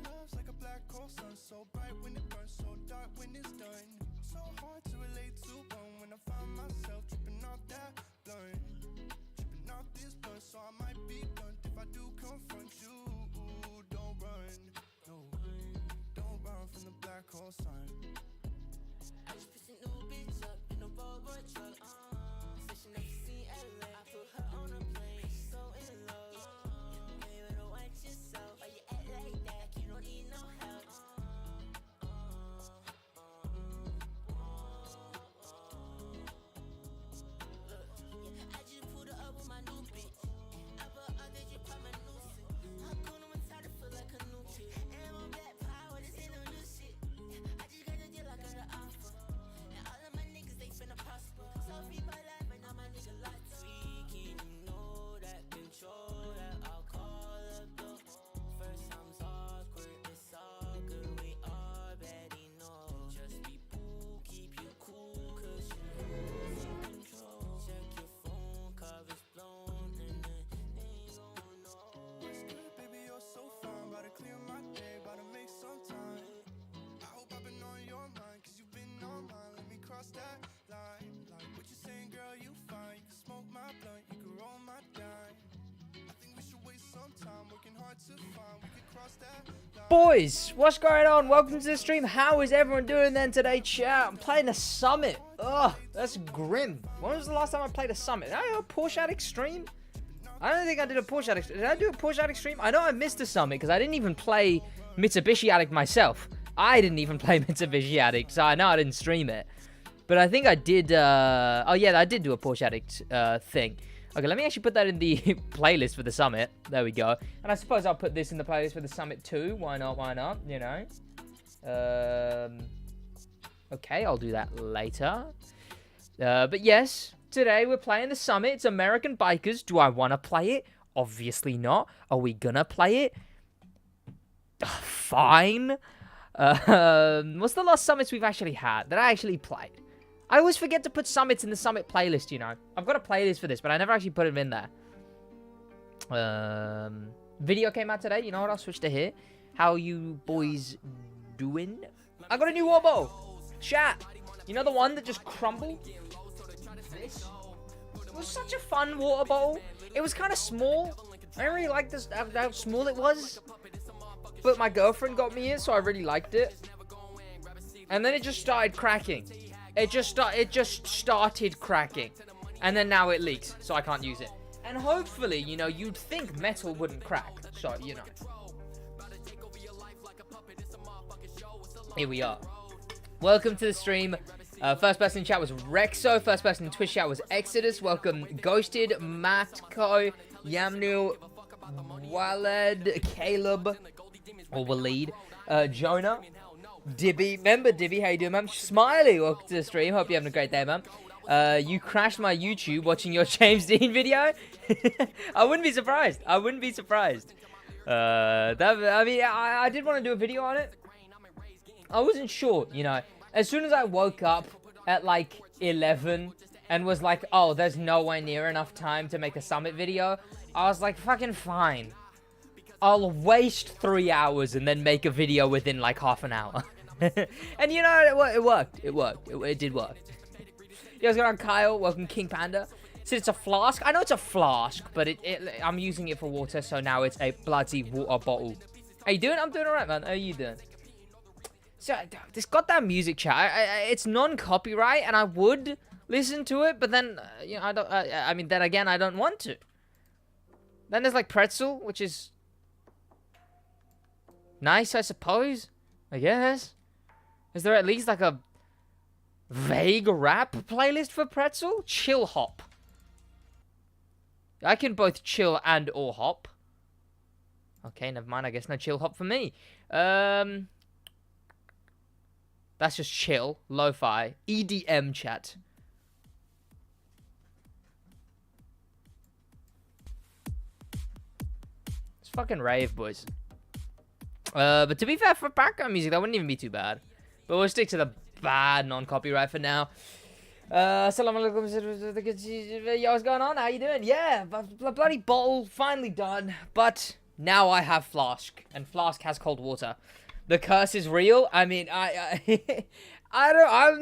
love's like a black hole sun, so bright when it burns, so dark when it's done. So hard to relate to one when I find myself tripping off that blunt, tripping off this blunt. So I might be blunt if I do confront you. Don't run, no, don't run from the black hole sun. I just put a new bitch up in a Volvo truck. Said she never seen LA. I put her on a plane. She's so in love. You better watch yourself. Why you act like that? You don't need no help. Look, yeah, I just pulled her up with my new bitch. I put other drip on my new shit. I'm cool, I'm tired of feel like a new kid. And I'm black power, this ain't no new shit. I just got a deal, I got an offer. And all of my niggas, they finna prosper. So free my life, and now my nigga like tweaking. You know that control that I'll call up though. First time's awkward, it's all good, we already know. Just be cool, keep you cool, cause you losing control. Check your phone, cover's blown, and then they gon' know. What's good, baby, you're so fine. About to clear my day, about to make some time. I hope I've been on your mind, cause you've been on mine. Let me cross that line. Like what you saying, girl, you fine. You can smoke my blunt, you can roll my dime. I think we should waste some time working hard to find. We could cross that line. Boys, what's going on? Welcome to the stream. How is everyone doing then today, chat? I'm playing a Summit. Ugh, that's grim. When was the last time I played a Summit? Did I do a Porsche Addict stream? I don't think I did a Porsche Addict. Did I do a Porsche Addict stream? I know I missed a Summit because I didn't even play Mitsubishi Addict myself. I didn't even play Mitsubishi Addict, so I know I didn't stream it. But I think I did, oh yeah, I did do a Porsche Addict thing. Okay, let me actually put that in the playlist for the Summit. There we go. And I suppose I'll put this in the playlist for the Summit too. Why not, you know? Okay, I'll do that later. But yes, today we're playing the Summit. It's American Bikers. Do I want to play it? Obviously not. Are we gonna play it? Fine. What's the last Summits we've actually had that I actually played? I always forget to put Summits in the Summit playlist, you know. I've got a playlist for this, but I never actually put them in there. Video came out today. You know what? I'll switch to here. How you boys doing? I got a new Warbo. Chat. You know the one that just crumbled? This? It was such a fun water bottle. It was kind of small. I didn't really like this, how small it was. But my girlfriend got me it, so I really liked it. And then it just started cracking. It just started cracking. And then now it leaks, so I can't use it. And hopefully, you know, you'd think metal wouldn't crack. So, you know. Here we are. Welcome to the stream. First person in chat was Rexo. First person in Twitch chat was Exodus. Welcome Ghosted, Matko, Yamnil, Waled, Caleb, or Waleed, Jonah, Dibby. Remember Dibby, how you doing, man? Smiley, welcome to the stream. Hope you're having a great day, man. You crashed my YouTube watching your James Dean video. I wouldn't be surprised. I wouldn't be surprised. I did want to do a video on it. I wasn't sure, you know. As soon as I woke up at like 11 and was like, oh, there's nowhere near enough time to make a Summit video, I was like, fucking fine. I'll waste 3 hours and then make a video within like half an hour. And you know, it worked. It did work. You guys got on Kyle. Welcome King Panda. Said it's a flask. I know it's a flask, but I'm using it for water, so now it's a bloody water bottle. How you doing? I'm doing alright, man. How are you doing? So, this goddamn music chat, it's non-copyright, and I would listen to it, but then, you know, then again, I don't want to. Then there's, like, Pretzel, which is nice, I suppose, I guess. Is there at least, like, a vague rap playlist for Pretzel? Chill hop. I can both chill and or hop. Okay, never mind, I guess no chill hop for me. That's just chill, lo-fi, EDM chat. It's fucking rave, boys. But to be fair, for background music, that wouldn't even be too bad. But we'll stick to the bad non-copyright for now. Assalamu alaikum. Yo, what's going on? How you doing? Yeah, bloody bottle, finally done. But Now I have Flask, and Flask has cold water. The curse is real. I mean, I'm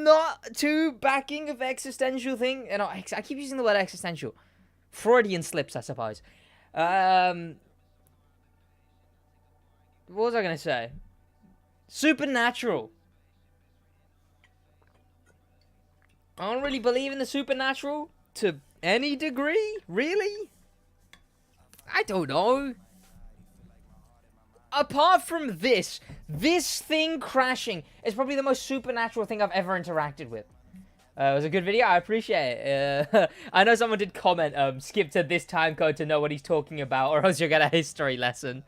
not too backing of existential thing. And I keep using the word existential. Freudian slips, I suppose. What was I going to say? Supernatural. I don't really believe in the supernatural to any degree, really. I don't know. Apart from this thing crashing is probably the most supernatural thing I've ever interacted with. It was a good video. I appreciate it. I know someone did comment, skip to this time code to know what he's talking about, or else you'll get a history lesson.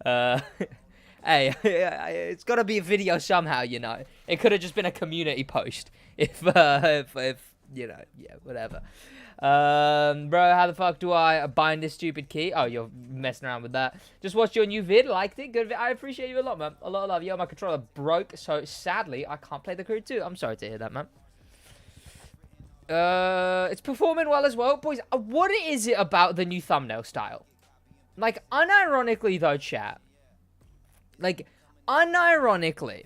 Hey, it's got to be a video somehow, you know. It could have just been a community post. If you know, yeah, whatever. Bro, how the fuck do I bind this stupid key? Oh, you're messing around with that. Just watched your new vid, liked it, good vid. I appreciate you a lot, man. A lot of love. Yo, my controller broke, so sadly, I can't play the Crew 2. I'm sorry to hear that, man. It's performing well as well. Boys, what is it about the new thumbnail style? Like, unironically, though, chat. Like, unironically,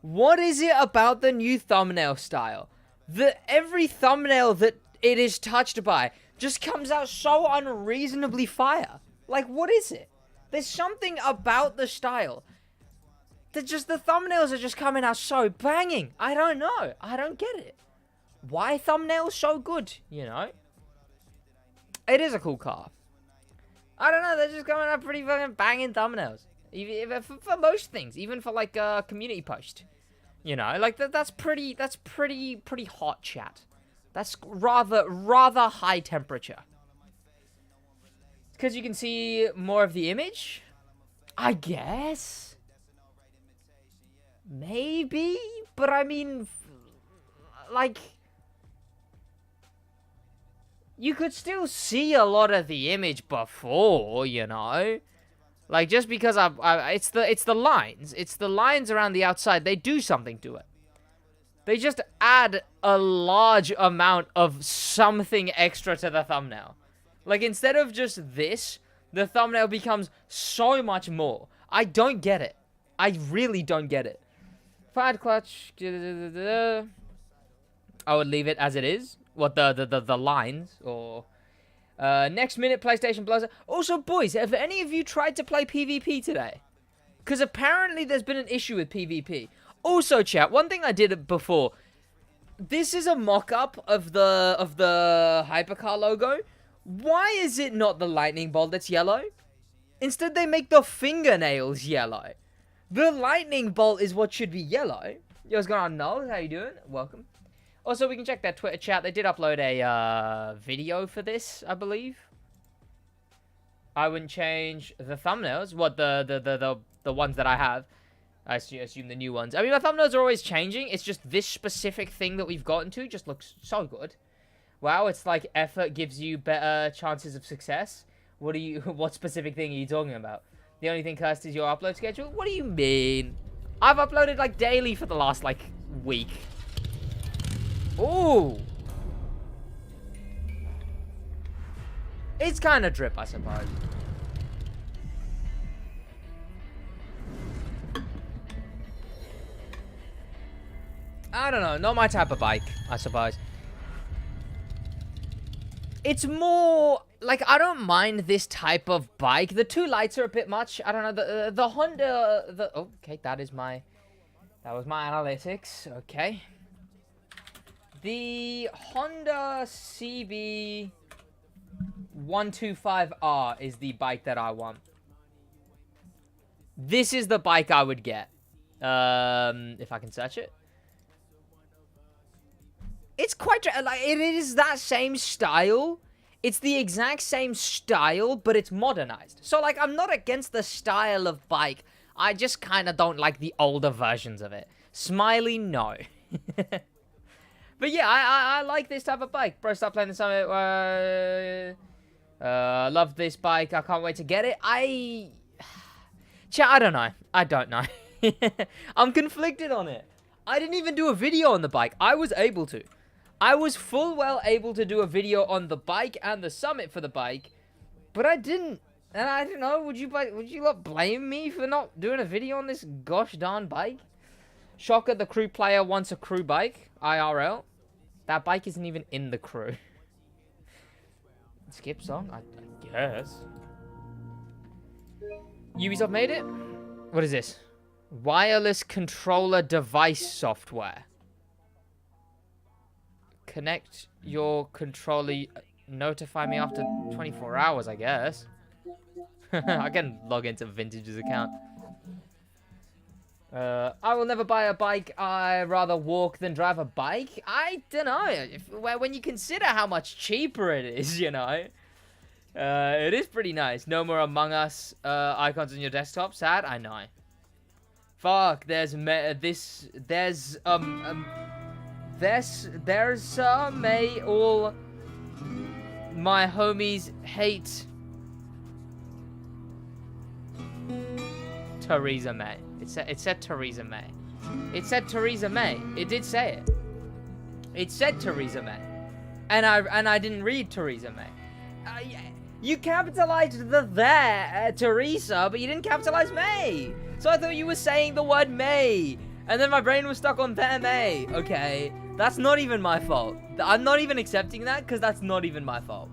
what is it about the new thumbnail style that every thumbnail that it is touched by just comes out so unreasonably fire? Like, what is it? There's something about the style that just the thumbnails are just coming out so banging. I don't know. I don't get it. Why thumbnails so good, you know? It is a cool car. I don't know, they're just coming out pretty fucking banging thumbnails. Even for most things, even for like a community post. You know, like that's pretty hot, chat. That's rather high temperature. Because you can see more of the image, I guess. Maybe, but I mean, like, you could still see a lot of the image before, you know. Like, just because it's the lines. It's the lines around the outside. They do something to it. They just add a large amount of something extra to the thumbnail. Like, instead of just this, the thumbnail becomes so much more. I don't get it. I really don't get it. Fired clutch. I would leave it as it is. What, the lines, or... next minute, PlayStation blows up. Also, boys, have any of you tried to play PvP today? Because apparently there's been an issue with PvP. Also, chat, one thing I did before. This is a mock-up of the hypercar logo. Why is it not the lightning bolt that's yellow? Instead, they make the fingernails yellow. The lightning bolt is what should be yellow. Yo, what's going on, Noel? How you doing? Welcome. Also, we can check that Twitter chat. They did upload a video for this, I believe. I wouldn't change the thumbnails. What, the ones that I have. I assume the new ones. I mean, my thumbnails are always changing. It's just this specific thing that we've gotten to just looks so good. Wow, it's like effort gives you better chances of success. What specific thing are you talking about? The only thing cursed is your upload schedule? What do you mean? I've uploaded like daily for the last like week. Ooh. It's kind of drip, I suppose. I don't know. Not my type of bike, I suppose. It's more... like, I don't mind this type of bike. The two lights are a bit much. I don't know. The Honda... oh, okay, that was my analytics. Okay. The Honda CB125R is the bike that I want. This is the bike I would get. If I can search it. It's quite... like, it is that same style. It's the exact same style, but it's modernized. So, like, I'm not against the style of bike. I just kind of don't like the older versions of it. Smiley, no. But yeah, I like this type of bike. Bro, stop playing the Summit. Love this bike. I can't wait to get it. I don't know. I don't know. I'm conflicted on it. I didn't even do a video on the bike. I was able to. I was full well able to do a video on the bike and the Summit for the bike, but I didn't And I don't know, would you lot blame me for not doing a video on this gosh darn bike? Shocker, the crew player wants a crew bike, IRL. That bike isn't even in the crew. Skip song? I guess. Ubisoft made it? What is this? Wireless controller device software. Connect your controller. Notify me after 24 hours, I guess. I can log into Vintage's account. I will never buy a bike. I rather walk than drive a bike. I don't know. When you consider how much cheaper it is, you know. It is pretty nice. No more Among Us icons on your desktop. Sad? I know. Fuck, there's May all my homies hate Theresa May. It said Theresa May. It said Theresa May. It did say it. It said Theresa May. And I didn't read Theresa May. You capitalized the there, Teresa, but you didn't capitalize May. So I thought you were saying the word May. And then my brain was stuck on there May. Okay, that's not even my fault. I'm not even accepting that because that's not even my fault.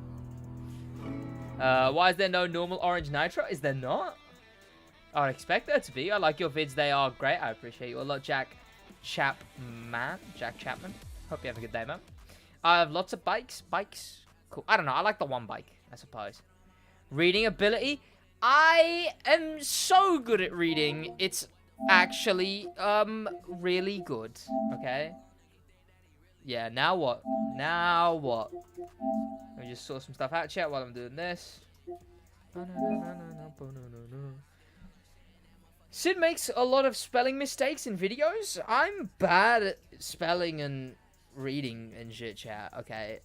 Why is there no normal orange nitro? Is there not? I'd expect there to be. I like your vids. They are great. I appreciate you a lot, Jack Chapman. Hope you have a good day, man. I have lots of bikes. Cool. I don't know. I like the one bike, I suppose. Reading ability. I am so good at reading. It's actually, really good. Okay? Yeah, now what? Let me just sort some stuff out, chat, while I'm doing this. Sid makes a lot of spelling mistakes in videos. I'm bad at spelling and reading and shit, chat. Okay,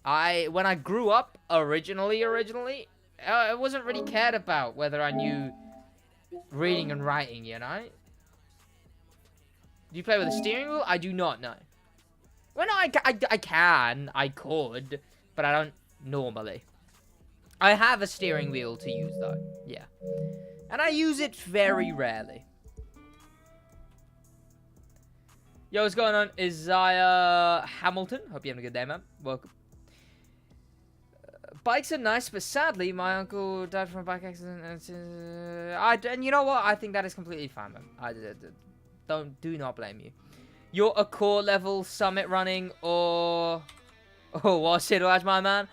when I grew up originally, I wasn't really cared about whether I knew reading and writing, you know? Do you play with a steering wheel? I do not know. Well, no, I could, but I don't normally. I have a steering wheel to use, though. Yeah. And I use it very rarely. Yo, what's going on? Isaiah Hamilton. Hope you're having a good day, man. Welcome. Bikes are nice, but sadly, my uncle died from a bike accident. And you know what? I think that is completely fine, man. Do not blame you. You're a core level summit running, or what, SidWaj, my man?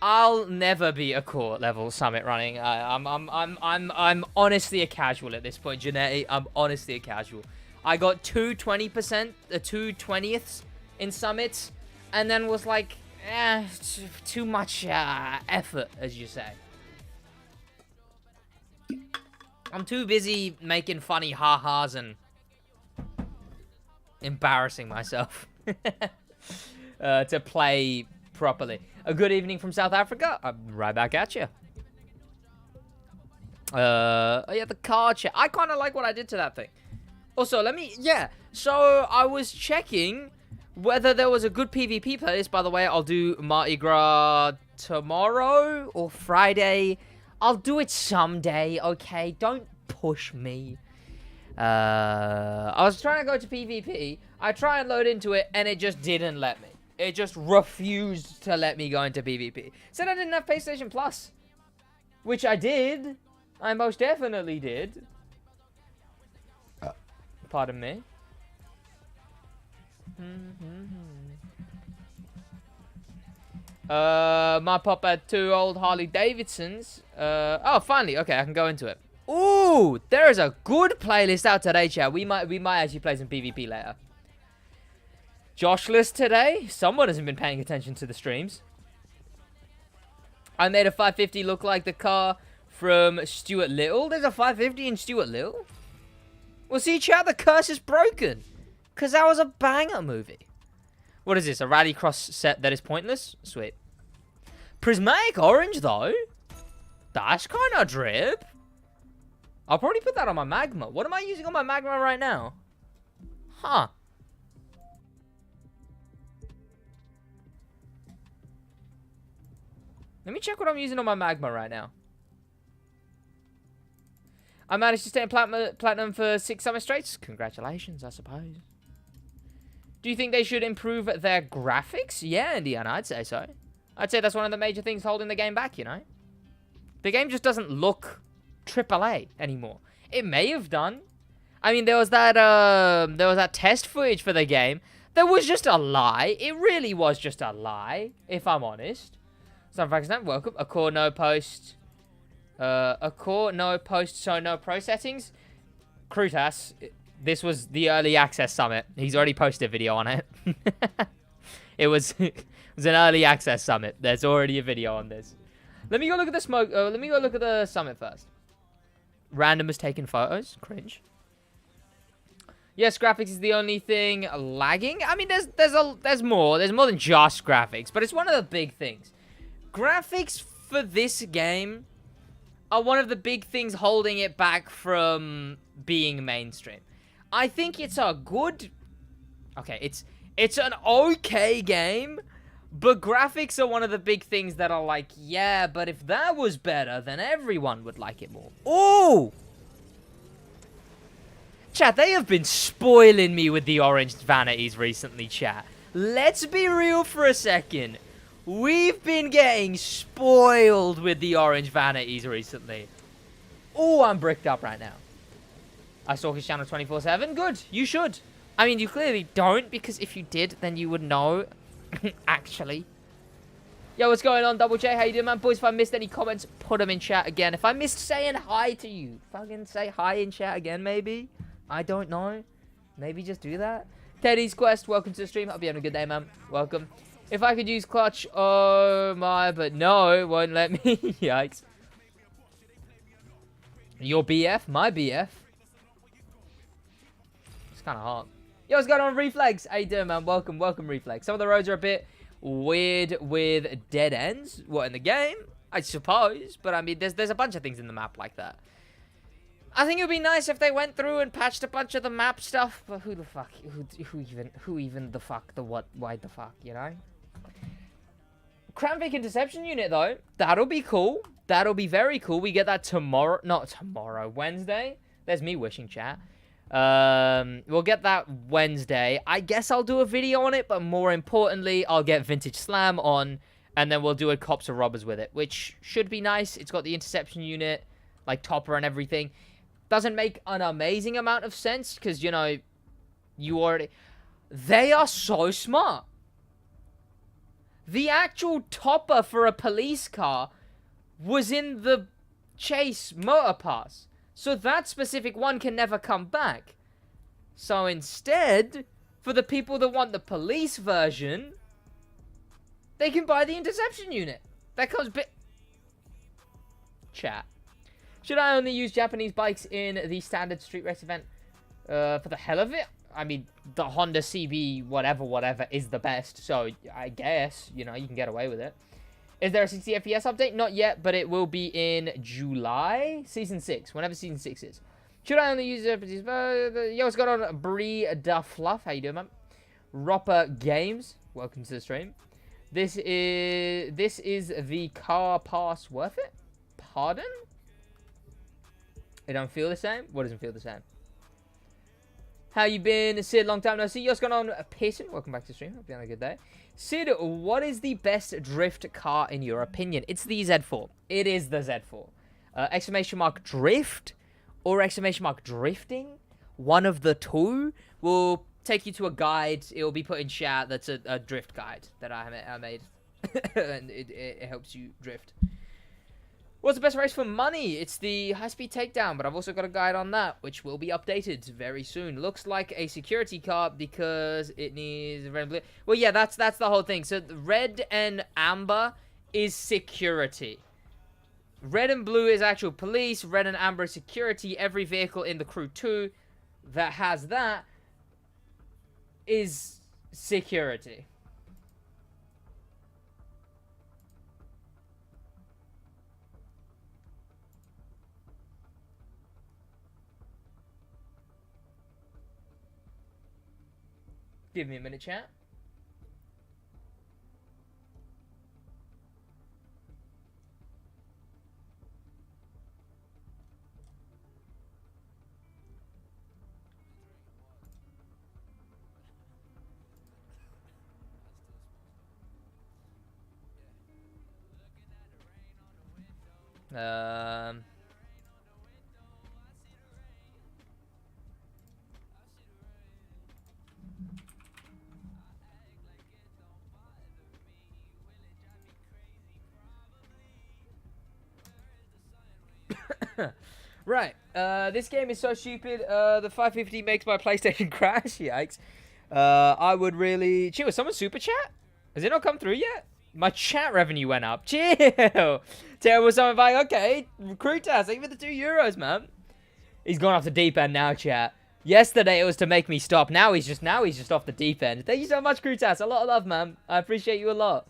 I'll never be a core level summit running. I'm honestly a casual at this point, Janetti. I'm honestly a casual. I got 220%, 2/20ths in summits, and then was like, too much effort, as you say. I'm too busy making funny ha-has and embarrassing myself to play properly. A good evening from South Africa. I'm right back at you. Oh yeah, the car chat. I kind of like what I did to that thing. Also, so I was checking whether there was a good PvP playlist. By the way, I'll do Mardi Gras tomorrow or Friday. I'll do it someday, okay? Don't push me. I was trying to go to PvP. I tried and load into it, and it just didn't let me. It just refused to let me go into PvP. Said I didn't have PlayStation Plus. Which I did. I most definitely did. Pardon me. My pop had 2 old Harley Davidsons. Oh, finally. Okay, I can go into it. Ooh, there is a good playlist out today, chat. We might actually play some PvP later. Joshless today. Someone hasn't been paying attention to the streams. I made a 550 look like the car from Stuart Little. There's a 550 in Stuart Little? Well, see, chat, the curse is broken. Because that was a banger movie. What is this, a rallycross set that is pointless? Sweet. Prismatic orange, though? That's kind of drip. I'll probably put that on my Magma. What am I using on my Magma right now? Huh. Let me check what I'm using on my Magma right now. I managed to stay in platinum for 6 summit straights. Congratulations, I suppose. Do you think they should improve their graphics? Yeah, Indiana, I'd say so. I'd say that's one of the major things holding the game back, you know? The game just doesn't look AAA anymore. It may have done. I mean, there was that test footage for the game that was just a lie. It really was just a lie, if I'm honest. Some Pakistan, welcome. A core no post. A core no post, so no pro settings. Krutas, this was the early access summit. He's already posted a video on it. It was an early access summit. There's already a video on this. Let me go look at the smoke. Let me go look at the summit first. Random has taken photos. Cringe. Yes, graphics is the only thing lagging. I mean, there's more. There's more than just graphics, but it's one of the big things. Graphics for this game are one of the big things holding it back from being mainstream. I think it's a good... Okay, it's an okay game, but graphics are one of the big things that are like, yeah, but if that was better, then everyone would like it more. Ooh! Chat, they have been spoiling me with the orange vanities recently, chat. Let's be real for a second. We've been getting spoiled with the orange vanities recently. Oh, I'm bricked up right now. I stalk his channel 24/7. Good, you should. I mean, you clearly don't, because if you did, then you would know. Actually. Yo, what's going on, Double J? How you doing, man? Boys, if I missed any comments, put them in chat again. If I missed saying hi to you, fucking say hi in chat again, maybe. I don't know. Maybe just do that. Teddy's Quest, welcome to the stream. Hope you're having a good day, man. Welcome. If I could use clutch, oh my, but no, it won't let me. Yikes. Your BF? My BF? It's kind of hard. Yo, what's going on, Reflex? How you doing, man? Welcome, welcome, Reflex. Some of the roads are a bit weird with dead ends. What, in the game? I suppose. But, I mean, there's a bunch of things in the map like that. I think it would be nice if they went through and patched a bunch of the map stuff. But who the fuck? Who even the fuck? The what? Why the fuck, you know? Kramvik Interception Unit, though. That'll be cool. That'll be very cool. We get that tomorrow. Not tomorrow. Wednesday. There's me wishing, chat. We'll get that Wednesday. I guess I'll do a video on it, but more importantly, I'll get Vintage Slam on, and then we'll do a Cops or Robbers with it, which should be nice. It's got the interception unit, like topper and everything. Doesn't make an amazing amount of sense, because, you know, you already... They are so smart. The actual topper for a police car was in the Chase Motor Pass. So that specific one can never come back. So instead, for the people that want the police version, they can buy the interception unit. That comes Chat. Should I only use Japanese bikes in the standard street race event for the hell of it? I mean, the Honda CB whatever is the best. So I guess, you know, you can get away with it. Is there a 60 FPS update? Not yet, but it will be in July? Season 6, whenever Season 6 is. Should I only use yo, what's going on? Brie Da Fluff, how you doing, man? Ropper Games, welcome to the stream. This is the car pass worth it? Pardon? It don't feel the same? What doesn't feel the same? How you been, Sid? Long time no see. Yo, what's going on? Pearson, welcome back to the stream. Hope you're having a good day. Sid, what is the best drift car in your opinion? It's the Z4. It is the Z4. Exclamation mark drift or exclamation mark drifting? One of the two will take you to a guide. It will be put in chat. That's a drift guide that I made. And it helps you drift. What's the best race for money? It's the high-speed takedown, but I've also got a guide on that, which will be updated very soon. Looks like a security car because it needs red and blue. Well, yeah, that's the whole thing. So red and amber is security. Red and blue is actual police. Red and amber is security. Every vehicle in the crew 2 that has that is security. Give me a minute, chat. Right, this game is so stupid. The 550 makes my PlayStation crash. Yikes. I would really... Chill, was someone super chat? Has it not come through yet? My chat revenue went up. Chill. Terrible someone buying. Okay, Krutas, even the €2, man. He's gone off the deep end now, chat. Yesterday it was to make me stop. Now he's just off the deep end. Thank you so much, Krutas. A lot of love, man. I appreciate you a lot.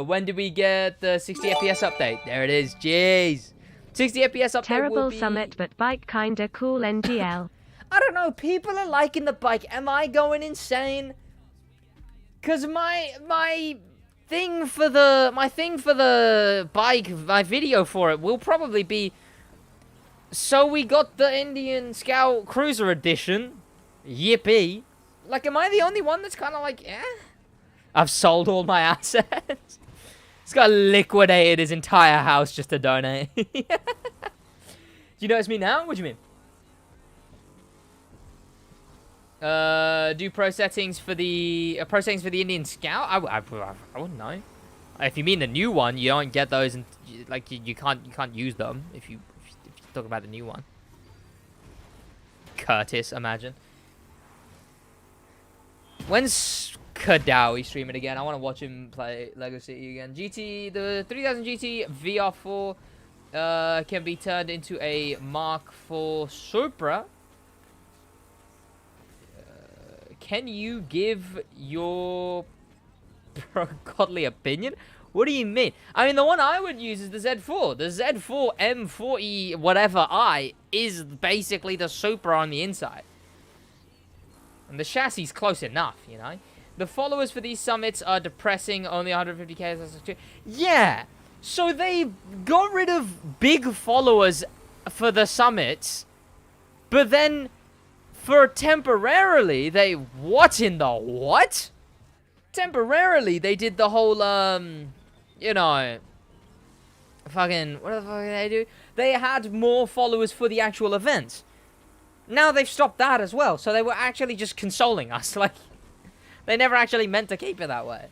When did we get the 60 FPS update? There it is. Jeez. 60 FPS update. Terrible summit, but bike kinda cool. NGL. I don't know. People are liking the bike. Am I going insane? Cause my thing for the bike, my video for it will probably be. So we got the Indian Scout Cruiser Edition. Yippee! Like, am I the only one that's kind of like, eh? I've sold all my assets. This guy liquidated his entire house just to donate. Do you notice me now? What do you mean? Do pro settings for the Indian Scout? I wouldn't know. If you mean the new one, you don't get those, and like you can't use them if you talk about the new one. Curtis, imagine. When's Kadawi streaming again? I want to watch him play Lego City again. GT, the 3000 GT VR4 can be turned into a Mark IV Supra. Can you give your godly opinion? What do you mean? I mean, the one I would use is the Z4. The Z4 M40 whatever I is basically the Supra on the inside. And the chassis is close enough, you know? The followers for these summits are depressing, only 150k. Yeah! So they got rid of big followers for the summits, but then for temporarily, they... What in the what? Temporarily, they did the whole, you know... Fucking... What the fuck did they do? They had more followers for the actual event. Now they've stopped that as well, so they were actually just consoling us, like... They never actually meant to keep it that way.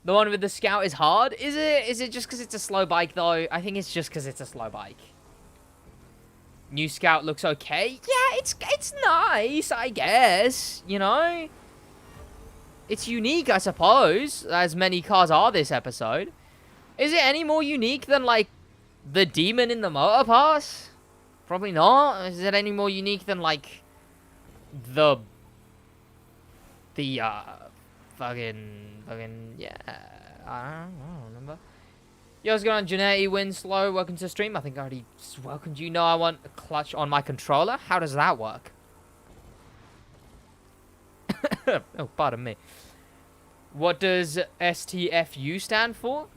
The one with the Scout is hard? Is it? Is it just because it's a slow bike, though? I think it's just because it's a slow bike. New Scout looks okay. Yeah, it's nice, I guess. You know? It's unique, I suppose, as many cars are this episode. Is it any more unique than, like, the Demon in the Motor Pass? Probably not. Is it any more unique than, like, the fucking, yeah, I don't remember. Yo, what's going on, Janetti Winslow? Welcome to the stream. I think I already welcomed you. No, I want a clutch on my controller. How does that work? Oh, pardon me. What does STFU stand for?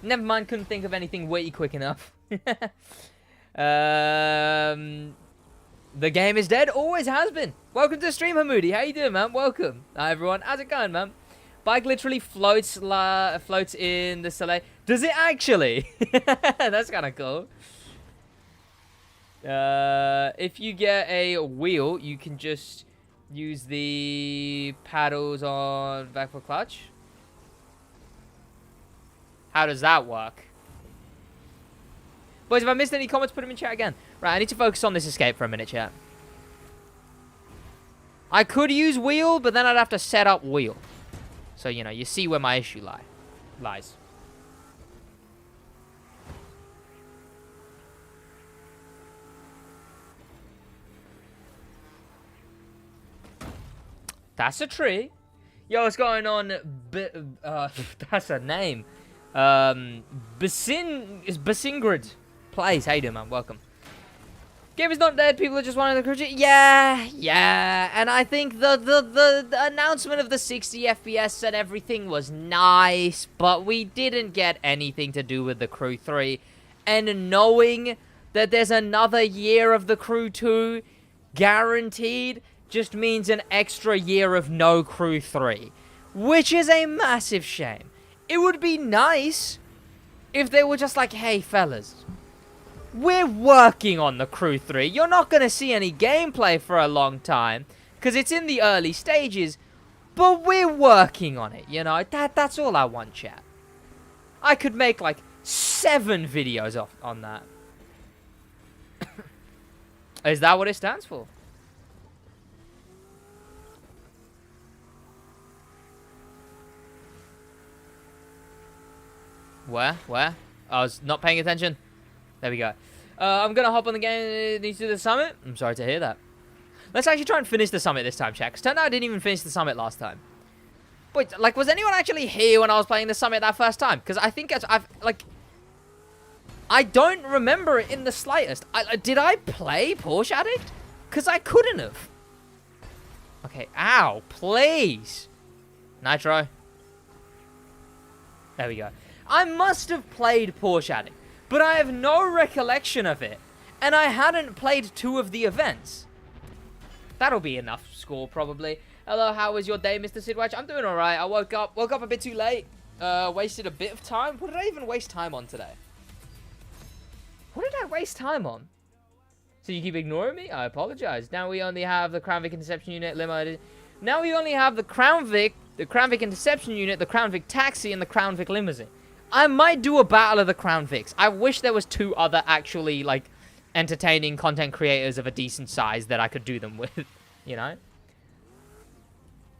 Never mind, couldn't think of anything witty quick enough. The game is dead. Always has been. Welcome to the stream, Hamoudi. How you doing, man? Welcome. Hi, everyone. How's it going, man? Bike literally floats in the soleil. Does it actually? That's kind of cool. If you get a wheel, you can just use the paddles on back for clutch. How does that work? Boys, if I missed any comments, put them in chat again. Right, I need to focus on this escape for a minute, chat. I could use wheel, but then I'd have to set up wheel. So, you know, you see where my issue lies. That's a tree. Yo, what's going on? That's a name. Basingrid plays. How you doing, man? Welcome. Game is not dead. People are just wanting the creature. Yeah. And I think the announcement of the 60 FPS and everything was nice, but we didn't get anything to do with the Crew 3. And knowing that there's another year of the Crew 2, guaranteed just means an extra year of no Crew 3, which is a massive shame. It would be nice if they were just like, hey, fellas, we're working on the Crew 3. You're not going to see any gameplay for a long time because it's in the early stages, but we're working on it, you know? That's all I want, chat. I could make like 7 videos on that. Is that what it stands for? Where? I was not paying attention. There we go. I'm going to hop on the game. Needs to do the summit. I'm sorry to hear that. Let's actually try and finish the summit this time, chat. Because turned out I didn't even finish the summit last time. Wait, like, was anyone actually here when I was playing the summit that first time? Because I think I don't remember it in the slightest. Did I play Porsche Addict? Because I couldn't have. Okay, ow, please. Nitro. There we go. I must have played Porsche Addict, but I have no recollection of it. And I hadn't played 2 of the events. That'll be enough score, probably. Hello, how was your day, Mr. SidWaj? I'm doing alright. I woke up a bit too late. Wasted a bit of time. What did I even waste time on today? What did I waste time on? So you keep ignoring me? I apologize. Now we only have the Crown Vic Interception Unit limo. Now we only have the Crown Vic Interception Unit, the Crown Vic Taxi, and the Crown Vic Limousine. I might do a battle of the Crown Vics. I wish there was 2 other actually, like, entertaining content creators of a decent size that I could do them with, you know?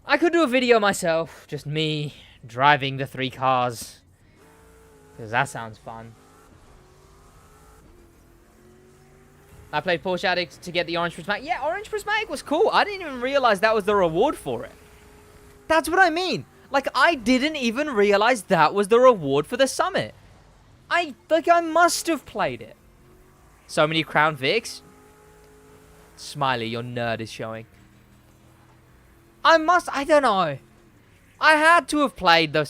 I could do a video myself, just me driving the 3 cars, because that sounds fun. I played Porsche Addict to get the Orange Prismatic. Yeah, Orange Prismatic was cool. I didn't even realize that was the reward for it. That's what I mean. Like, I didn't even realize that was the reward for the summit. I must have played it. So many Crown Vics. Smiley, your nerd is showing. I don't know. I had to have played the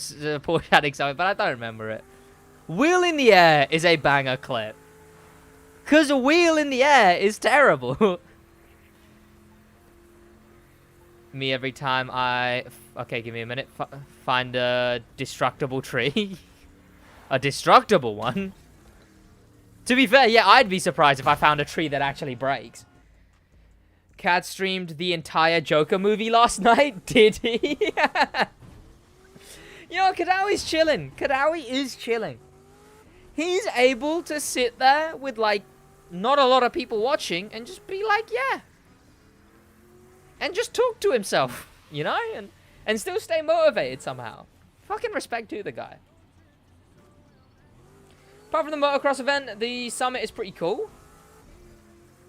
Porsche Addict summit, but I don't remember it. Wheel in the Air is a banger clip. Because a wheel in the air is terrible. Me every time I... Okay, give me a minute. Find a destructible tree. A destructible one? To be fair, yeah, I'd be surprised if I found a tree that actually breaks. Cat streamed the entire Joker movie last night. Did he? You know, Kadawi's chilling. Kadawi is chilling. He's able to sit there with, like, not a lot of people watching and just be like, yeah. And just talk to himself, you know? And still stay motivated somehow. Fucking respect to the guy. Apart from the motocross event, the summit is pretty cool.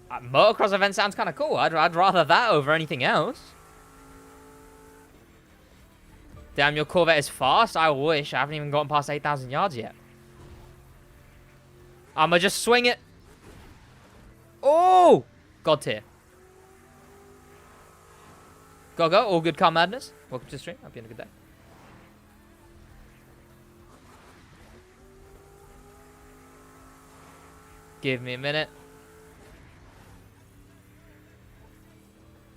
Motocross event sounds kind of cool. I'd rather that over anything else. Damn, your Corvette is fast. I wish. I haven't even gotten past 8,000 yards yet. I'ma just swing it. Oh! God tier. Go. All good, calm madness. Welcome to the stream. Hope you had a good day. Give me a minute.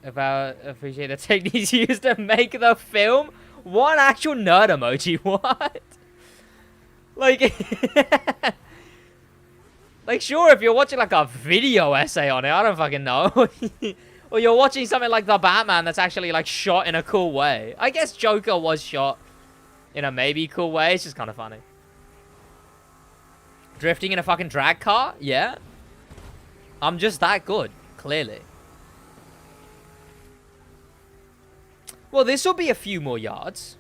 Appreciate the techniques used to make the film. One actual nerd emoji. What? Like... Like, sure, if you're watching, like, a video essay on it, I don't fucking know. Or you're watching something like The Batman that's actually, like, shot in a cool way. I guess Joker was shot in a maybe cool way. It's just kind of funny. Drifting in a fucking drag car? Yeah. I'm just that good, clearly. Well, this will be a few more yards.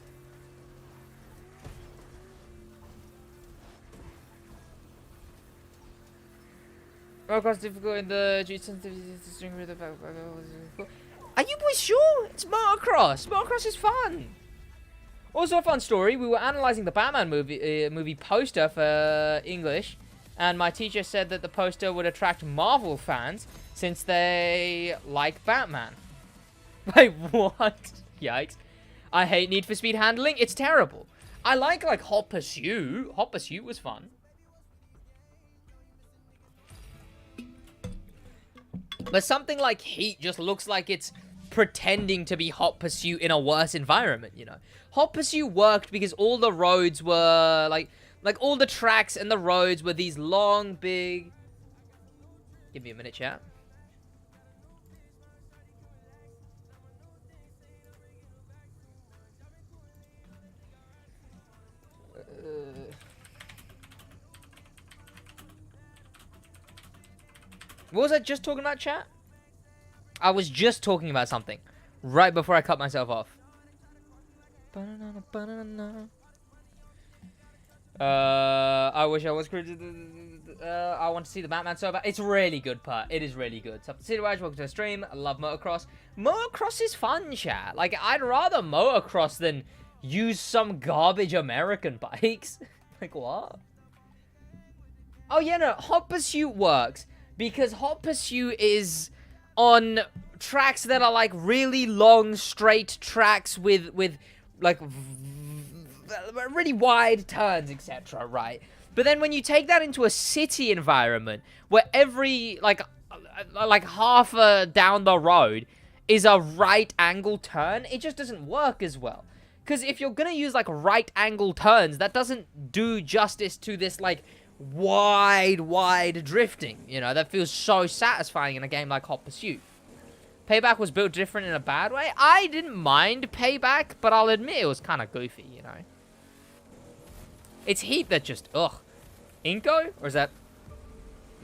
Motocross difficult in the string with the back. Are you boys sure? It's motocross. Motocross is fun. Also a fun story. We were analyzing the Batman movie poster for English, and my teacher said that the poster would attract Marvel fans since they like Batman. Wait, what? Yikes. I hate Need for Speed handling. It's terrible. I like Hot Pursuit. Hot Pursuit was fun. But something like Heat just looks like it's pretending to be Hot Pursuit in a worse environment, you know? Hot Pursuit worked because all the roads were, like all the tracks and the roads were these long, big... Give me a minute, chat. What was I just talking about, chat? I was just talking about something right before I cut myself off. I wish I was I want to see the Batman so bad. It's really good, part. It is really good. So, SidWaj, welcome to the stream. I love motocross. Motocross is fun, chat. Like, I'd rather motocross than use some garbage American bikes. Like, what? Oh, yeah, no. Hot Pursuit works because Hot Pursuit is on tracks that are, like, really long, straight tracks with like, really wide turns, etc., right? But then when you take that into a city environment where every, like half down the road is a right angle turn, it just doesn't work as well. Because if you're going to use, like, right angle turns, that doesn't do justice to this, like, wide drifting, you know, that feels so satisfying in a game like Hot Pursuit. Payback was built different in a bad way. I didn't mind Payback, but I'll admit it was kind of goofy, you know. It's Heat that just, ugh. Inko? Or is that...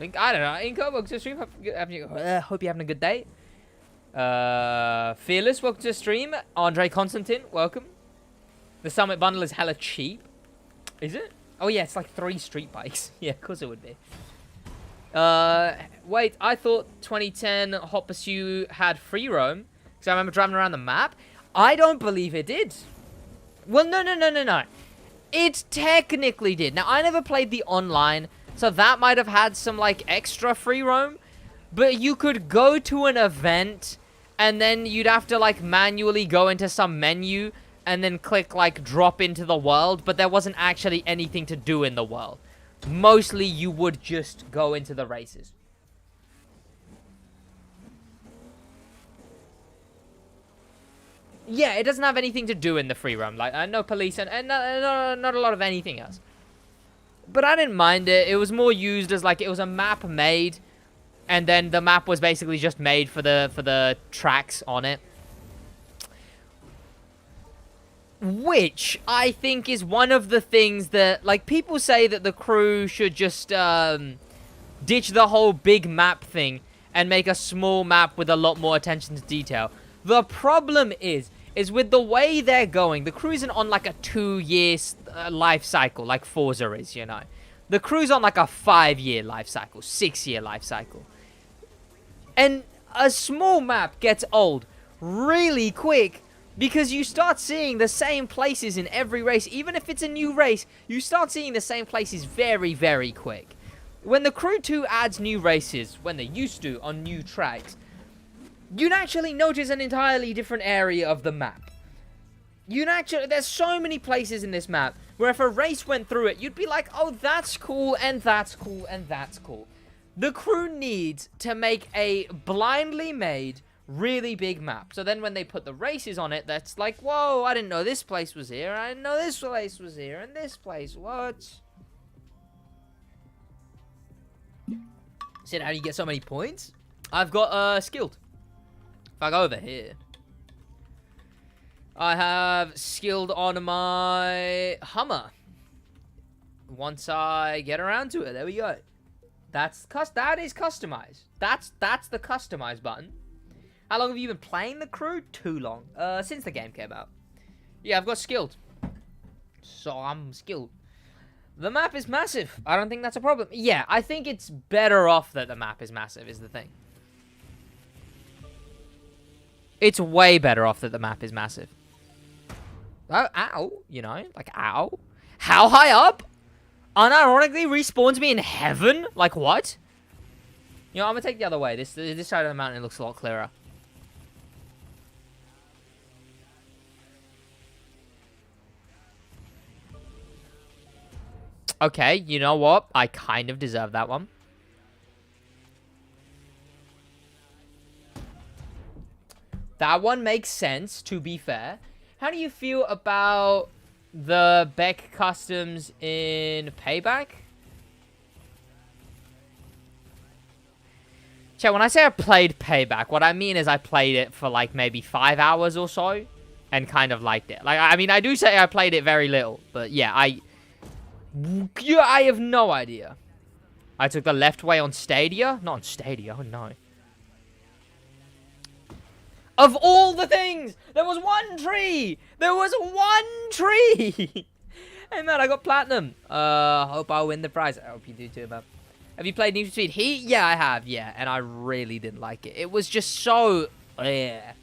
I don't know. Inko, welcome to the stream. Hope you're having a good day. Fearless, welcome to the stream. Andre Constantine, welcome. The Summit Bundle is hella cheap. Is it? Oh, yeah, it's like 3 street bikes. Yeah, of course it would be. Wait, I thought 2010 Hot Pursuit had free roam. Because I remember driving around the map. I don't believe it did. Well, no. It technically did. Now, I never played the online, so that might have had some, like, extra free roam. But you could go to an event, and then you'd have to, like, manually go into some menu, and then click, like, drop into the world. But there wasn't actually anything to do in the world. Mostly, you would just go into the races. Yeah, it doesn't have anything to do in the free roam. Like, no police and not a lot of anything else. But I didn't mind it. It was more used as, like, it was a map made. And then the map was basically just made for the tracks on it. Which I think is one of the things that, like, people say that the crew should just ditch the whole big map thing and make a small map with a lot more attention to detail. The problem is with the way they're going, the crew isn't on, like, a 2-year life cycle like Forza is, you know. The crew's on, like, a 5-year life cycle, 6-year life cycle. And a small map gets old really quick because you start seeing the same places in every race. Even if it's a new race, you start seeing the same places very, very quick. When the Crew 2 adds new races, when they used to on new tracks, you'd actually notice an entirely different area of the map. There's so many places in this map where if a race went through it, you'd be like, oh, that's cool, and that's cool, and that's cool. The Crew needs to make a blindly made, really big map. So then when they put the races on it, that's like, whoa, I didn't know this place was here, I didn't know this place was here, and this place, what? Said, how do you get so many points? I've got, skilled. If I go over here, I have skilled on my Hummer. Once I get around to it, there we go. That is customized. That's the customize button. How long have you been playing the Crew? Too long. Since the game came out. Yeah, I've got skilled. So I'm skilled. The map is massive. I don't think that's a problem. Yeah, I think it's better off that the map is massive, is the thing. It's way better off that the map is massive. Oh, ow. You know, like, ow. How high up? Unironically respawns me in heaven? Like, what? You know, I'm gonna take the other way. This side of the mountain looks a lot clearer. Okay, you know what? I kind of deserve that one. That one makes sense, to be fair. How do you feel about the Beck customs in Payback? Chat, when I say I played Payback, what I mean is I played it for like maybe 5 hours or so and kind of liked it. Like, I mean, I do say I played it very little, but yeah, I have no idea. I took the left way on Stadia? Not on Stadia, oh no. Of all the things, there was one tree. There was one tree. Hey man, I got platinum. Hope I win the prize. I hope you do too, man. Have you played Need for Speed Heat? Yeah, I have. Yeah, and I really didn't like it. It was just so. Yeah.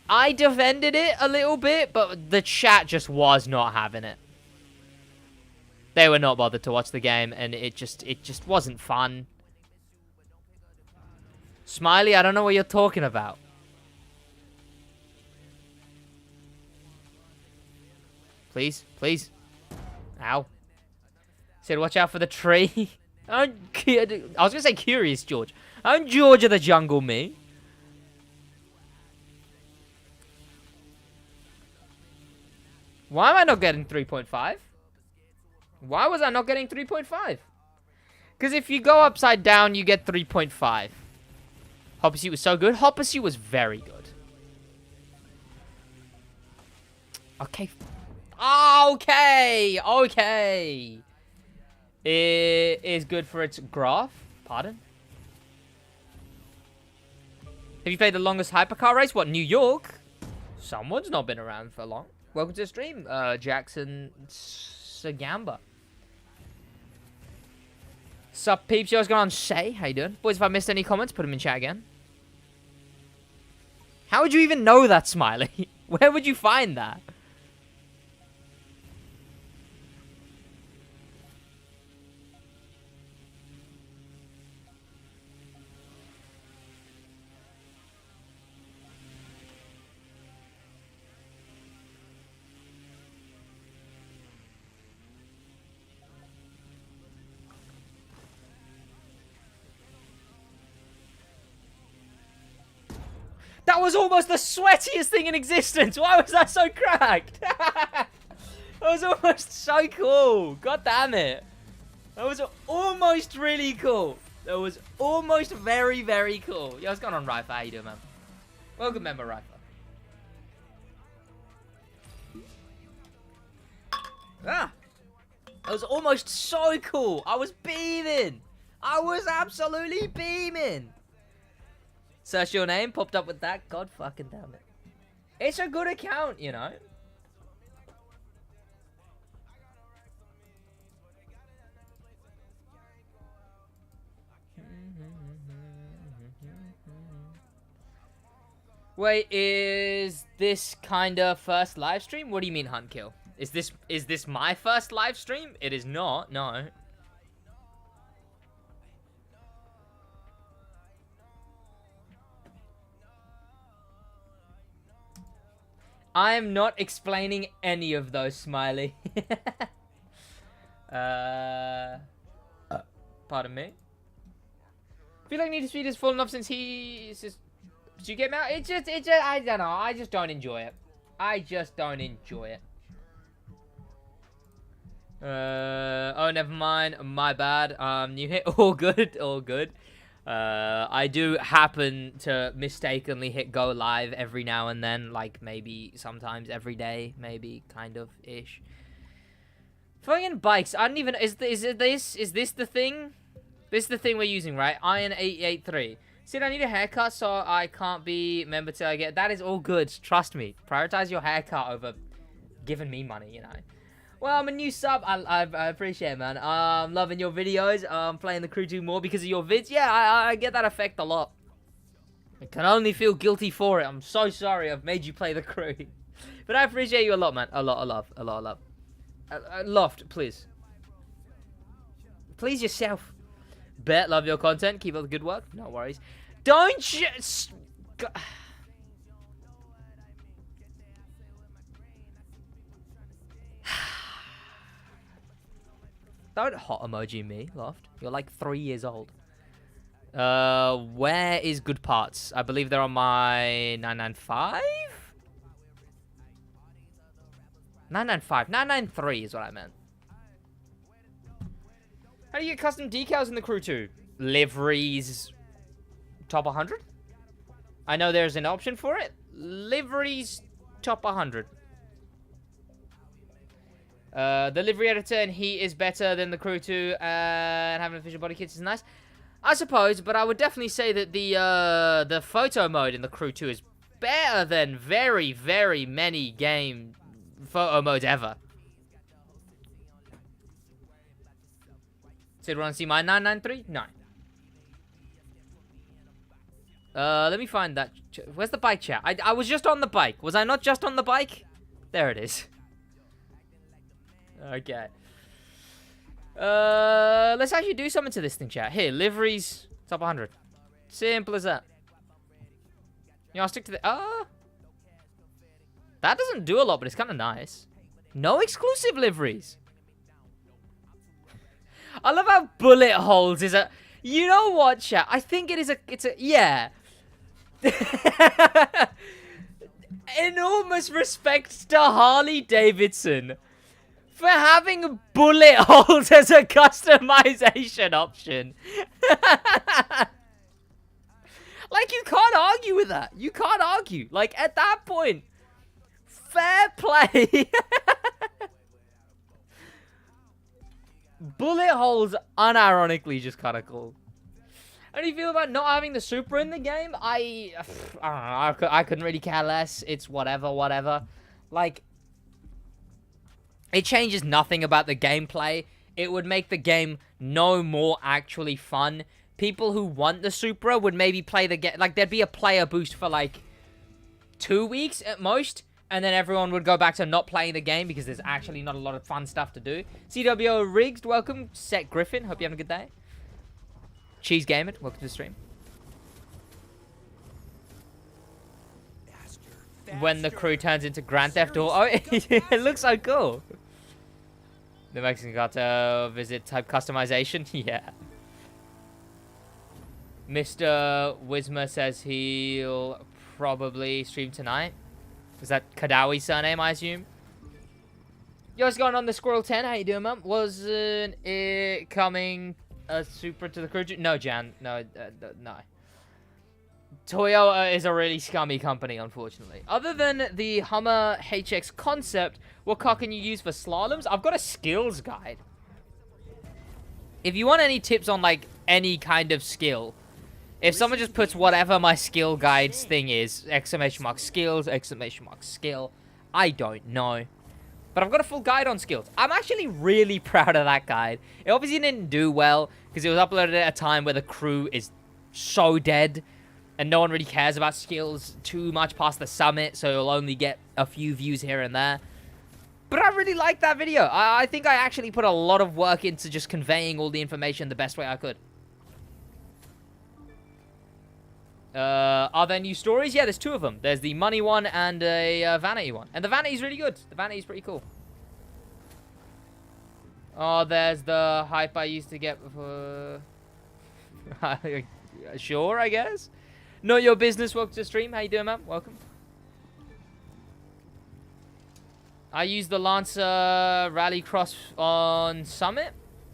I defended it a little bit, but the chat just was not having it. They were not bothered to watch the game, and it just wasn't fun. Smiley, I don't know what you're talking about. Please, please. Ow. Said, watch out for the tree. I was gonna say Curious George. I'm George of the Jungle, me. Why am I not getting 3.5? Why was I not getting 3.5? Because if you go upside down, you get 3.5. Hoppersuit was so good. Hoppersuit was very good. Okay. Okay. Okay. It is good for its graph. Pardon? Have you played the longest hypercar race? What, New York? Someone's not been around for long. Welcome to the stream, Jackson Sagamba. Sup, peeps? Yo, what's going on? Shay, how you doing? Boys, if I missed any comments, put them in chat again. How would you even know that, Smiley? Where would you find that? That was almost the sweatiest thing in existence. Why was that so cracked? That was almost so cool. God damn it. That was almost really cool. That was almost very, very cool. Yo, what's going on, Rifa? How you doing, man? Welcome, member, Rifa. Ah. That was almost so cool. I was beaming. I was absolutely beaming. Search your name, popped up with that. God fucking damn it. It's a good account, you know. Wait, is this kinda first live stream? What do you mean, Hunt Kill? Is this my first live stream? It is not, no. I am not explaining any of those, Smiley. Pardon me. I feel like Need for Speed has fallen off since did you get him out? It just, I don't know. I just don't enjoy it. I just don't enjoy it. Oh, never mind. My bad. You hit all good, all good. I do happen to mistakenly hit go live every now and then, like maybe sometimes every day, maybe kind of ish. Fucking bikes. I don't even. Is this the thing? This is the thing we're using, right? Iron 883. See, I need a haircut, so I can't be member till I get. That is all good. Trust me. Prioritize your haircut over giving me money, you know. Well, I'm a new sub. I appreciate it, man. I'm loving your videos. I'm playing the crew 2 more because of your vids. Yeah, I get that effect a lot. I can only feel guilty for it. I'm so sorry I've made you play the crew. But I appreciate you a lot, man. A lot of love. A lot of love. Loft, please. Please yourself. Bet, love your content. Keep up the good work. No worries. Don't just... Don't hot emoji me, Loft. You're like 3 years old. Where is good parts? I believe they're on my 995? 995. 993 is what I meant. How do you get custom decals in the Crew 2? Liveries top 100? I know there's an option for it. Liveries top 100. The livery editor and heat is better than the Crew 2, and having official body kits is nice. I suppose, but I would definitely say that the photo mode in the Crew 2 is better than very, very many game photo modes ever. So, want to see my 993? No. Let me find that. Where's the bike chat? I was just on the bike. Was I not just on the bike? There it is. Okay. Let's actually do something to this thing, chat. Here, liveries, top 100. Simple as that. You know, I'll stick to the... that doesn't do a lot, but it's kind of nice. No exclusive liveries. I love how bullet holes is a... You know what, chat? I think it is a... It's a... Yeah. Enormous respect to Harley Davidson for having bullet holes as a customization option. Like, you can't argue with that. You can't argue. Like, at that point, fair play. Bullet holes, unironically, just kind of cool. How do you feel about not having the Supra in the game? I don't know. I couldn't really care less. It's whatever. Like, it changes nothing about the gameplay. It would make the game no more actually fun. People who want the Supra would maybe play the game. Like, there'd be a player boost for, like, 2 weeks at most. And then everyone would go back to not playing the game because there's actually not a lot of fun stuff to do. CWO Riggs, welcome. Set Griffin, hope you're having a good day. Cheese Gamer, welcome to the stream. When the Crew turns into Grand Theft Auto. Oh, it looks so cool. The Mexican cartel visit type customization. Yeah. Mr. Wisma says he'll probably stream tonight. Is that Kadawi's surname, I assume? Yo, what's going on, the Squirrel 10? How you doing, man? Wasn't it coming a Supra to the Crew? No, Jan. No, no. Toyota is a really scummy company, unfortunately. Other than the Hummer HX concept, what car can you use for slaloms? I've got a skills guide. If you want any tips on, like, any kind of skill, if someone just puts whatever my skill guides thing is, !skills, !skill, I don't know. But I've got a full guide on skills. I'm actually really proud of that guide. It obviously didn't do well, because it was uploaded at a time where the Crew is so dead, and no one really cares about skills too much past the summit, so you'll only get a few views here and there. But I really liked that video. I think I actually put a lot of work into just conveying all the information the best way I could. Are there new stories? Yeah, there's 2 of them. There's the money one and a vanity one. And the vanity's really good. The vanity's pretty cool. Oh, there's the hype I used to get before. Sure, I guess. Not your business. Welcome to the stream. How you doing, man? Welcome. I used the Lancer Rallycross on Summit.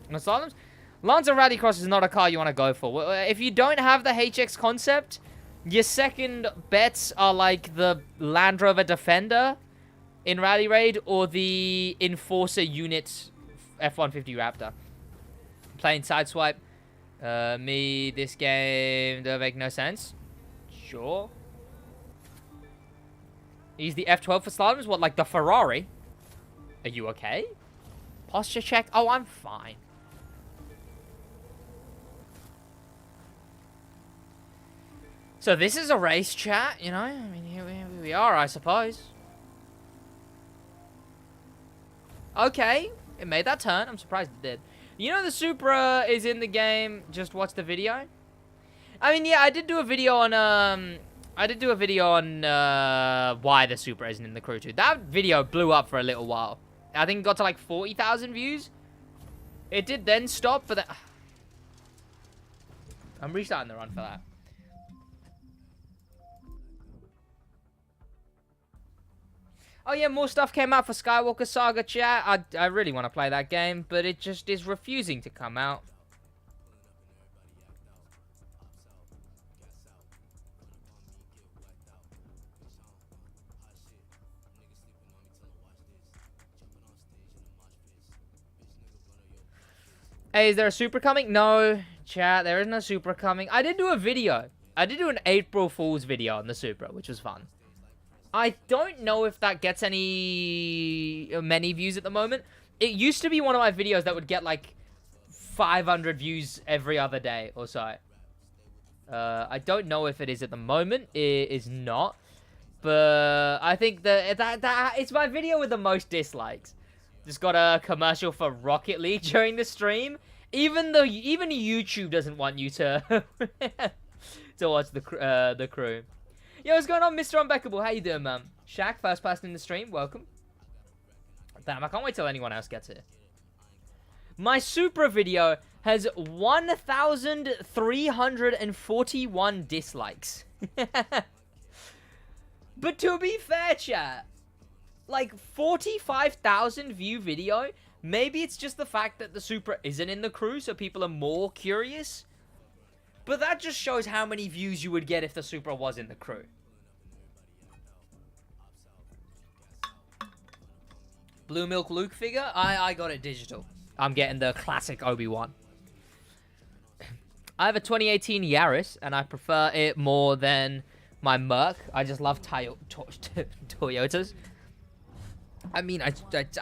On Slaloms. Lancer Rallycross is not a car you want to go for. If you don't have the HX concept, your second bets are like the Land Rover Defender in Rally Raid or the Enforcer Unit F-150 Raptor. Playing Sideswipe. This game doesn't make no sense. Sure. Use the F12 for slaloms? What, like the Ferrari? Are you okay? Posture check? Oh, I'm fine. So this is a race, chat, you know? I mean, here we are, I suppose. Okay, it made that turn. I'm surprised it did. You know the Supra is in the game. Just watch the video. I mean, yeah, I did do a video on why the Supra isn't in the Crew 2. That video blew up for a little while. I think it got to like 40,000 views. It did then stop, but I'm restarting the run for that. Oh yeah, more stuff came out for Skywalker Saga, chat. I really want to play that game, but it just is refusing to come out. Hey, is there a super coming? No, chat, there isn't a super coming. I did do a video. I did do an April Fool's video on the Supra, which was fun. I don't know if that gets many views at the moment. It used to be one of my videos that would get like 500 views every other day or so. I don't know if it is at the moment. It is not. But I think that it's my video with the most dislikes. Just got a commercial for Rocket League during the stream. Even YouTube doesn't want you to to watch the crew. Yo, what's going on, Mr. Unbackable? How you doing, man? Shaq, first person in the stream, welcome. Damn, I can't wait till anyone else gets here. My Supra video has 1,341 dislikes. But to be fair, chat, like 45,000 view video, maybe it's just the fact that the Supra isn't in the crew, so people are more curious. But that just shows how many views you would get if the Supra was in the crew. Blue Milk Luke figure? I got it digital. I'm getting the classic Obi-Wan. I have a 2018 Yaris, and I prefer it more than my Merc. I just love Toyotas. I mean, I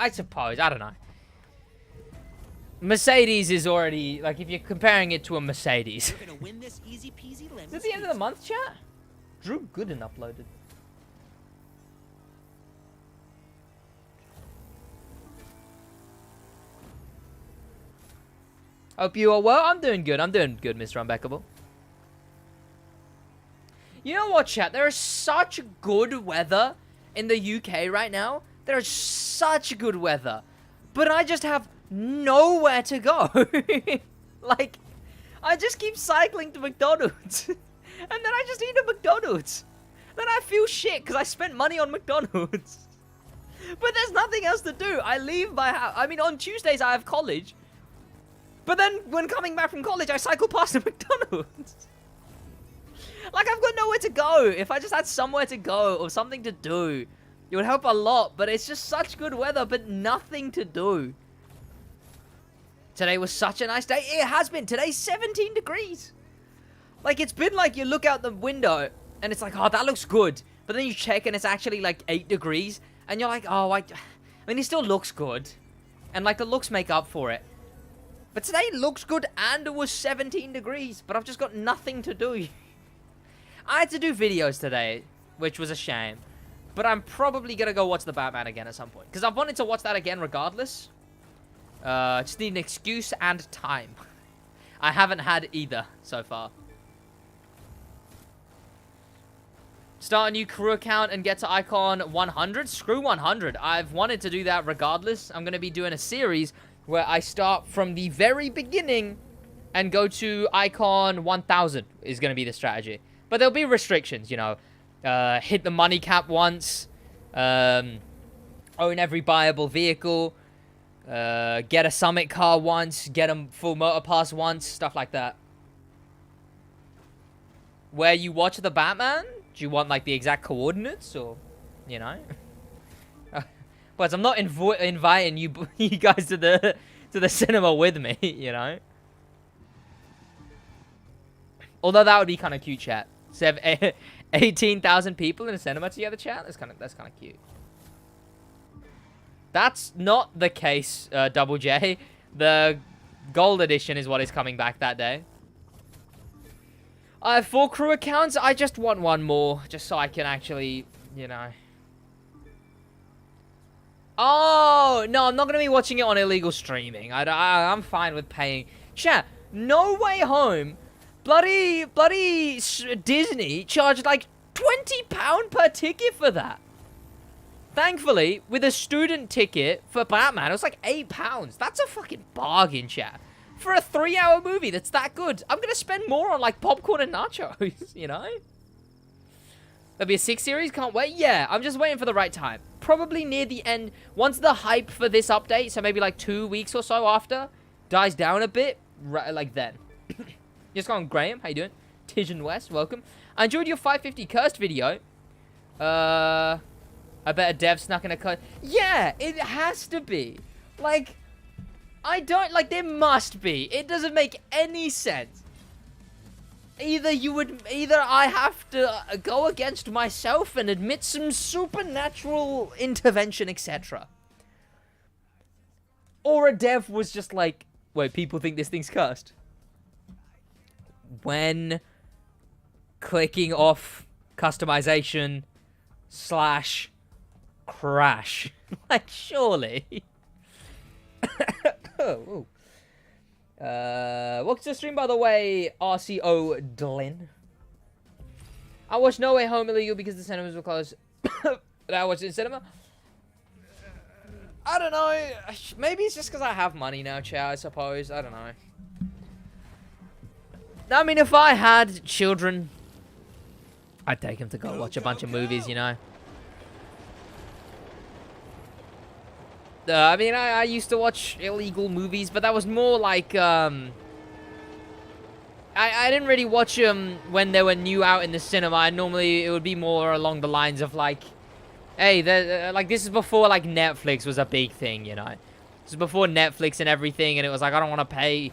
suppose. I don't know. Mercedes is already, like, if you're comparing it to a Mercedes. You're gonna win this easy peasy lemon. Is it the end of the month, chat? Drew Gooden uploaded. Hope you are well. I'm doing good. I'm doing good, Mr. Unbackable. You know what, chat? There is such good weather in the UK right now. There is such good weather. But I just have nowhere to go. Like, I just keep cycling to McDonald's. And then I just eat at McDonald's. Then I feel shit because I spent money on McDonald's. But there's nothing else to do. I leave my house. I mean, on Tuesdays I have college. But then when coming back from college, I cycle past the McDonald's. Like, I've got nowhere to go. If I just had somewhere to go or something to do, it would help a lot. But it's just such good weather, but nothing to do. Today was such a nice day. It has been. Today's 17 degrees. Like, it's been like you look out the window and it's like, oh, that looks good. But then you check and it's actually like 8 degrees. And you're like, oh, I mean, it still looks good. And like the looks make up for it. But today it looks good and it was 17 degrees. But I've just got nothing to do. I had to do videos today, which was a shame. But I'm probably going to go watch The Batman again at some point. Because I've wanted to watch that again regardless. Just need an excuse and time. I haven't had either so far. Start a new crew account and get to icon 100? Screw 100. I've wanted to do that regardless. I'm going to be doing a series where I start from the very beginning and go to icon 1000 is going to be the strategy. But there'll be restrictions, you know. Hit the money cap once. Own every buyable vehicle. Get a summit car once. Get a full motor pass once. Stuff like that. Where you watch the Batman? Do you want, like, the exact coordinates? Or, you know? But I'm not inviting you guys to the cinema with me, you know? Although that would be kind of cute, chat. So have 18,000 people in a cinema together, chat? That's kind of cute. That's not the case, Double J. The gold edition is what is coming back that day. I have 4 crew accounts. I just want one more, just so I can actually, you know. Oh, no, I'm not going to be watching it on illegal streaming. I'm fine with paying. Chat, No Way Home, bloody Disney charged like £20 per ticket for that. Thankfully, with a student ticket for Batman, it was like £8. That's a fucking bargain, chat. For a 3-hour movie that's that good, I'm gonna spend more on, like, popcorn and nachos, you know? There'll be a 6 series, can't wait. Yeah, I'm just waiting for the right time. Probably near the end, once the hype for this update, so maybe like 2 weeks or so after, dies down a bit, right, like then. Just going, Graham, how you doing? Tijan West, welcome. I enjoyed your 550 cursed video. I bet a dev snuck in a cut. Yeah, it has to be. Like, I don't, like, there must be. It doesn't make any sense. Either I have to go against myself and admit some supernatural intervention, etc. Or a dev was just like, wait, people think this thing's cursed. When clicking off customization / crash. Like, surely. Oh. Welcome to the stream, by the way, RCO Dlin. I watched No Way Home illegal because the cinemas were closed. I watched it in cinema. I don't know. Maybe it's just because I have money now, Chow, I suppose. I don't know. I mean, if I had children, I'd take them to go watch a bunch of movies, you know. I mean, I used to watch illegal movies, but that was more like, I didn't really watch them when they were new out in the cinema. Normally, it would be more along the lines of, like, hey, like, this is before, like, Netflix was a big thing, you know. This is before Netflix and everything, and it was like, I don't want to pay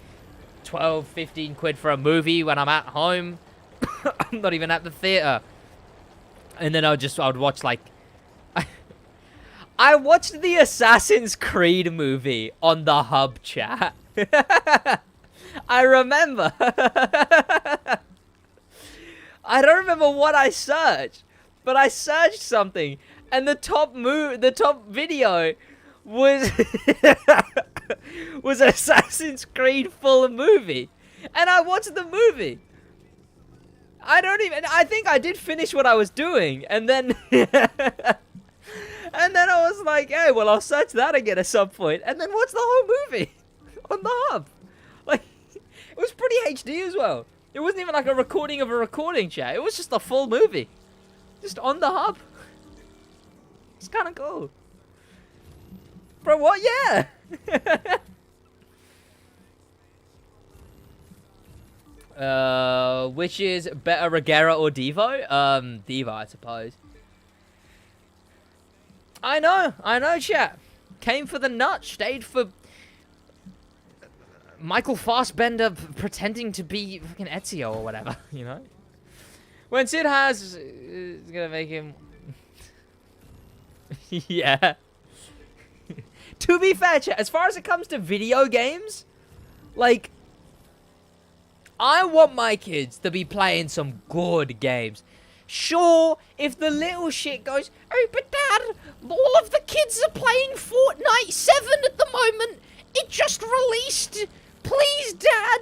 12, 15 quid for a movie when I'm at home. I'm not even at the theater. And then I would watch, like, I watched the Assassin's Creed movie on the Hub chat. I remember. I don't remember what I searched, but I searched something, and the top video was was Assassin's Creed full movie, and I watched the movie. I think I did finish what I was doing, and then and then I was like, hey, well, I'll search that again at some point, and then watch the whole movie on the Hub. Like, it was pretty HD as well. It wasn't even like a recording of a recording, chat. It was just a full movie. Just on the Hub. It's kind of cool. Bro, what? Yeah. Which is better, Regera or Devo? Devo, I suppose. I know, chat. Came for the nut, stayed for Michael Fassbender pretending to be fucking Ezio or whatever, you know? When Sid has, it's gonna make him... Yeah. To be fair, chat, as far as it comes to video games, like, I want my kids to be playing some good games. Sure, if the little shit goes, oh, but Dad, all of the kids are playing Fortnite 7 at the moment. It just released. Please, Dad.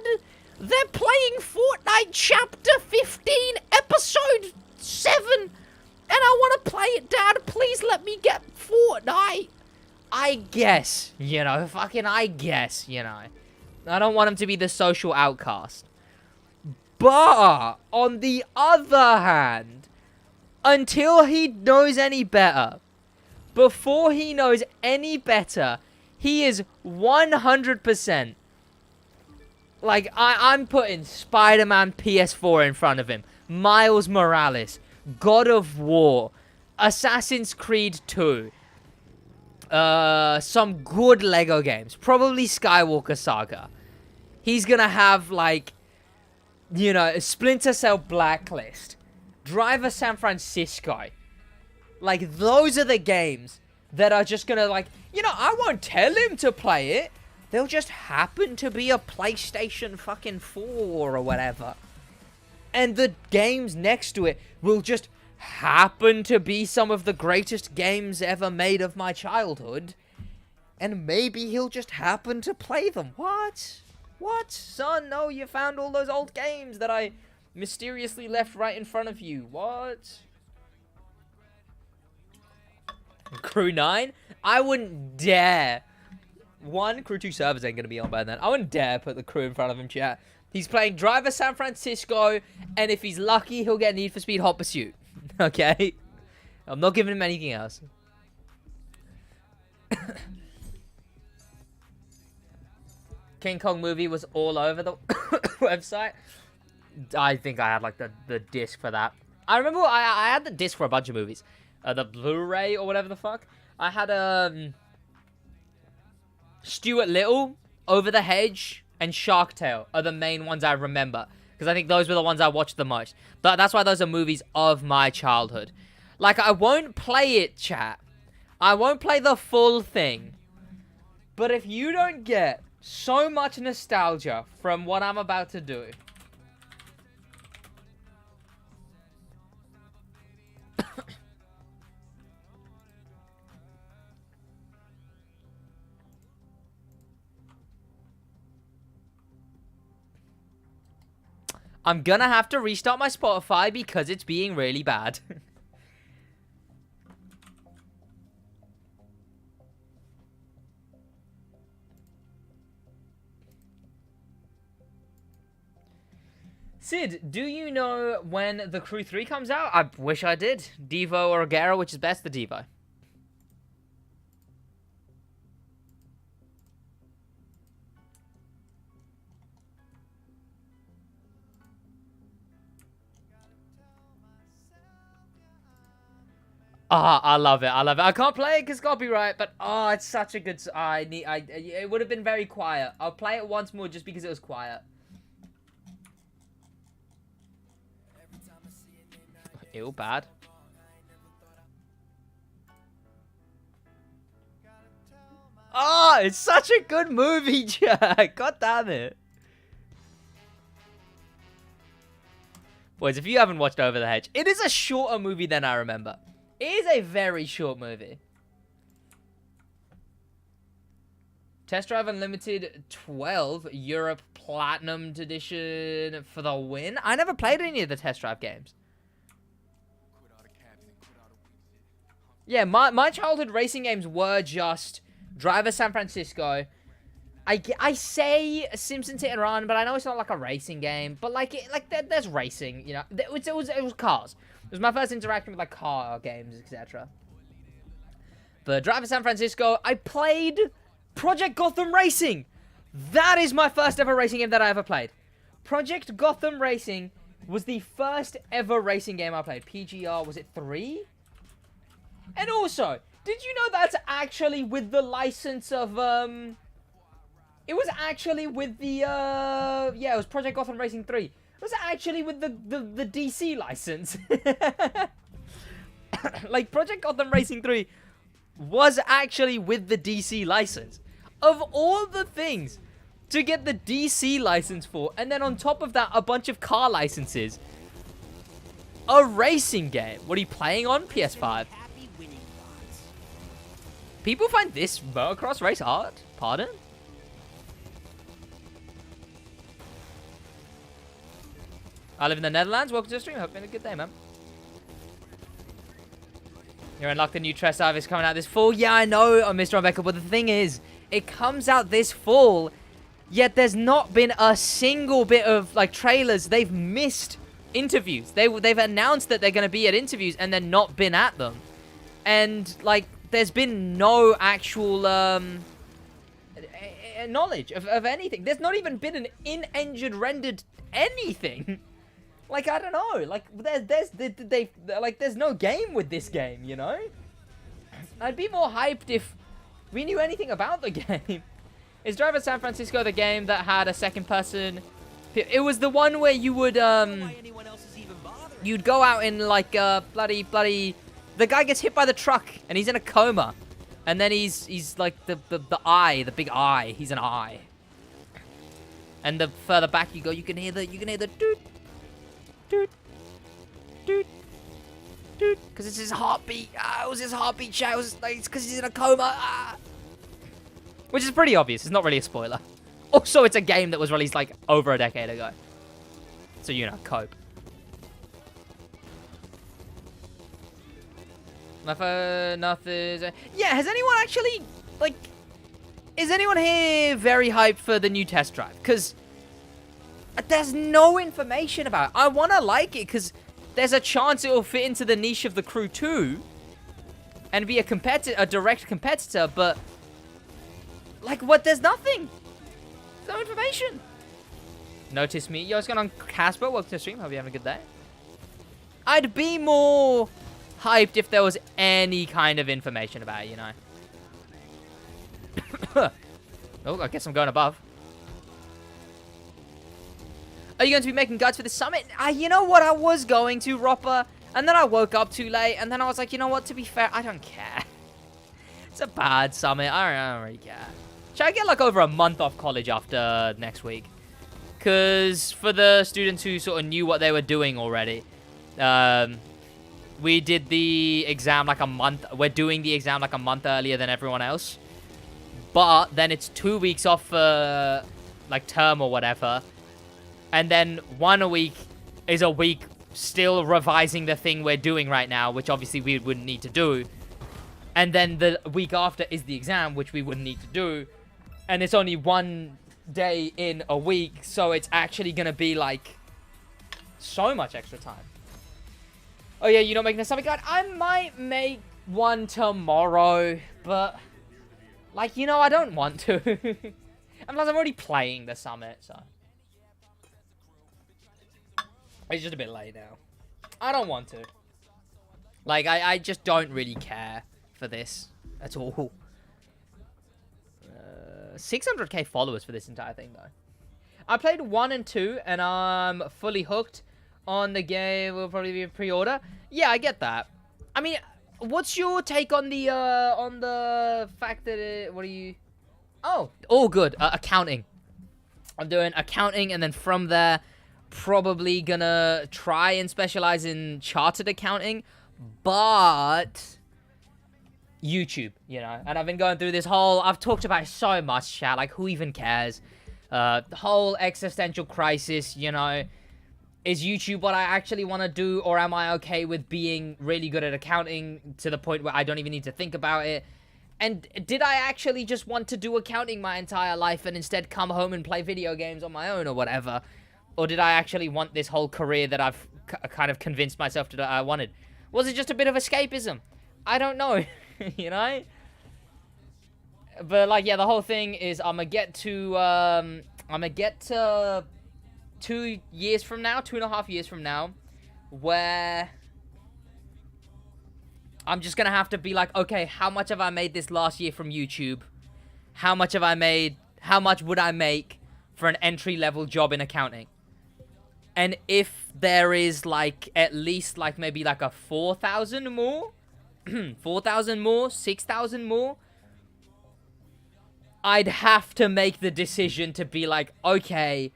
They're playing Fortnite Chapter 15, Episode 7. And I want to play it, Dad. Please let me get Fortnite. I guess, you know, I guess, you know. I don't want him to be the social outcast. But, on the other hand, until he knows any better, before he knows any better, he is 100%, like, I'm putting Spider-Man PS4 in front of him, Miles Morales, God of War, Assassin's Creed 2, some good Lego games, probably Skywalker Saga. He's gonna have, like, you know, Splinter Cell Blacklist, Driver San Francisco. Like, those are the games that are just gonna, like, you know, I won't tell him to play it. They'll just happen to be a PlayStation fucking 4 or whatever. And the games next to it will just happen to be some of the greatest games ever made of my childhood. And maybe he'll just happen to play them. What? What? Son, no, you found all those old games that I mysteriously left right in front of you. What? Crew 9? I wouldn't dare one, Crew 2 servers ain't gonna be on by then. I wouldn't dare put the crew in front of him, chat. He's playing Driver San Francisco, and if he's lucky, he'll get Need for Speed Hot Pursuit. Okay? I'm not giving him anything else. King Kong movie was all over the website. I think I had, like, the disc for that. I remember I had the disc for a bunch of movies. The Blu-ray or whatever the fuck. I had, Stuart Little, Over the Hedge, and Shark Tale are the main ones I remember. Because I think those were the ones I watched the most. That's why those are movies of my childhood. Like, I won't play it, chat. I won't play the full thing. But if you don't get so much nostalgia from what I'm about to do... I'm gonna have to restart my Spotify because it's being really bad. Sid, do you know when the Crew 3 comes out? I wish I did. Devo or Agera, which is best? The Devo. Ah, I love it. I love it. I can't play it because copyright, but oh, it's such a good. It would have been very quiet. I'll play it once more just because it was quiet. Ew, bad. Oh, it's such a good movie, Jack. God damn it. Boys, if you haven't watched Over the Hedge, it is a shorter movie than I remember. It is a very short movie. Test Drive Unlimited 12 Europe Platinum Edition for the win. I never played any of the Test Drive games. Yeah, my childhood racing games were just Driver San Francisco. I say Simpsons Hit and Run, but I know it's not like a racing game. But there's racing, you know. It was cars. It was my first interaction with like car games, etc. But Driver San Francisco, I played Project Gotham Racing. That is my first ever racing game that I ever played. Project Gotham Racing was the first ever racing game I played. PGR, was it 3? And also, did you know that's actually with the license of, it was actually with the, yeah, it was Project Gotham Racing 3. It was actually with the DC license. Like, Project Gotham Racing 3 was actually with the DC license. Of all the things to get the DC license for, and then on top of that, a bunch of car licenses. A racing game. What are you playing on? PS5. People find this motocross race hard? Pardon? I live in the Netherlands. Welcome to the stream. Hope you're having a good day, man. You're unlocked. The new Tress Dive is coming out this fall. Yeah, I know, Mr. Rebecca, but the thing is, it comes out this fall, yet there's not been a single bit of, like, trailers. They've missed interviews. They've announced that they're going to be at interviews, and then not been at them. And, like, there's been no actual, knowledge of anything. There's not even been an in-engine rendered anything. Like, I don't know. Like, there's no game with this game, you know? I'd be more hyped if we knew anything about the game. Is Driver San Francisco the game that had a second person? It was the one where you would, you'd go out in, like, bloody... The guy gets hit by the truck, and he's in a coma. And then he's like, the big eye. He's an eye. And the further back you go, you can hear the doot, doot, doot, doot. Because it's his heartbeat. It was his heartbeat, chat. It was like, it's because he's in a coma. Which is pretty obvious. It's not really a spoiler. Also, it's a game that was released, like, over a decade ago. So, you know, cope. My phone, nothing. Yeah, has anyone actually, like, is anyone here very hyped for the new test drive? Because there's no information about it. I want to like it because there's a chance it will fit into the niche of the Crew 2 and be a direct competitor, but like, what? There's nothing. There's no information. Notice me. Yo, what's going on, Casper? Welcome to the stream. Hope you're having a good day. I'd be more hyped if there was any kind of information about it, you know. Oh, I guess I'm going above. Are you going to be making guides for the summit? You know what? I was going to, Ropper. And then I woke up too late. And then I was like, you know what? To be fair, I don't care. It's a bad summit. I don't really care. Should I get like over a month off college after next week? Because for the students who sort of knew what they were doing already, we did the exam like a month. We're doing the exam like a month earlier than everyone else. But then it's 2 weeks off for like term or whatever. And then 1 week is a week still revising the thing we're doing right now, which obviously we wouldn't need to do. And then the week after is the exam, which we wouldn't need to do. And it's only 1 day in a week, so it's actually going to be like so much extra time. Oh yeah, you're not making a summit guide? I might make one tomorrow, but like, you know, I don't want to. Unless I'm already playing the summit, so it's just a bit late now. I don't want to. Like, I just don't really care for this at all. 600k followers for this entire thing, though. I played 1 and 2, and I'm fully hooked on the game. Will probably be a pre-order. Yeah, I get that. I mean, what's your take on the fact that it... What are you... Oh, all good. Accounting. I'm doing accounting, and then from there, probably gonna try and specialize in chartered accounting, but YouTube, you know. And I've been going through this whole... I've talked about it so much, chat. Like, who even cares? The whole existential crisis, you know. Is YouTube what I actually want to do, or am I okay with being really good at accounting to the point where I don't even need to think about it? And did I actually just want to do accounting my entire life and instead come home and play video games on my own or whatever? Or did I actually want this whole career that I've kind of convinced myself that I wanted? Was it just a bit of escapism? I don't know, you know? But, like, yeah, the whole thing is I'm gonna get to 2 years from now, 2.5 years from now, where I'm just gonna have to be like, okay, how much have I made this last year from YouTube? How much have I made? How much would I make for an entry-level job in accounting? And if there is, like, at least, like, maybe, like, a 4,000 more, 4,000 more, 6,000 more, I'd have to make the decision to be like, okay,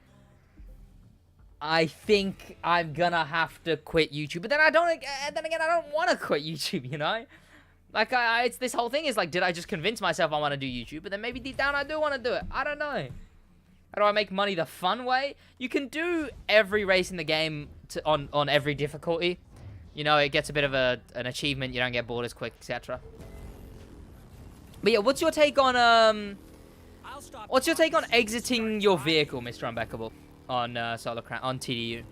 I think I'm gonna have to quit YouTube. But then then again, I don't want to quit YouTube, you know? Like, it's this whole thing is like, did I just convince myself I want to do YouTube? But then maybe deep down I do want to do it. I don't know. How do I make money the fun way? You can do every race in the game on every difficulty. You know, it gets a bit of an achievement. You don't get bored as quick, etc. But yeah, what's your take on exiting your vehicle, Mr. Unbackable, on on TDU?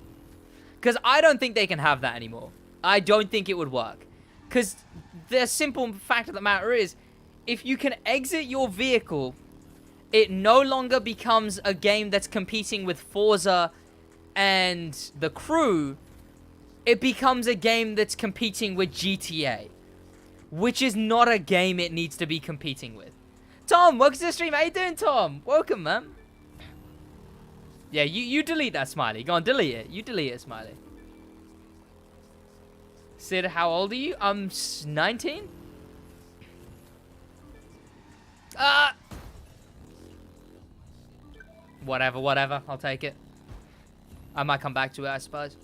Because I don't think they can have that anymore. I don't think it would work. Because the simple fact of the matter is, if you can exit your vehicle, it no longer becomes a game that's competing with Forza and the Crew. It becomes a game that's competing with GTA, which is not a game it needs to be competing with. Tom, welcome to the stream. How you doing, Tom? Welcome, man. Yeah, you delete that, Smiley. Go on, delete it. You delete it, Smiley. Sid, how old are you? I'm 19. Whatever. I'll take it. I might come back to it, I suppose.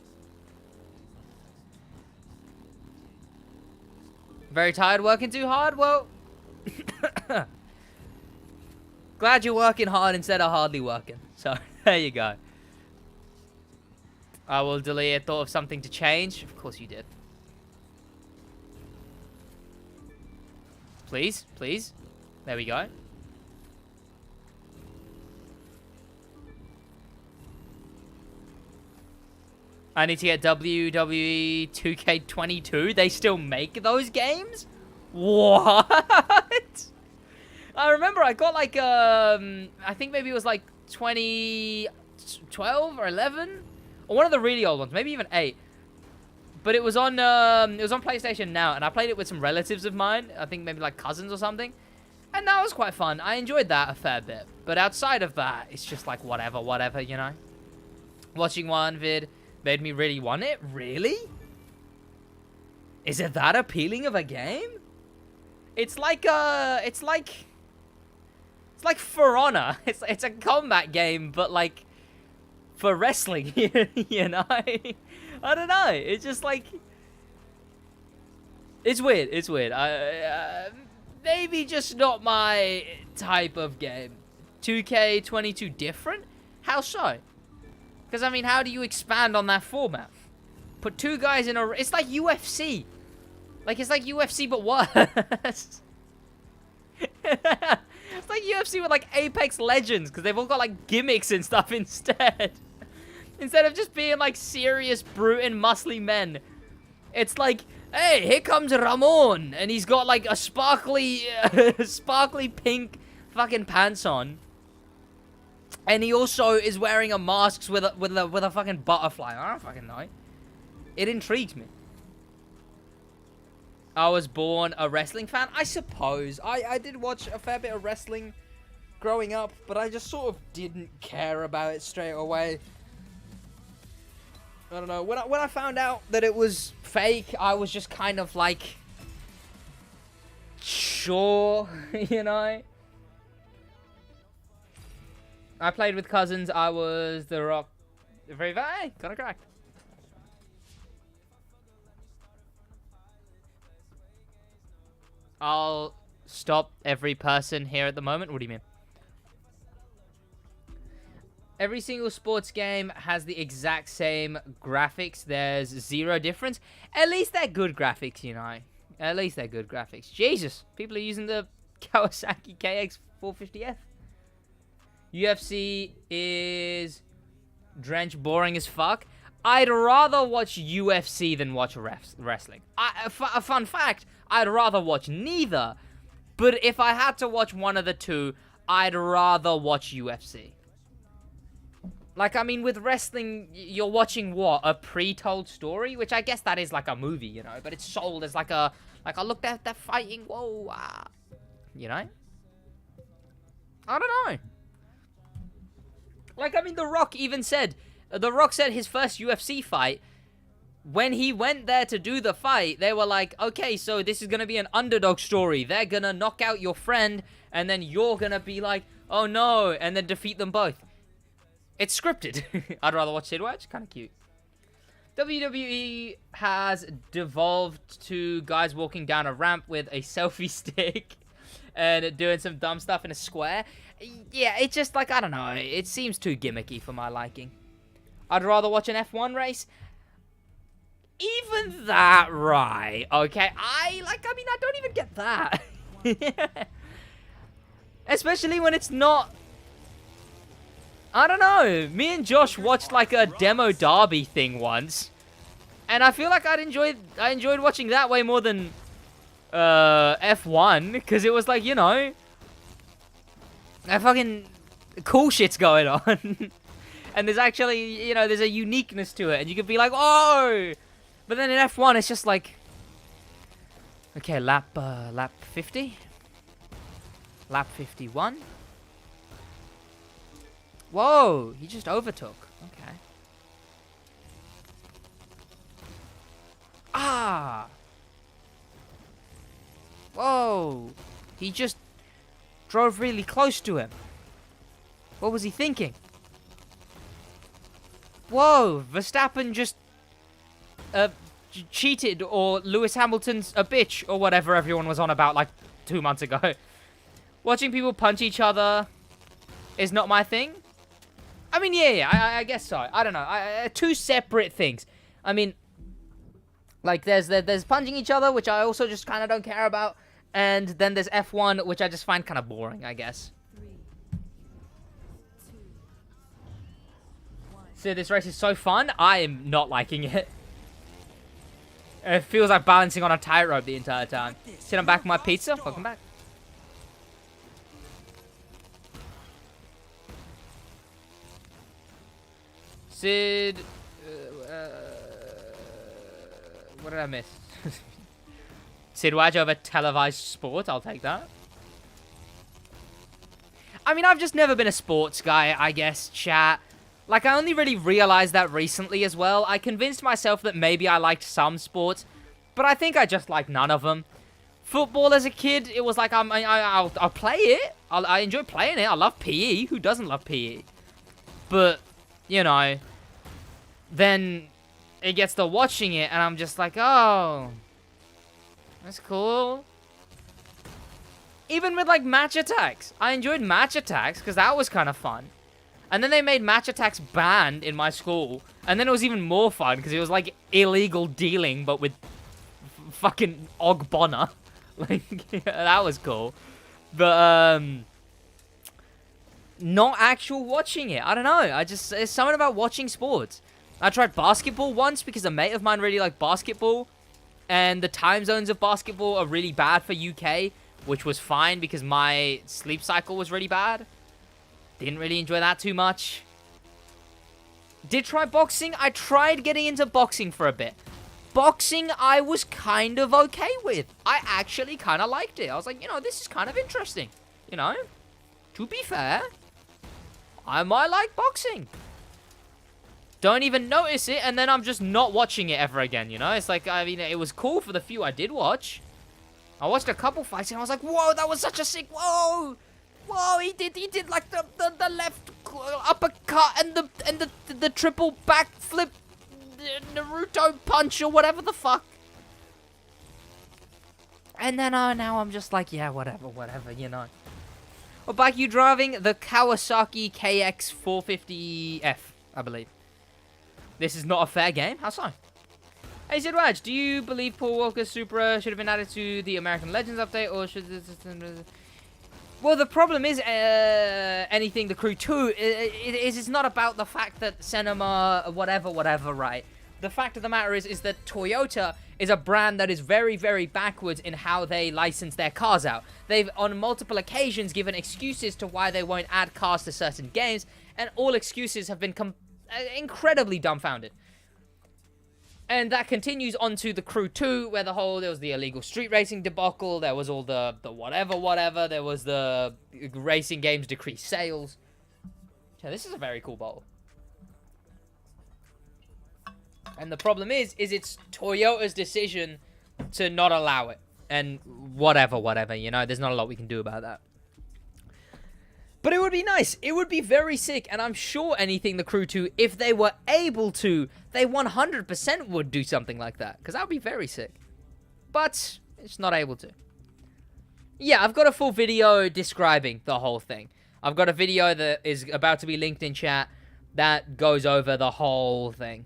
Very tired working too hard? Well, glad you're working hard instead of hardly working. So, there you go. I will delete it. Thought of something to change. Of course you did. Please. There we go. I need to get WWE 2K22. They still make those games? What? I remember I got like, I think maybe it was like 2012 or 11? Or one of the really old ones, maybe even 8. But it was on PlayStation Now, and I played it with some relatives of mine. I think maybe like cousins or something. And that was quite fun. I enjoyed that a fair bit. But outside of that, it's just like whatever, you know? Watching one vid made me really want it? Really? Is it that appealing of a game? It's like For Honor. It's a combat game, but like for wrestling, you know? I don't know. It's just like it's weird. It's weird. Maybe just not my type of game. 2K22 different? How so? Because, I mean, how do you expand on that format? Put two guys in a... It's like UFC. Like, it's like UFC, but worse. It's like UFC with, like, Apex Legends. Because they've all got, like, gimmicks and stuff instead. Instead of just being, like, serious, brute and muscly men. It's like... Hey, here comes Ramon, and he's got like a sparkly, sparkly pink fucking pants on, and he also is wearing a mask with a fucking butterfly. I don't fucking know. It intrigues me. I was born a wrestling fan, I suppose. I did watch a fair bit of wrestling growing up, but I just sort of didn't care about it straight away. I don't know. When I found out that it was fake, I was just kind of like, sure, you know. I played with cousins. I was The Rock. Very got it correct. I'll stop every person here at the moment. What do you mean? Every single sports game has the exact same graphics. There's zero difference. At least they're good graphics, you know. At least they're good graphics. Jesus, people are using the Kawasaki KX450F. UFC is drench boring as fuck. I'd rather watch UFC than watch wrestling. A fun fact, I'd rather watch neither. But if I had to watch one of the two, I'd rather watch UFC. Like, I mean, with wrestling, you're watching, what, a pre-told story? Which I guess that is like a movie, you know? But it's sold as like a look, they're fighting, whoa, you know? I don't know. Like, I mean, The Rock said his first UFC fight, when he went there to do the fight, they were like, okay, so this is going to be an underdog story. They're going to knock out your friend, and then you're going to be like, oh no, and then defeat them both. It's scripted. I'd rather watch SidWaj. Kind of cute. WWE has devolved to guys walking down a ramp with a selfie stick and doing some dumb stuff in a square. Yeah, it's just like, I don't know. It seems too gimmicky for my liking. I'd rather watch an F1 race. Even that, right? Okay, I don't even get that. Especially when it's not... I don't know. Me and Josh watched like a demo derby thing once, and I feel like I enjoyed watching that way more than F1, because it was like, you know, that fucking cool shit's going on, and there's actually, you know, there's a uniqueness to it, and you could be like, oh, but then in F1 it's just like, okay, lap 50, lap 51. Whoa, he just overtook. Okay. Ah. Whoa. He just drove really close to him. What was he thinking? Whoa, Verstappen just cheated, or Lewis Hamilton's a bitch, or whatever everyone was on about like 2 months ago. Watching people punch each other is not my thing. I mean, yeah, I guess so. I don't know. Two separate things. I mean, like, there's punching each other, which I also just kind of don't care about. And then there's F1, which I just find kind of boring, I guess. So this race is so fun. I am not liking it. It feels like balancing on a tightrope the entire time. Sit on back of my pizza. Welcome back. Sid... what did I miss? SidWaj over televised sport. I'll take that. I mean, I've just never been a sports guy, I guess, chat. Like, I only really realized that recently as well. I convinced myself that maybe I liked some sports, but I think I just like none of them. Football as a kid, it was like, I'll play it. I enjoy playing it. I love PE. Who doesn't love PE? But, you know, then it gets to watching it, and I'm just like, oh, that's cool. Even with, like, match attacks. I enjoyed match attacks, because that was kind of fun. And then they made match attacks banned in my school. And then it was even more fun, because it was, like, illegal dealing, but with fucking Og Bonner. Like, yeah, that was cool. But, not actual watching it. I don't know. There's something about watching sports. I tried basketball once, because a mate of mine really liked basketball. And the time zones of basketball are really bad for UK. Which was fine, because my sleep cycle was really bad. Didn't really enjoy that too much. Did try boxing. I tried getting into boxing for a bit. Boxing, I was kind of okay with. I actually kind of liked it. I was like, you know, this is kind of interesting. You know? To be fair, I might like boxing. Don't even notice it, and then I'm just not watching it ever again, you know? It's like, I mean, it was cool for the few I did watch. I watched a couple fights, and I was like, whoa, that was such a sick, whoa! Whoa, he did like the left uppercut and the triple backflip Naruto punch or whatever the fuck. And then now I'm just like, yeah, whatever, you know. What bike you driving? The Kawasaki KX 450F, I believe. This is not a fair game. How so? Hey, SidWaj, do you believe Paul Walker's Supra should have been added to the American Legends update, or should... Well, the problem is, anything the Crew 2, it's not about the fact that cinema, whatever, right? The fact of the matter is that Toyota is a brand that is very, very backwards in how they license their cars out. They've, on multiple occasions, given excuses to why they won't add cars to certain games, and all excuses have been incredibly dumbfounded. And that continues on to the Crew 2, where there was the illegal street racing debacle, there was all the whatever, there was the racing games decrease sales. Yeah, this is a very cool bottle. And the problem is it's Toyota's decision to not allow it. And whatever, you know, there's not a lot we can do about that. But it would be nice. It would be very sick. And I'm sure anything the Crew 2, if they were able to, they 100% would do something like that. Because that would be very sick. But it's not able to. Yeah, I've got a full video describing the whole thing. I've got a video that is about to be linked in chat that goes over the whole thing.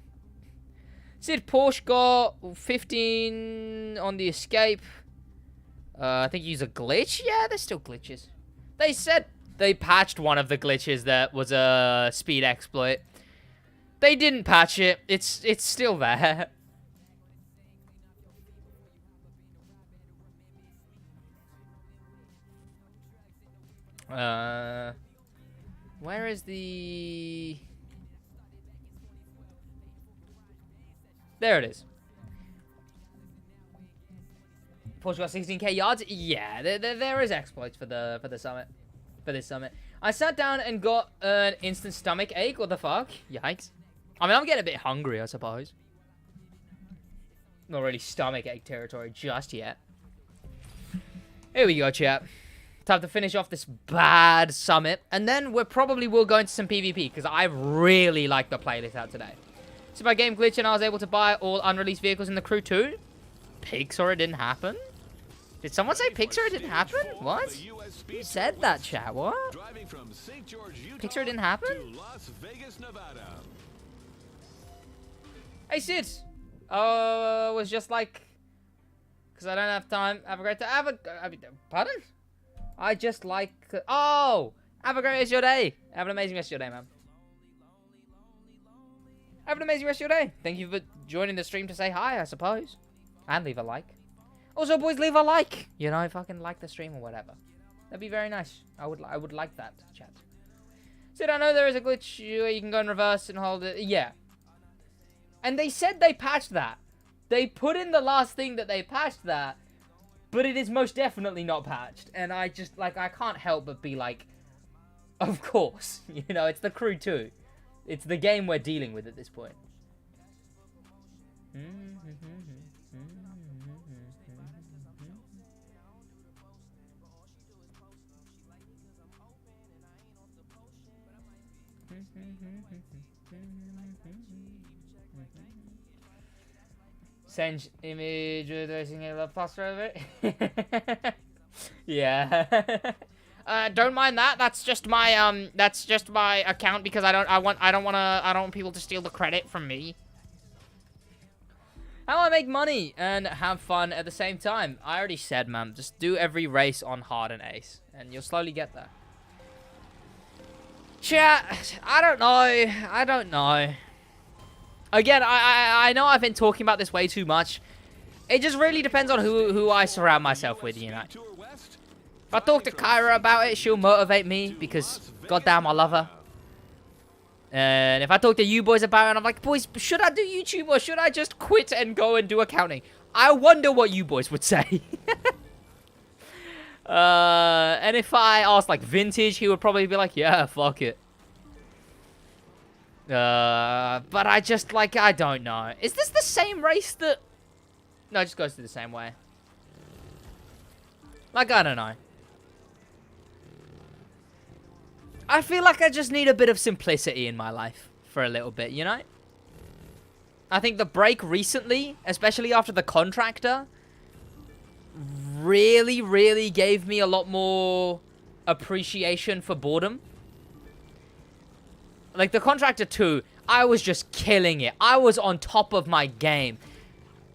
Sid, Porsche got 15 on the escape. I think you use a glitch. Yeah, there's still glitches. They said... They patched one of the glitches that was a speed exploit. They didn't patch it. It's still there. Where is the... There it is. Porsche got 16k yards. Yeah, there is exploits for the summit. For this summit. I sat down and got an instant stomach ache. What the fuck? Yikes. I mean, I'm getting a bit hungry, I suppose. Not really stomach ache territory just yet. Here we go, chat. Time to finish off this bad summit. And then we probably will go into some PvP, because I really like the playlist out today. So my game glitched and I was able to buy all unreleased vehicles in the Crew 2. Pixar, it didn't happen? Did someone say Pixar, it didn't happen? What? Who said that, chat? What? Pixar, it didn't happen? Hey, Sid. Was just like... Because I don't have time. Have a great day. Pardon? I just like... Oh! Have a great rest of your day. Have an amazing rest of your day, man. Have an amazing rest of your day. Thank you for joining the stream to say hi, I suppose. And leave a like. Also, boys, leave a like. You know, fucking like the stream or whatever. That'd be very nice. I would like that, chat. Sid, I know there is a glitch where you can go in reverse and hold it. Yeah. And they said they patched that. They put in the last thing that they patched that. But it is most definitely not patched. And I just, like, I can't help but be like, of course. You know, it's the Crew 2. It's the game we're dealing with at this point. Send image addressing a love plaster over it. Yeah. Don't mind that. That's just my account because I don't want people to steal the credit from me. How do I make money and have fun at the same time? I already said, man. Just do every race on hard and ace, and you'll slowly get there. Chat, I don't know. Again, I know I've been talking about this way too much. It just really depends on who I surround myself with, you know. If I talk to Kyra about it, she'll motivate me because, goddamn, I love her. And if I talk to you boys about it, and I'm like, boys, should I do YouTube or should I just quit and go and do accounting? I wonder what you boys would say. And if I asked, like, Vintage, he would probably be like, yeah, fuck it. But I just, like, I don't know. Is this the same race that... No, it just goes through the same way. Like, I don't know. I feel like I just need a bit of simplicity in my life for a little bit, you know? I think the break recently, especially after the contractor, really, really gave me a lot more appreciation for boredom. Like, the Contractor 2, I was just killing it. I was on top of my game.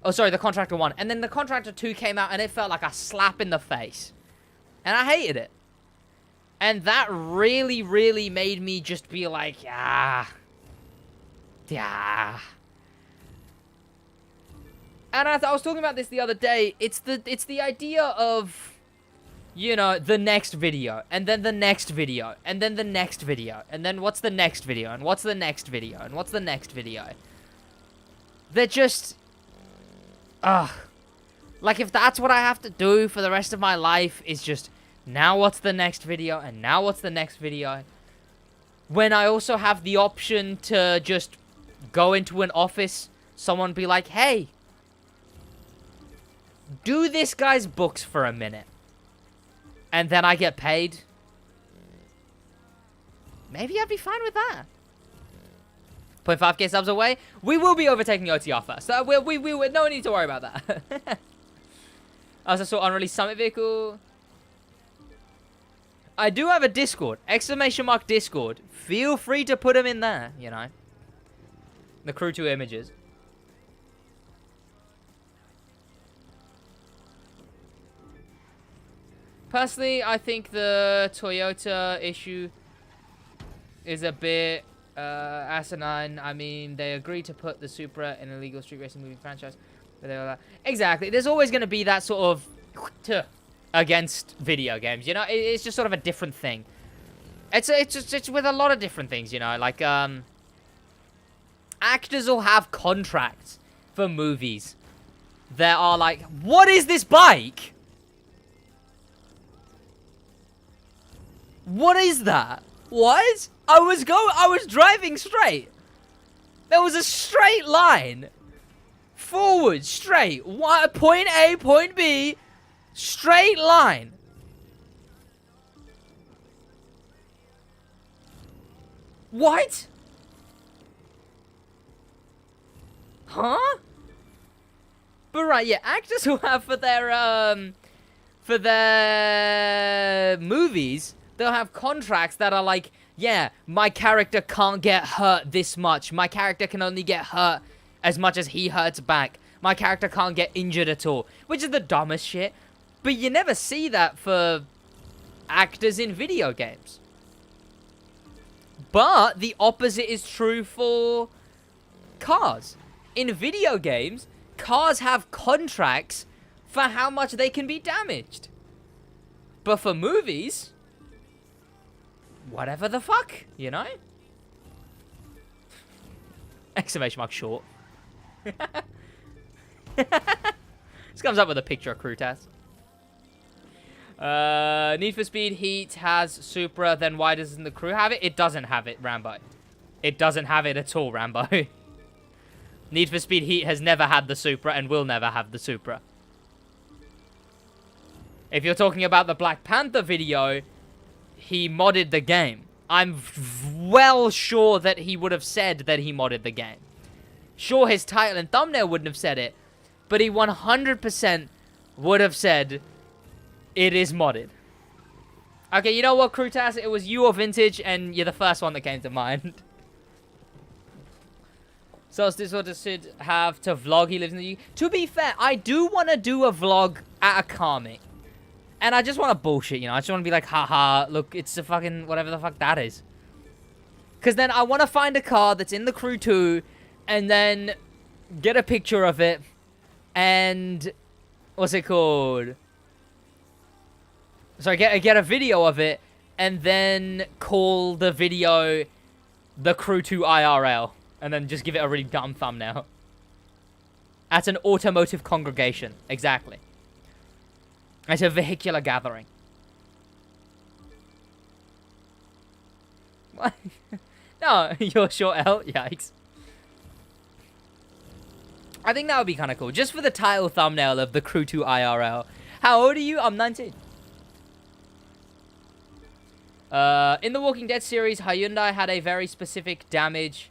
Oh, sorry, the Contractor 1. And then the Contractor 2 came out, and it felt like a slap in the face. And I hated it. And that really, really made me just be like, yeah. And I was talking about this the other day. It's the idea of, you know, the next video, and then the next video, and then the next video, and then what's the next video, and what's the next video, and what's the next video. They're just, like, if that's what I have to do for the rest of my life, is just, now what's the next video, and now what's the next video, when I also have the option to just go into an office, someone be like, hey, do this guy's books for a minute. And then I get paid. Maybe I'd be fine with that. 0.5k subs away. We will be overtaking OTR first. So we no need to worry about that. I also saw unreleased Summit vehicle. I do have a Discord. ! Discord. Feel free to put them in there, you know. The Crew 2 images. Personally, I think the Toyota issue is a bit asinine. I mean, they agreed to put the Supra in a legal street racing movie franchise. But they were like, exactly. There's always going to be that sort of against video games. You know, it's just sort of a different thing. It's with a lot of different things, you know. Like, actors will have contracts for movies that are like, what is this bike? What is that? What? I was driving straight. There was a straight line. Forward, straight. Point A, point B. Straight line. What? Huh? But right, yeah, actors who have for their movies, they'll have contracts that are like, yeah, my character can't get hurt this much. My character can only get hurt as much as he hurts back. My character can't get injured at all, which is the dumbest shit. But you never see that for actors in video games. But the opposite is true for cars. In video games, cars have contracts for how much they can be damaged. But for movies, whatever the fuck, you know? Exclamation mark short. This comes up with a picture of Krutas. Need for Speed Heat has Supra, then why doesn't the crew have it? It doesn't have it, Rambo. It doesn't have it at all, Rambo. Need for Speed Heat has never had the Supra and will never have the Supra. If you're talking about the Black Panther video, he modded the game. I'm well sure that he would have said that he modded the game. Sure, his title and thumbnail wouldn't have said it, but he 100% would have said it is modded. Okay, you know what, Krutas? It was you or Vintage, and you're the first one that came to mind. So is this what does Sid have to vlog? He lives in the UK. To be fair, I do want to do a vlog at a car meet. And I just want to bullshit, you know? I just want to be like, haha, look, it's a fucking whatever the fuck that is. Because then I want to find a car that's in the Crew 2 and then get a picture of it and... what's it called? So I get a video of it and then call the video the Crew 2 IRL. And then just give it a really dumb thumbnail. At an automotive congregation. Exactly. It's a vehicular gathering. What? No, you're short L? Yikes. I think that would be kind of cool. Just for the title thumbnail of the Crew 2 IRL. How old are you? I'm 19. In the Walking Dead series, Hyundai had a very specific damage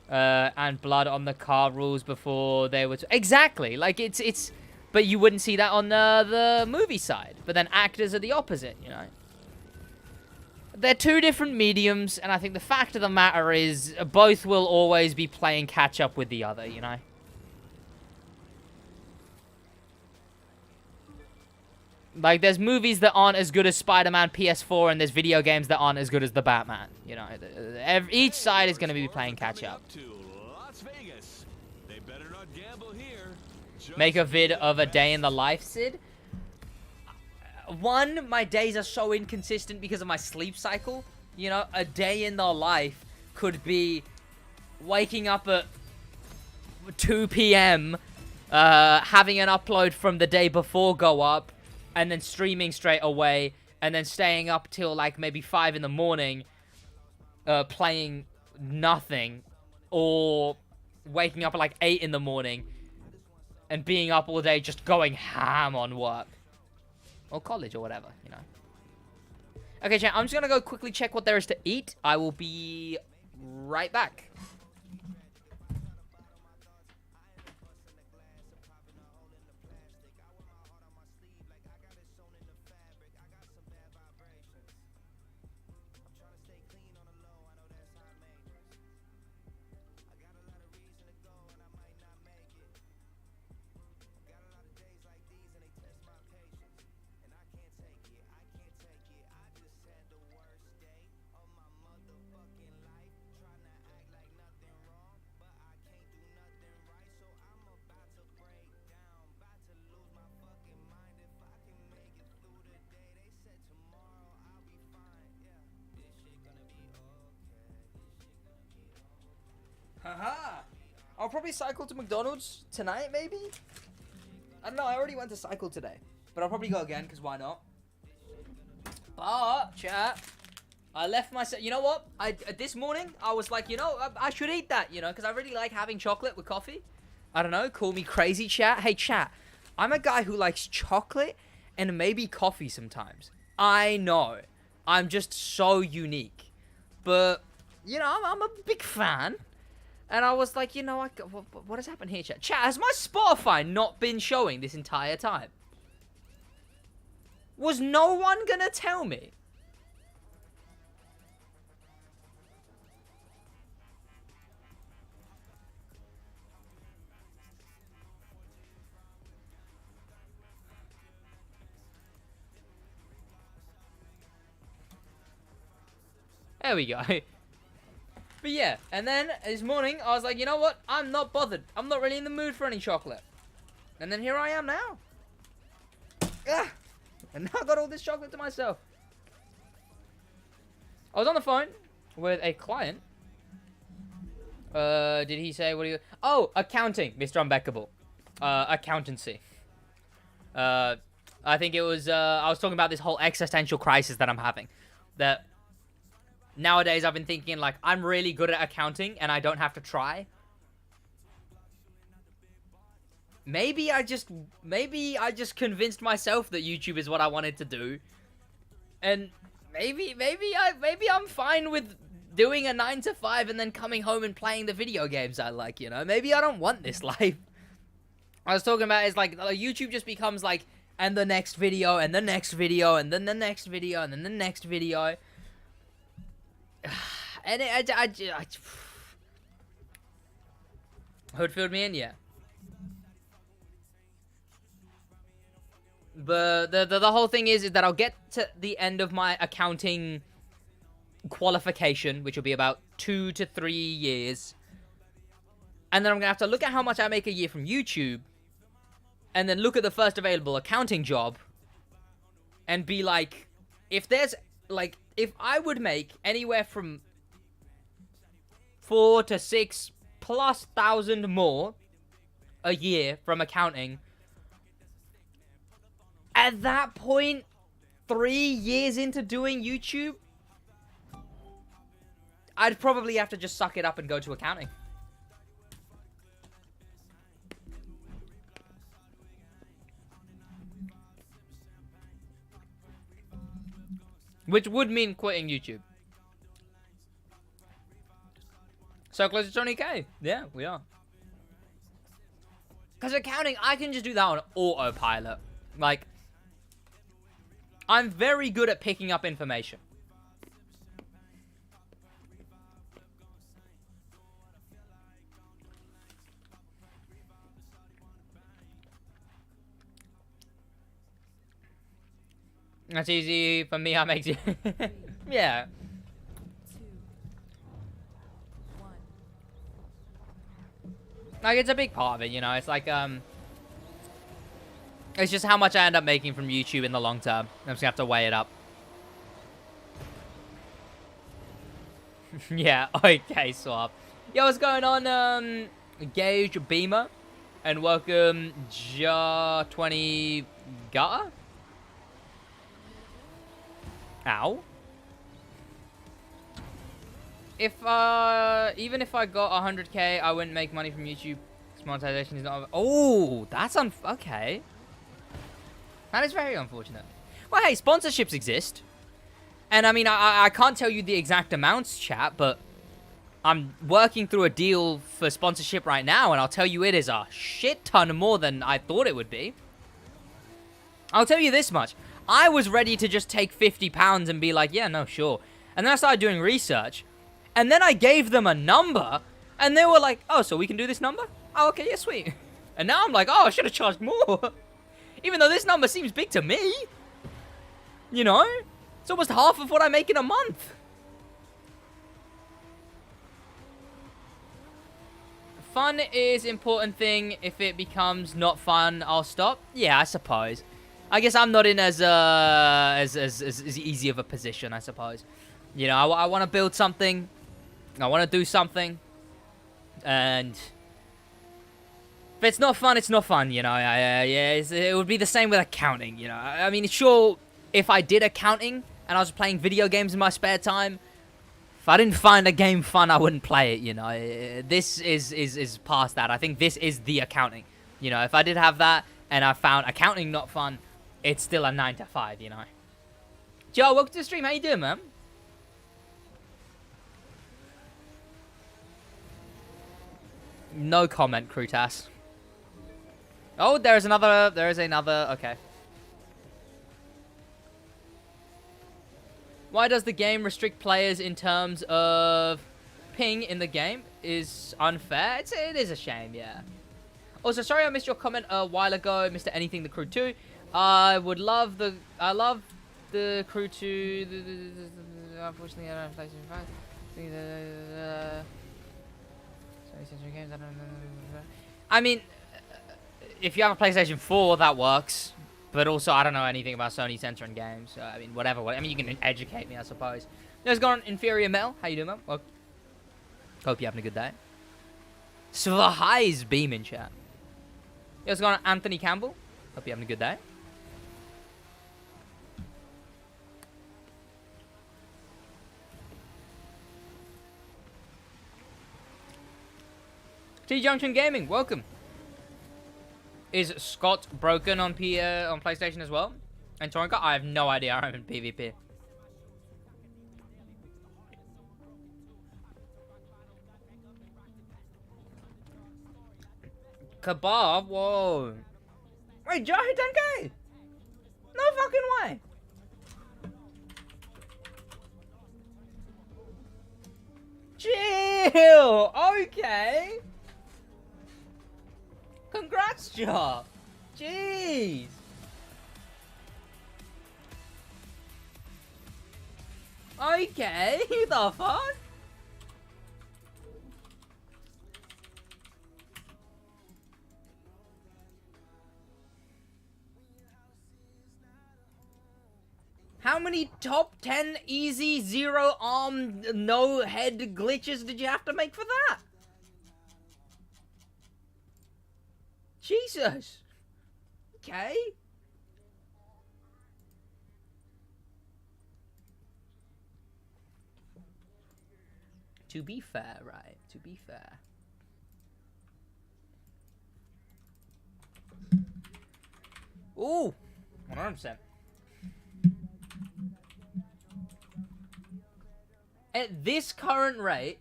and blood on the car rules before they were... Exactly. Like, it's... But you wouldn't see that on the movie side. But then actors are the opposite, you know. They're two different mediums, and I think the fact of the matter is both will always be playing catch-up with the other, you know. Like, there's movies that aren't as good as Spider-Man PS4, and there's video games that aren't as good as the Batman, you know. Each side is going to be playing catch-up. Make a vid of a day in the life, Sid. One, my days are so inconsistent because of my sleep cycle. You know, a day in the life could be waking up at 2 p.m., having an upload from the day before go up, and then streaming straight away, and then staying up till, like, maybe 5 in the morning, playing nothing, or waking up at, like, 8 in the morning, and being up all day just going ham on work. Or college or whatever, you know. Okay, chat, I'm just gonna go quickly check what there is to eat. I will be right back. Haha! I'll probably cycle to McDonald's tonight, maybe? I don't know, I already went to cycle today. But I'll probably go again, because why not? But, chat, I left myself... You know what? This morning, I was like, you know, I should eat that, you know, because I really like having chocolate with coffee. I don't know, call me crazy, chat. Hey, chat, I'm a guy who likes chocolate and maybe coffee sometimes. I know. I'm just so unique. But, you know, I'm a big fan. And I was like, you know, what has happened here, chat? Chat, has my Spotify not been showing this entire time? Was no one gonna tell me? There we go. But yeah, and then this morning, I was like, you know what? I'm not bothered. I'm not really in the mood for any chocolate. And then here I am now. Ugh. And now I got all this chocolate to myself. I was on the phone with a client. Did he say, what do you... Oh, accounting, Mr. Unbeckable. Accountancy. I think it was, I was talking about this whole existential crisis that I'm having. That nowadays I've been thinking, like, I'm really good at accounting and I don't have to try. Maybe I just convinced myself that YouTube is what I wanted to do. And maybe I'm fine with doing a 9 to 5 and then coming home and playing the video games I like, you know? Maybe I don't want this life. I was talking about is like YouTube just becomes like, and the next video, and the next video, and then the next video, and then the next video. And Hood filled me in, yeah. But the whole thing is that I'll get to the end of my accounting qualification, which will be about 2 to 3 years. And then I'm going to have to look at how much I make a year from YouTube. And then look at the first available accounting job. And be like, if there's, like, if I would make anywhere from 4 to 6 plus thousand more a year from accounting, at that point, 3 years into doing YouTube, I'd probably have to just suck it up and go to accounting. Which would mean quitting YouTube. So close to 20k. Yeah, we are. Because accounting, I can just do that on autopilot. Like, I'm very good at picking up information. That's easy for me, I make it. Yeah. Like, it's a big part of it, you know? It's like, it's just how much I end up making from YouTube in the long term. I'm just gonna have to weigh it up. Yeah, okay, swap. Yo, what's going on, Gauge Beamer? And welcome, Ja20 Gutter? Ow. If, even if I got 100k, I wouldn't make money from YouTube. Monetization is not... Oh, that's okay. That is very unfortunate. Well, hey, sponsorships exist. And, I mean, I can't tell you the exact amounts, chat, but I'm working through a deal for sponsorship right now, and I'll tell you it is a shit ton more than I thought it would be. I'll tell you this much. I was ready to just take £50 and be like, yeah, no, sure. And then I started doing research. And then I gave them a number. And they were like, oh, so we can do this number? Oh, okay, yeah, sweet. And now I'm like, oh, I should have charged more. Even though this number seems big to me. You know? It's almost half of what I make in a month. Fun is important thing. If it becomes not fun, I'll stop. Yeah, I suppose. I guess I'm not in as easy of a position, I suppose. You know, I want to build something. I want to do something. And if it's not fun, it's not fun, you know. Yeah, it would be the same with accounting, you know. I mean, sure, if I did accounting and I was playing video games in my spare time, if I didn't find a game fun, I wouldn't play it, you know. This is past that. I think this is the accounting. You know, if I did have that and I found accounting not fun, it's still a 9 to 5, you know. Joe, welcome to the stream. How you doing, man? No comment, Krutas. Oh, there is another. Okay. Why does the game restrict players in terms of ping in the game? Is unfair. It is a shame, yeah. Also, sorry I missed your comment a while ago, Mr. Anything the Crew 2. I love the Crew 2. Unfortunately, I don't have PlayStation 5. I mean, if you have a PlayStation 4, that works. But also, I don't know anything about Sony censoring games. So, I mean, whatever. I mean, you can educate me, I suppose. Let's go on Inferior Mel. How you doing, man? Well, hope you're having a good day. SidWaj beam in chat. Let's go on Anthony Campbell. Hope you're having a good day. T-Junction Gaming, welcome. Is Scott broken on PlayStation as well? And Torinka? I have no idea. I'm in PvP. Kebab? Whoa. Wait, Joe hit 10K? No fucking way. Chill. Okay. Congrats, Joe. Jeez. Okay. The fuck? How many top 10 easy zero arm no head glitches did you have to make for that? Jesus. Okay. To be fair, right? To be fair. Ooh. 100%. At this current rate...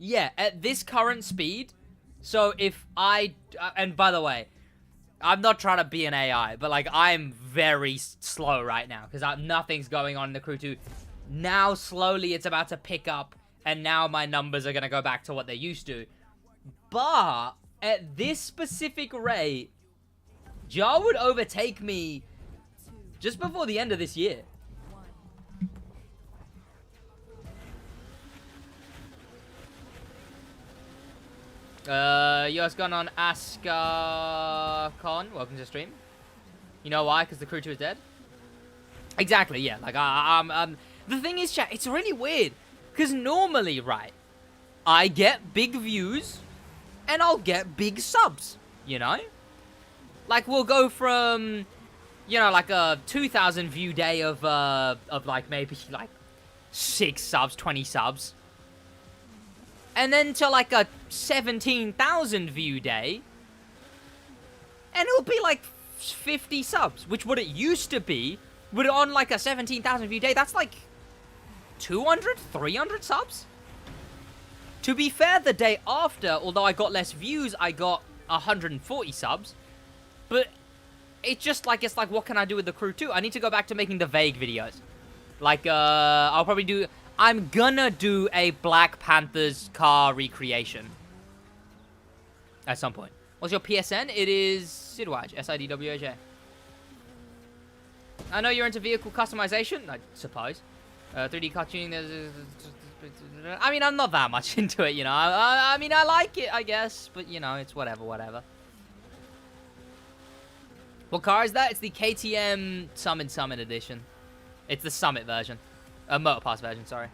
Yeah, at this current speed, so if I... and by the way, I'm not trying to be an AI, but, like, I'm very slow right now, because nothing's going on in the crew 2. Now, slowly, it's about to pick up, and now my numbers are going to go back to what they used to. But, at this specific rate, Jar would overtake me just before the end of this year. US Gun on Aska Con. Welcome to the stream. You know why? Because the crew 2 is dead? Exactly, yeah. Like, the thing is, chat, it's really weird. Because normally, right, I get big views and I'll get big subs, you know? Like, we'll go from, you know, like a 2,000 view day of like, maybe, like, 6 subs, 20 subs. And then to, like, a 17,000 view day. And it'll be, like, 50 subs. Which, what it used to be, would on, like, a 17,000 view day, that's, like, 200, 300 subs? To be fair, the day after, although I got less views, I got 140 subs. But it's just like, it's like, what can I do with the crew 2? I need to go back to making the vague videos. Like, I'll probably do... I'm gonna do a Black Panther's car recreation. At some point. What's your PSN? It is SidWaj. SIDWAJ. I know you're into vehicle customization, I suppose. 3D cartooning, I mean, I'm not that much into it, you know. I mean, I like it, I guess. But, you know, it's whatever. What car is that? It's the KTM Summit Edition. It's the Summit version. Motor Pass version, sorry.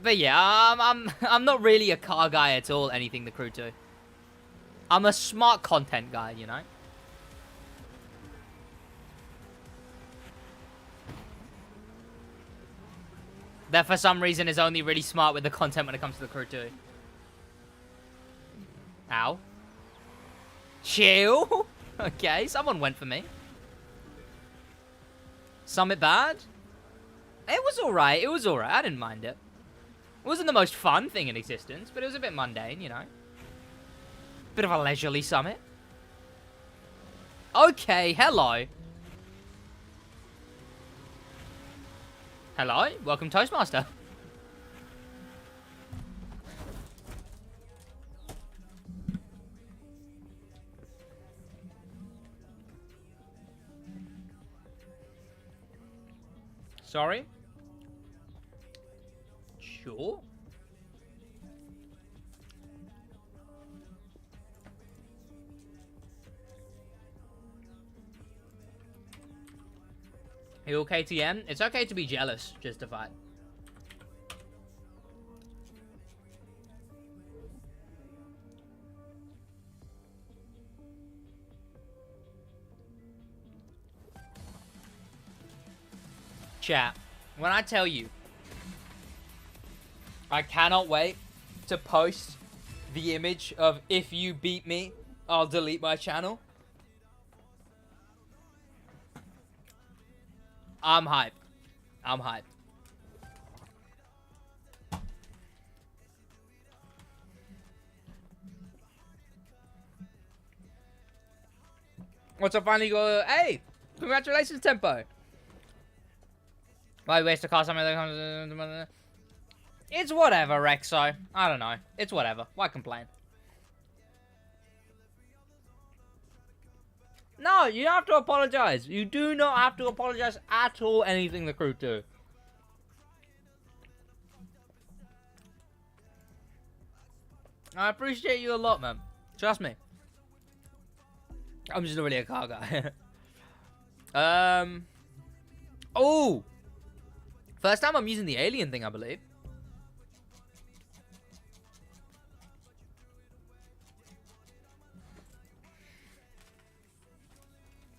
But yeah, I'm not really a car guy at all, anything the crew 2. I'm a smart content guy, you know? That for some reason is only really smart with the content when it comes to the crew 2. Ow. Chill. Okay, someone went for me. Summit bad? It was alright, I didn't mind it. It wasn't the most fun thing in existence, but it was a bit mundane, you know. Bit of a leisurely summit. Okay, hello. Hello, welcome Toastmaster. Sorry? Sure. You okay, TM? It's okay to be jealous, Justified. Chat, when I tell you, I cannot wait to post the image of if you beat me, I'll delete my channel. I'm hyped. I'm hyped. Once I finally go, hey, congratulations, Tempo. Why waste a car something that it's whatever, Rexo. I don't know. It's whatever. Why complain? No, you don't have to apologize. You do not have to apologize at all anything the crew do. I appreciate you a lot, man. Trust me. I'm just not really a car guy. Oh! First time I'm using the alien thing, I believe.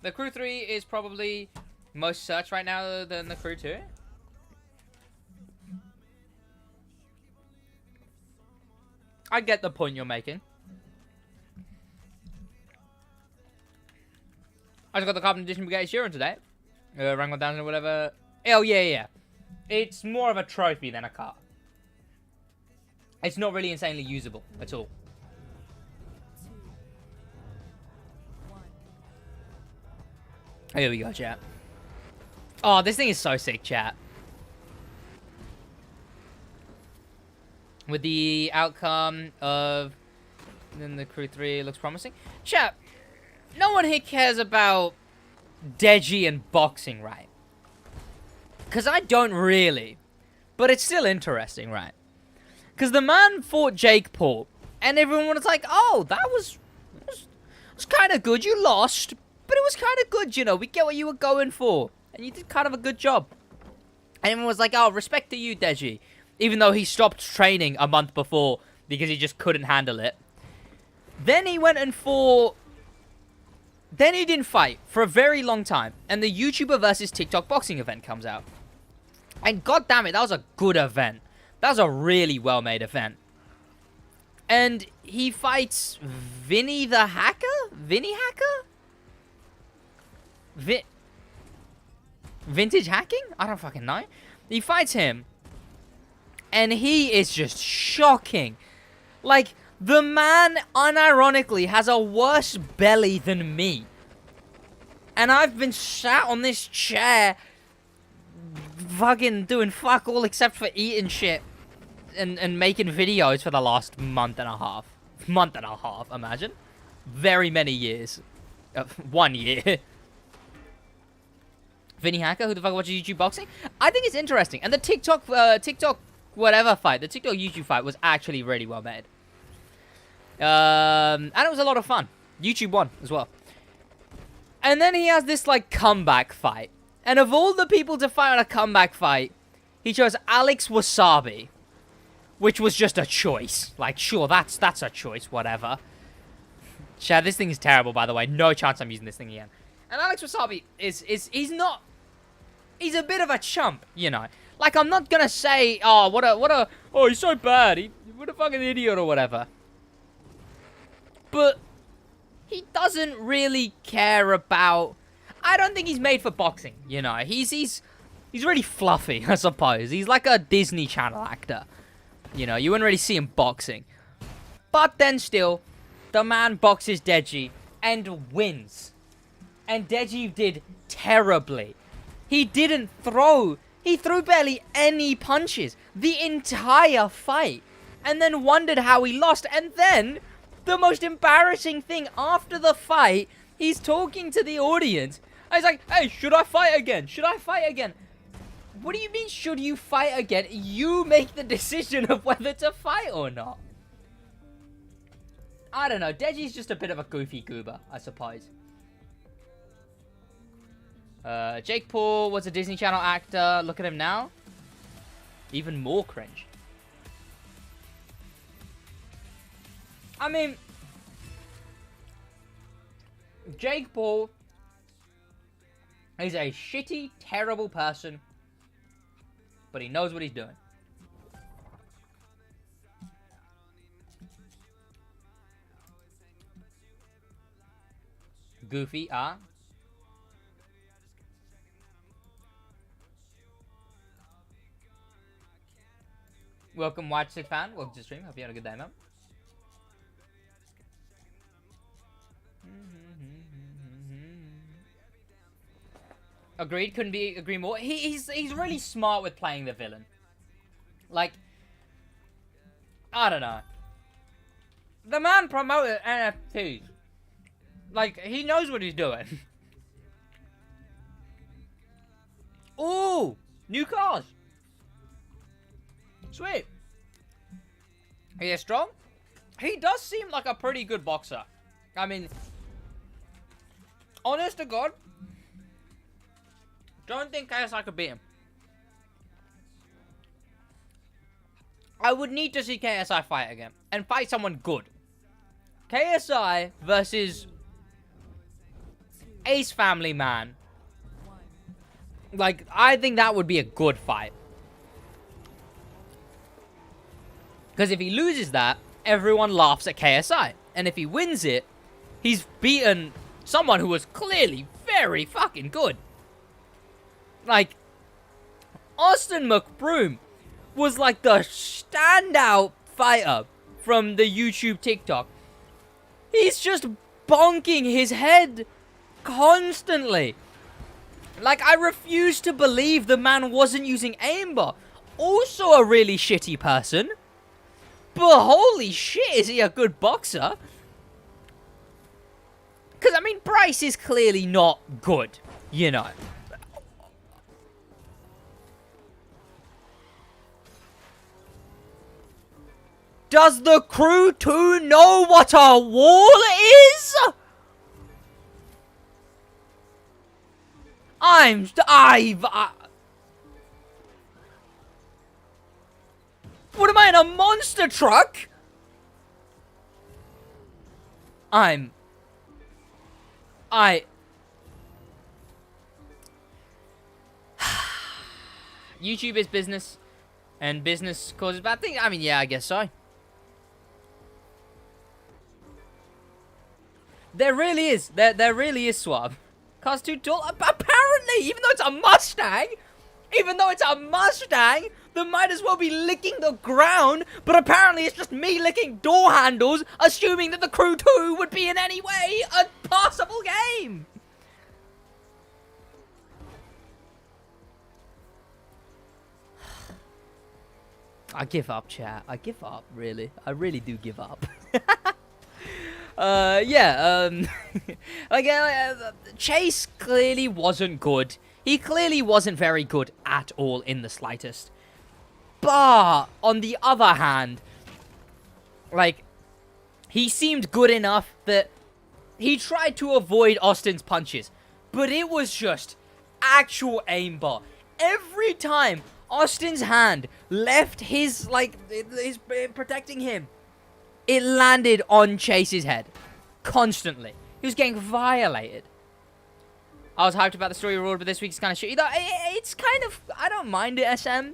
The Crew 3 is probably most searched right now than the Crew 2. I get the point you're making. I just got the Carbon Edition Bugatti Chiron today. Rank 1000 or whatever. Oh, yeah. It's more of a trophy than a car. It's not really insanely usable at all. Here we go, chat. Oh, this thing is so sick, chat. With the outcome of then the Crew 3 looks promising. Chat, no one here cares about Deji and boxing, right? Because I don't really. But it's still interesting, right? Because the man fought Jake Paul. And everyone was like, oh, that was kind of good. You lost. But it was kind of good, you know. We get what you were going for. And you did kind of a good job. And everyone was like, oh, respect to you, Deji. Even though he stopped training a month before because he just couldn't handle it. Then he went and fought... Then he didn't fight for a very long time. And the YouTuber versus TikTok boxing event comes out. And god damn it, that was a good event. That was a really well-made event. And he fights Vinny the Hacker? Vinny Hacker? Vintage hacking? I don't fucking know. He fights him. And he is just shocking. Like, the man, unironically, has a worse belly than me. And I've been sat on this chair, fucking doing fuck all except for eating shit and making videos for the last month and a half. Month and a half, imagine. Very many years. 1 year. Vinny Hacker, who the fuck watches YouTube boxing? I think it's interesting. And the TikTok whatever fight, the TikTok YouTube fight was actually really well made. And it was a lot of fun. YouTube won as well. And then he has this, like, comeback fight. And of all the people to fight on a comeback fight, he chose Alex Wasabi. Which was just a choice. Like, sure, that's a choice, whatever. Chad, this thing is terrible, by the way. No chance I'm using this thing again. And Alex Wasabi he's not... He's a bit of a chump, you know. Like, I'm not gonna say, oh, he's so bad. What a fucking idiot or whatever. But he doesn't really care about... I don't think he's made for boxing, you know. He's really fluffy, I suppose. He's like a Disney Channel actor. You know, you wouldn't really see him boxing. But then still, the man boxes Deji and wins. And Deji did terribly. He didn't throw. He threw barely any punches the entire fight. And then wondered how he lost. And then, the most embarrassing thing after the fight, he's talking to the audience. And he's like, hey, should I fight again? Should I fight again? What do you mean, should you fight again? You make the decision of whether to fight or not. I don't know. Deji's just a bit of a goofy goober, I suppose. Jake Paul was a Disney Channel actor. Look at him now. Even more cringe. I mean, Jake Paul is a shitty, terrible person, but he knows what he's doing. Goofy, Welcome, Watch It fan. Welcome to the stream. Hope you had a good day, man. Agreed. Couldn't agree more. He's really smart with playing the villain. Like, I don't know. The man promoted NFTs. Like, he knows what he's doing. Ooh, new cars. Sweet. He is strong. He does seem like a pretty good boxer. I mean, honest to God, don't think KSI could beat him. I would need to see KSI fight again. And fight someone good. KSI versus Ace Family Man. Like, I think that would be a good fight. Because if he loses that, everyone laughs at KSI. And if he wins it, he's beaten someone who was clearly very fucking good. Like, Austin McBroom was like the standout fighter from the YouTube TikTok. He's just bonking his head constantly. Like, I refuse to believe the man wasn't using aimbot. Also a really shitty person. But holy shit, is he a good boxer? Because, I mean, Bryce is clearly not good, you know. Does the crew 2 know what a wall is? What am I, in a monster truck? YouTube is business, and business causes bad things. I mean, yeah, I guess so. There really is. There really is, Swab. Car's too tall. Apparently, even though it's a Mustang, they might as well be licking the ground. But apparently, it's just me licking door handles, assuming that the Crew 2 would be in any way a possible game. I give up, chat. I give up, really. I really do give up. Chase clearly wasn't good. He clearly wasn't very good at all in the slightest. But, on the other hand, like, he seemed good enough that he tried to avoid Austin's punches. But it was just actual aimbot. Every time Austin's hand left his protecting him, it landed on Chase's head. Constantly. He was getting violated. I was hyped about the story reward, but this week's kind of shitty. It's kind of... I don't mind it, SM.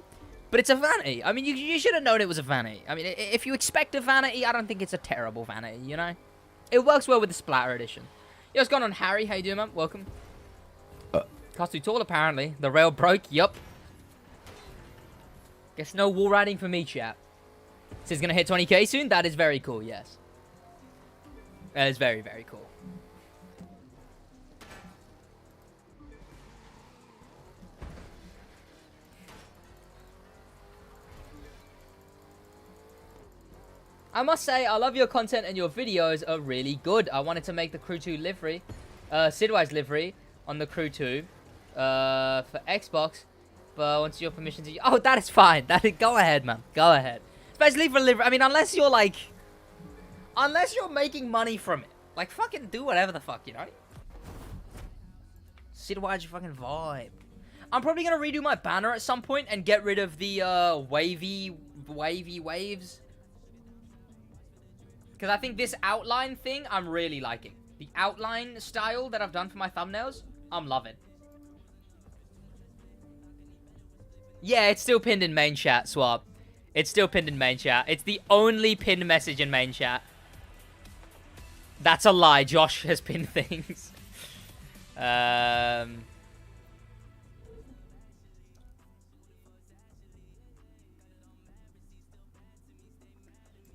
But it's a vanity. I mean, you should have known it was a vanity. I mean, if you expect a vanity, I don't think it's a terrible vanity, you know? It works well with the Splatter Edition. Yo, what's going on, Harry? How you doing, man? Welcome. Car's too tall, apparently. The rail broke. Yup. Guess no wall riding for me, chat. So he's going to hit 20k soon? That is very cool, yes. That is very, very cool. I must say, I love your content and your videos are really good. I wanted to make the Crew 2 livery, SidWaj livery on the Crew 2 for Xbox. once your permission to... Oh, that is fine. Go ahead, man. Go ahead. Especially for liver... I mean, unless you're, like... Unless you're making money from it. Like, fucking do whatever the fuck, you know? SidWaj fucking vibe. I'm probably gonna redo my banner at some point and get rid of the, wavy waves. Because I think this outline thing, I'm really liking. The outline style that I've done for my thumbnails, I'm loving. Yeah, it's still pinned in main chat, Swap. It's still pinned in main chat. It's the only pinned message in main chat. That's a lie. Josh has pinned things.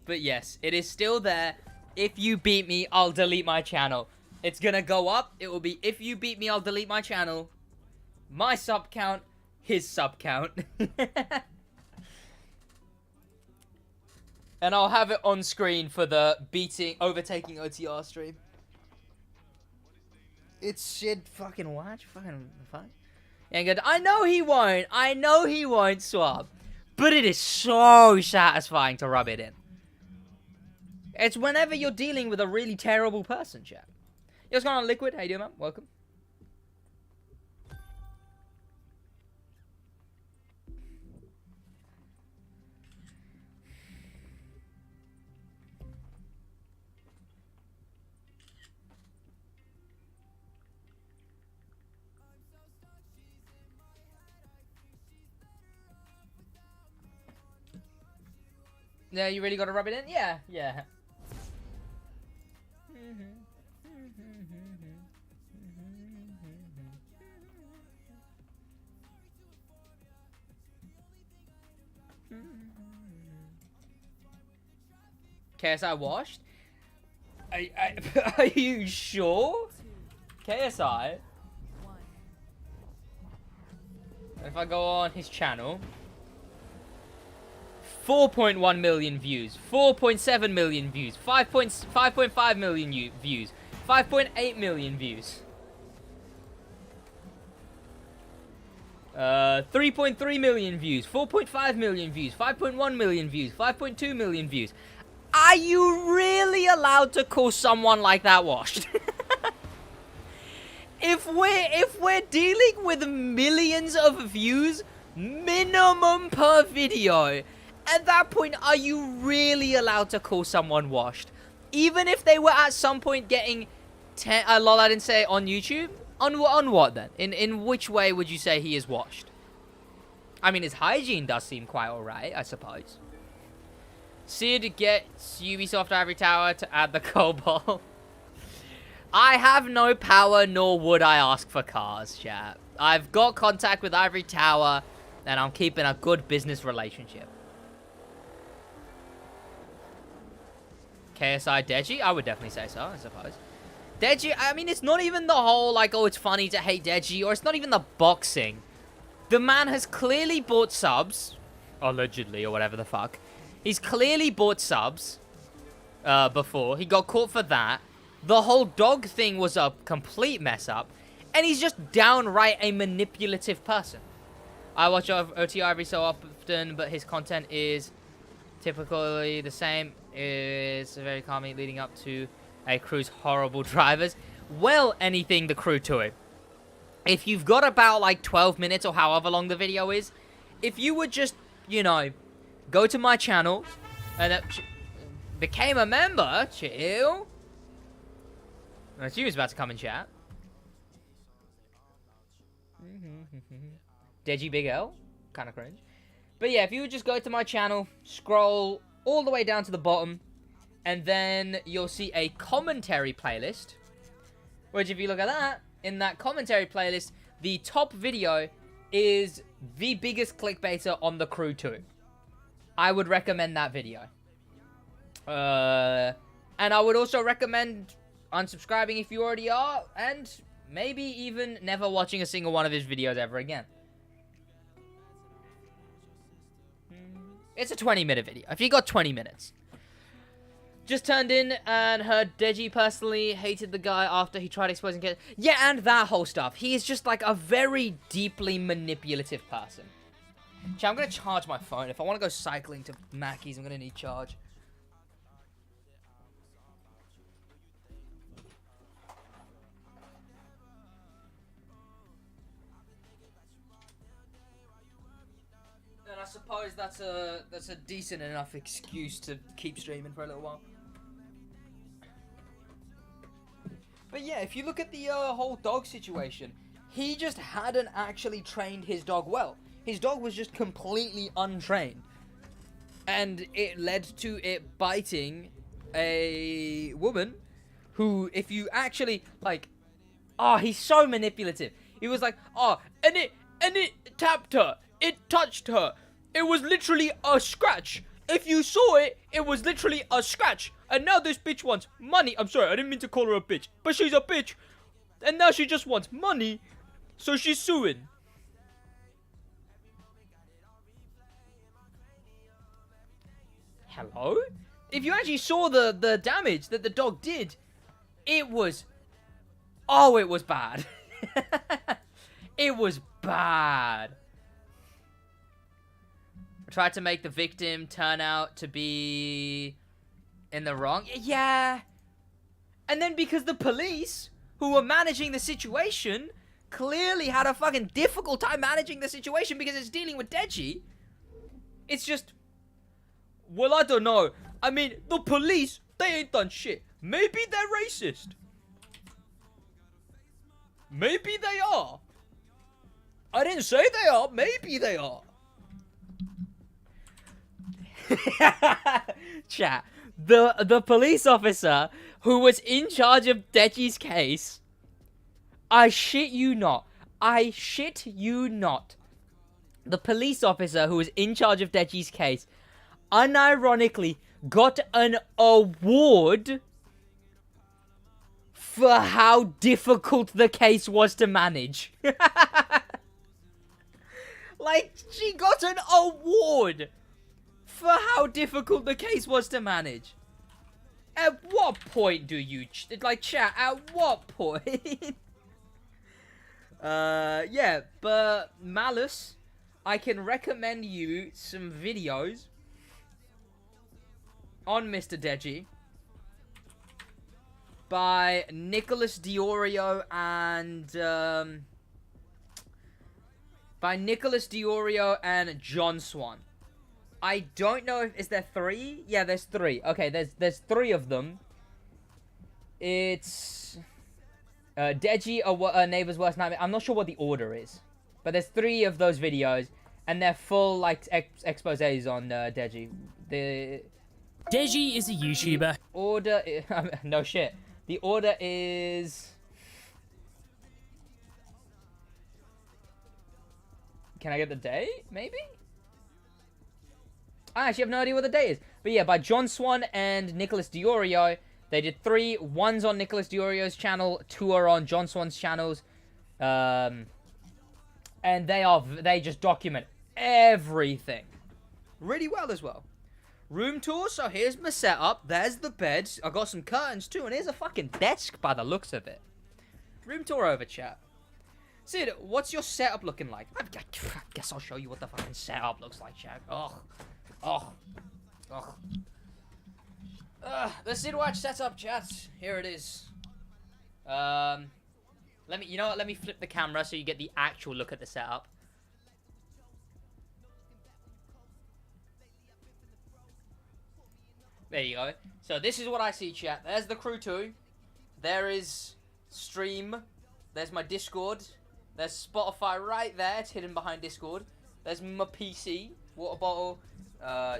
But yes, it is still there. If you beat me, I'll delete my channel. It's gonna go up. It will be, if you beat me, I'll delete my channel. My sub count, his sub count. And I'll have it on screen for the overtaking OTR stream. It's shit fucking watch. Fucking fuck. Yeah, good. I know he won't. I know he won't swap. But it is so satisfying to rub it in. It's whenever you're dealing with a really terrible person, chat. Yo, what's going on, Liquid? How you doing, man? Welcome. Yeah, you really gotta rub it in? Yeah, yeah. KSI washed? Are you sure? KSI? If I go on his channel, 4.1 million views, 4.7 million views, 5.5 million views, 5.8 million views, 3.3 million views, 4.5 million views, 5.1 million views, 5.2 million views. Are you really allowed to call someone like that washed? If we're dealing with millions of views minimum per video, at that point, are you really allowed to call someone washed? Even if they were at some point getting 10... lol, I didn't say on YouTube. On what then? In which way would you say he is washed? I mean, his hygiene does seem quite alright, I suppose. Sid gets Ubisoft Ivory Tower to add the cobalt. I have no power, nor would I ask for cars, chat. I've got contact with Ivory Tower, and I'm keeping a good business relationship. KSI Deji? I would definitely say so, I suppose. Deji, I mean, it's not even the whole, like, oh, it's funny to hate Deji, or it's not even the boxing. The man has clearly bought subs, allegedly, or whatever the fuck. He's clearly bought subs before. He got caught for that. The whole dog thing was a complete mess up. And he's just downright a manipulative person. I watch OTR every so often, but his content is typically the same. It's very calming, leading up to a crew's horrible drivers. Well, anything the crew to it. If you've got about, like, 12 minutes or however long the video is, if you would just, you know, go to my channel and became a member, chill. She was about to come and chat. Deji Big L, kind of cringe. But yeah, if you would just go to my channel, scroll all the way down to the bottom, and then you'll see a commentary playlist. Which, if you look at that, in that commentary playlist, the top video is the biggest clickbaiter on the crew too. I would recommend that video. And I would also recommend unsubscribing if you already are, and maybe even never watching a single one of his videos ever again. It's a 20-minute video. If you got 20 minutes, Just turned in and heard Deji personally hated the guy after he tried exposing kids. Yeah, and that whole stuff. He is just like a very deeply manipulative person. Chat, I'm going to charge my phone. If I want to go cycling to Mackey's, I'm going to need charge. And I suppose that's a decent enough excuse to keep streaming for a little while. But yeah, if you look at the whole dog situation, he just hadn't actually trained his dog well. His dog was just completely untrained. And it led to it biting a woman who, if you actually, like, he's so manipulative. He was like, and it tapped her. It touched her. It was literally a scratch. If you saw it, it was literally a scratch. And now this bitch wants money. I'm sorry, I didn't mean to call her a bitch. But she's a bitch. And now she just wants money. So she's suing. Hello? If you actually saw the damage that the dog did, it was... Oh, it was bad. It was bad. I tried to make the victim turn out to be in the wrong. Yeah. And then because the police, who were managing the situation, clearly had a fucking difficult time managing the situation because it's dealing with Deji, it's just... Well, I don't know. I mean, the police, they ain't done shit. Maybe they're racist. Maybe they are. I didn't say they are. Maybe they are. Chat. The police officer who was in charge of Deji's case, I shit you not. I shit you not. The police officer who was in charge of Deji's case unironically got an award for how difficult the case was to manage. Like, she got an award for how difficult the case was to manage. At what point do you, chat, at what point? Yeah, but Malice, I can recommend you some videos on Mr. Deji by Nicholas Diorio and John Swan. I don't know if... Is there 3? Yeah, there's 3. Okay, there's 3 of them. It's... Deji, a neighbor's worst nightmare. I'm not sure what the order is. But there's 3 of those videos. And they're full, like, exposés on Deji. Deji is a YouTuber. Order... no shit. The order is... Can I get the day? Maybe? I actually have no idea what the day is. But yeah, by John Swan and Nicholas Diorio. They did 3. One's on Nicholas Diorio's channel. 2 are on John Swan's channels. And they just document everything. Really well as well. Room tour. So here's my setup. There's the bed. I got some curtains too. And here's a fucking desk by the looks of it. Room tour over, chat. Sid, what's your setup looking like? I guess I'll show you what the fucking setup looks like, chat. Ugh. The SidWaj setup, chat. Here it is. Let me flip the camera so you get the actual look at the setup. There you go. So this is what I see, chat. There's the crew 2. There is stream. There's my Discord. There's Spotify right there. It's hidden behind Discord. There's my PC. Water bottle.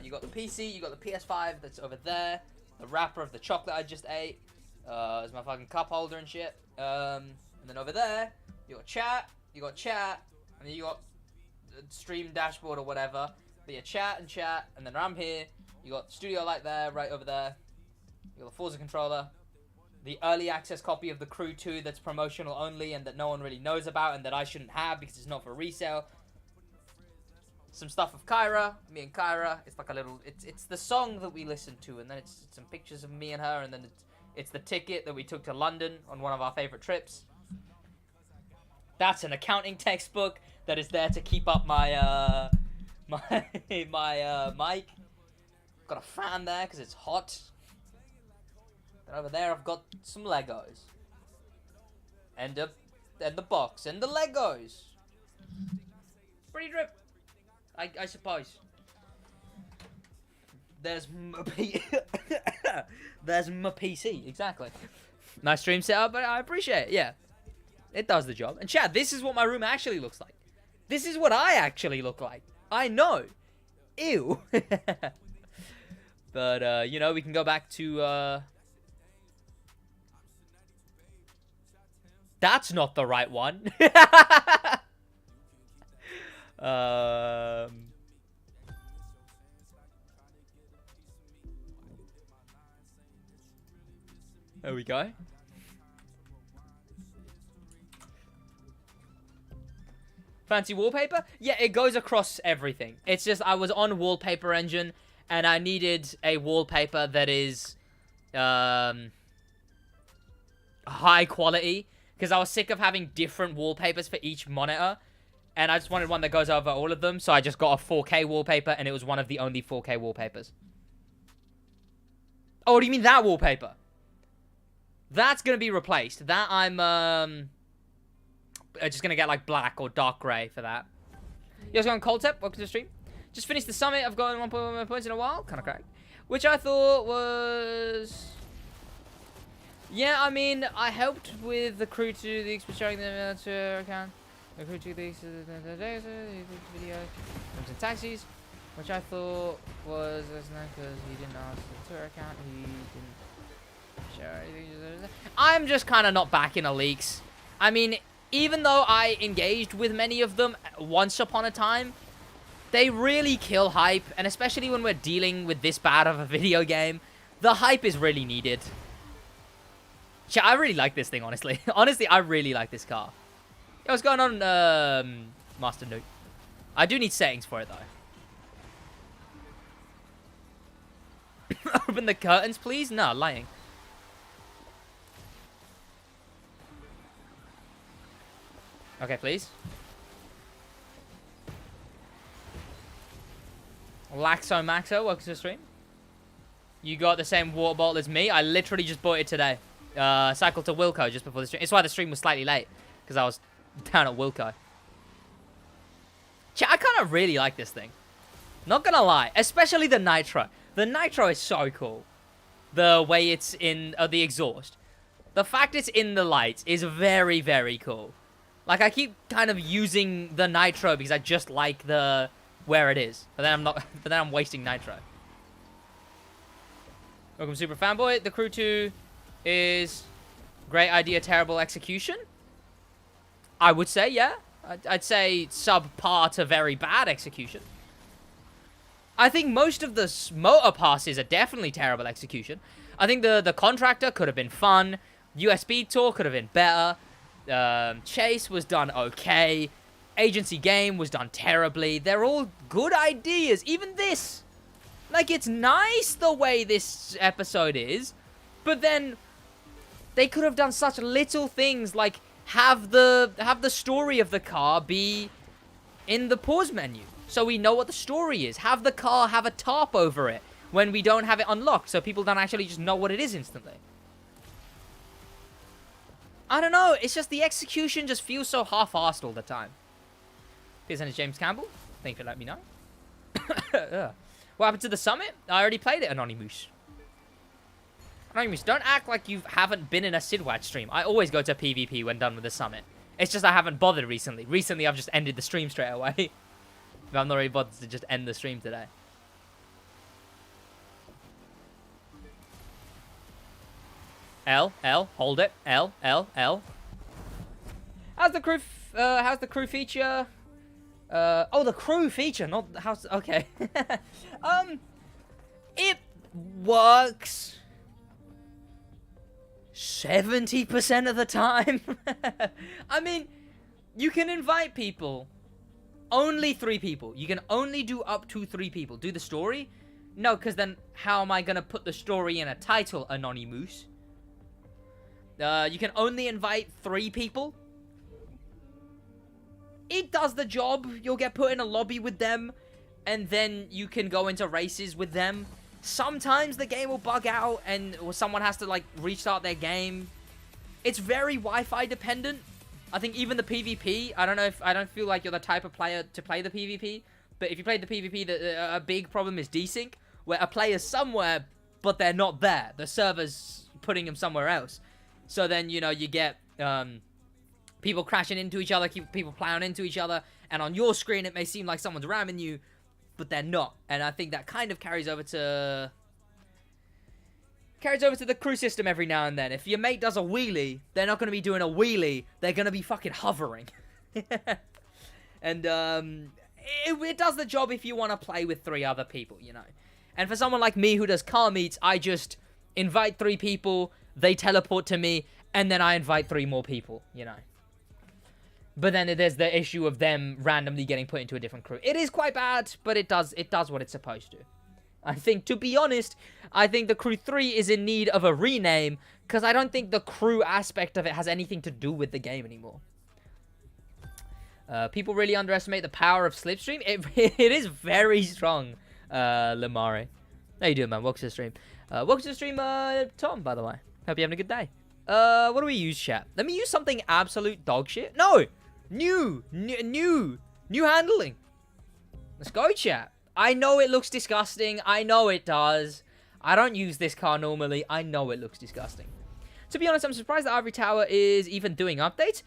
You got the PC. You got the PS5 that's over there. The wrapper of the chocolate I just ate. There's my fucking cup holder and shit. And then over there, you got chat. You got chat. And then you got the stream dashboard or whatever. But yeah, chat. And then I'm here. You got Studio Light there, right over there. You got the Forza controller. The early access copy of the Crew 2 that's promotional only and that no one really knows about and that I shouldn't have because it's not for resale. some stuff of Kyra, me and Kyra. It's like a little, it's the song that we listened to, and then it's some pictures of me and her, and then it's the ticket that we took to London on one of our favorite trips. That's an accounting textbook that is there to keep up my my mic. Got a fan there because it's hot. And over there I've got some Legos. And the box and the Legos. Pretty drip, I suppose. There's there's my PC, exactly. Nice stream setup, but I appreciate it, yeah. It does the job. And chat, this is what my room actually looks like. This is what I actually look like. I know. Ew. But, you know, we can go back to, That's not the right one. There we go. Fancy wallpaper? Yeah, it goes across everything. It's just I was on Wallpaper Engine and I needed a wallpaper that is high quality because I was sick of having different wallpapers for each monitor and I just wanted one that goes over all of them, so I just got a 4K wallpaper and it was one of the only 4K wallpapers. Oh, do you mean that wallpaper? That's gonna be replaced. That I'm just gonna get like black or dark grey for that. You guys going cold tap? Welcome to the stream. Just finished the summit. I've gotten 1.1 points in a while. Kind of cracked. Which I thought was... Yeah, I mean, I helped with the crew to the sharing the account. The crew to the video. Comes in taxis. Which I thought was because he didn't ask the Twitter account. He didn't share anything. I'm just kind of not backing the leaks. I mean... Even though I engaged with many of them once upon a time, they really kill hype, and especially when we're dealing with this bad of a video game, the hype is really needed. I really like this thing, honestly. Honestly, I really like this car. Yeah, what's going on, Master Newt? I do need settings for it, though. Open the curtains, please? No, lying. Okay, please. Laxo Maxo, welcome to the stream. You got the same water bottle as me. I literally just bought it today. Cycled to Wilco just before the stream. It's why the stream was slightly late, because I was down at Wilco. I kind of really like this thing. Not gonna lie, especially the nitro. The nitro is so cool. The way it's in the exhaust. The fact it's in the lights is very, very cool. Like, I keep kind of using the nitro because I just like the where it is. But then I'm not. But then I'm wasting nitro. Welcome, Super Fanboy. The crew 2 is great idea, terrible execution. I would say, yeah. I'd say subpar to very bad execution. I think most of the motor passes are definitely terrible execution. I think the contractor could have been fun. USB tour could have been better. Chase was done okay. Agency game was done terribly. They're all good ideas. Even this. Like, it's nice the way this episode is. But then they could have done such little things like have the story of the car be in the pause menu. So we know what the story is. Have the car have a tarp over it when we don't have it unlocked. So people don't actually just know what it is instantly. I don't know, it's just the execution just feels so half-assed all the time. Here's James Campbell. Thank you for letting me know. What happened to the summit? I already played it, Anonymous. Anonymous, don't act like you haven't been in a SidWaj stream. I always go to PvP when done with the summit. It's just I haven't bothered recently. Recently, I've just ended the stream straight away. But I'm not really bothered to just end the stream today. L, hold it. L. How's the crew feature? Oh, the crew feature, not how's, okay. It works 70% of the time. I mean, you can invite people Only 3 people. You can only do up to 3 people. Do the story? No, because then how am I going to put the story in a title, Anonymous? You can only invite 3 people. It does the job. You'll get put in a lobby with them, and then you can go into races with them. Sometimes the game will bug out, or someone has to, like, restart their game. It's very Wi-Fi dependent. I think even the PvP, I don't feel like you're the type of player to play the PvP, but if you play the PvP, a big problem is desync, where a player's somewhere, but they're not there. The server's putting them somewhere else. So then, you know, you get people crashing into each other, people plowing into each other, and on your screen it may seem like someone's ramming you, but they're not. And I think that kind of carries over to the crew system every now and then. If your mate does a wheelie, they're not going to be doing a wheelie, they're going to be fucking hovering. And it does the job if you want to play with 3 other people, you know. And for someone like me who does car meets, I just invite 3 people, they teleport to me, and then I invite 3 more people, you know. But then there's the issue of them randomly getting put into a different crew. It is quite bad, but it does what it's supposed to. I think, to be honest, I think the Crew 3 is in need of a rename, because I don't think the crew aspect of it has anything to do with the game anymore. People really underestimate the power of Slipstream. It is very strong, Lamare. How you doing, man? Welcome to the stream. Welcome to the stream, Tom, by the way. Hope you're having a good day. What do we use, chat? Let me use something absolute dog shit. No! New handling. Let's go, chat. I know it looks disgusting. I know it does. I don't use this car normally. I know it looks disgusting. To be honest, I'm surprised that Ivory Tower is even doing updates.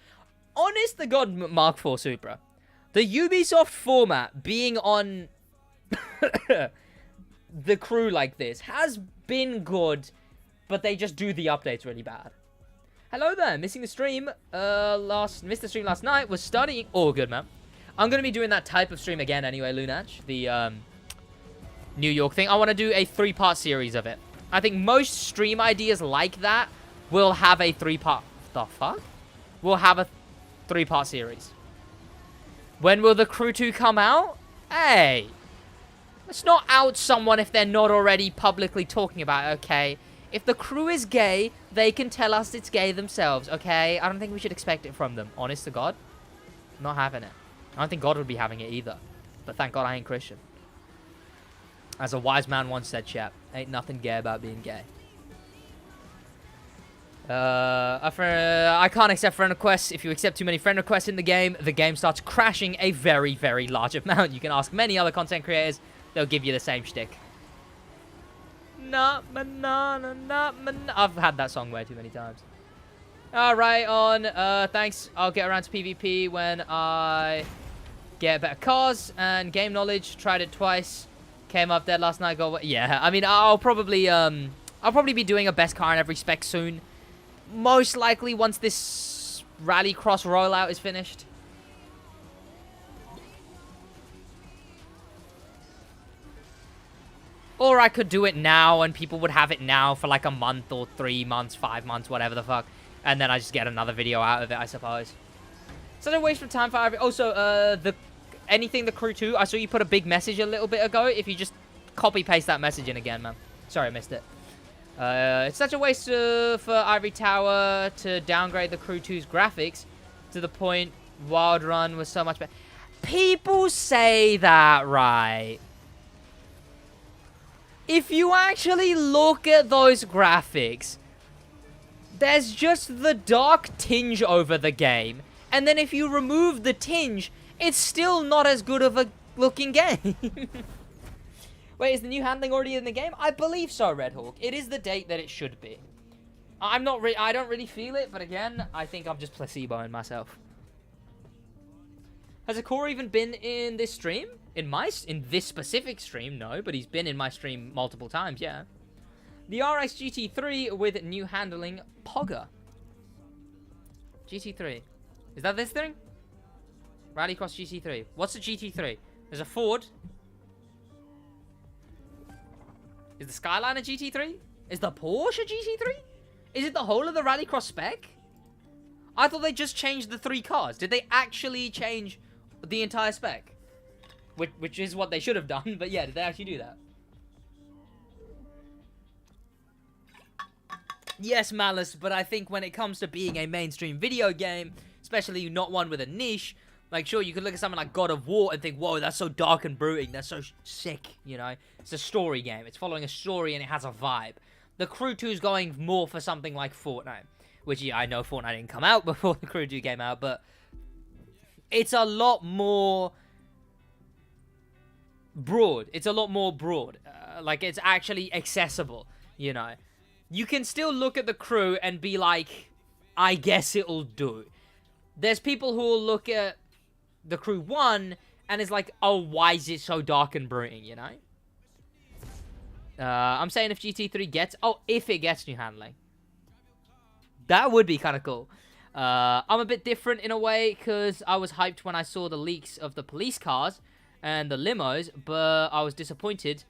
Honest to God, Mark IV Supra. The Ubisoft format being on the crew like this has been good, but they just do the updates really bad. Hello there, missing the stream. Missed the stream last night. Was studying. Oh, good, man. I'm going to be doing that type of stream again anyway, Lunach. The New York thing. I want to do a 3-part series of it. I think most stream ideas like that will have a 3-part... The fuck? We'll have a 3-part series. When will the Crew 2 come out? Hey. Let's not out someone if they're not already publicly talking about it, okay? If the crew is gay, they can tell us it's gay themselves, okay? I don't think we should expect it from them. Honest to God. Not having it. I don't think God would be having it either. But thank God I ain't Christian. As a wise man once said, chap, ain't nothing gay about being gay. I can't accept friend requests. If you accept too many friend requests in the game starts crashing a very, very large amount. You can ask many other content creators. They'll give you the same shtick. I've had that song way too many times. Alright, on. Thanks. I'll get around to PvP when I get better cars and game knowledge. Tried it twice. Came up dead last night. Yeah, I mean, I'll probably be doing a best car in every spec soon. Most likely once this Rallycross rollout is finished. Or I could do it now and people would have it now for like a month or 3 months, 5 months, whatever the fuck. And then I just get another video out of it, I suppose. Such a waste of time for every... Also, anything the Crew 2, I saw you put a big message a little bit ago. If you just copy-paste that message in again, man. Sorry, I missed it. It's such a waste for Ivory Tower to downgrade the Crew 2's graphics to the point Wild Run was so much better. People say that, right? If you actually look at those graphics, there's just the dark tinge over the game. And then if you remove the tinge, it's still not as good of a looking game. Wait, is the new handling already in the game? I believe so, Red Hawk. It is the date that it should be. I don't really feel it, but again, I think I'm just placeboing myself. Has a core even been in this stream? In this specific stream, no, but he's been in my stream multiple times, yeah. The RX GT3 with new handling, Pogger. GT3. Is that this thing? Rallycross GT3. What's a GT3? There's a Ford. Is the Skyline a GT3? Is the Porsche a GT3? Is it the whole of the Rallycross spec? I thought they just changed the 3 cars. Did they actually change the entire spec? which is what they should have done. But yeah, did they actually do that? Yes, Malice, but I think when it comes to being a mainstream video game, especially not one with a niche, like, sure, you could look at something like God of War and think, whoa, that's so dark and brooding, that's so sick, you know? It's a story game, it's following a story and it has a vibe. The Crew 2 is going more for something like Fortnite, which, yeah, I know Fortnite didn't come out before the Crew 2 came out, but it's a lot more broad. It's a lot more broad. Like, it's actually accessible, you know? You can still look at the Crew and be like, I guess it'll do. There's people who will look at the Crew 1 and is like, oh, why is it so dark and brooding, you know? I'm saying if GT3 gets... Oh, if it gets new handling. That would be kind of cool. I'm a bit different in a way because I was hyped when I saw the leaks of the police cars and the limos, but I was disappointed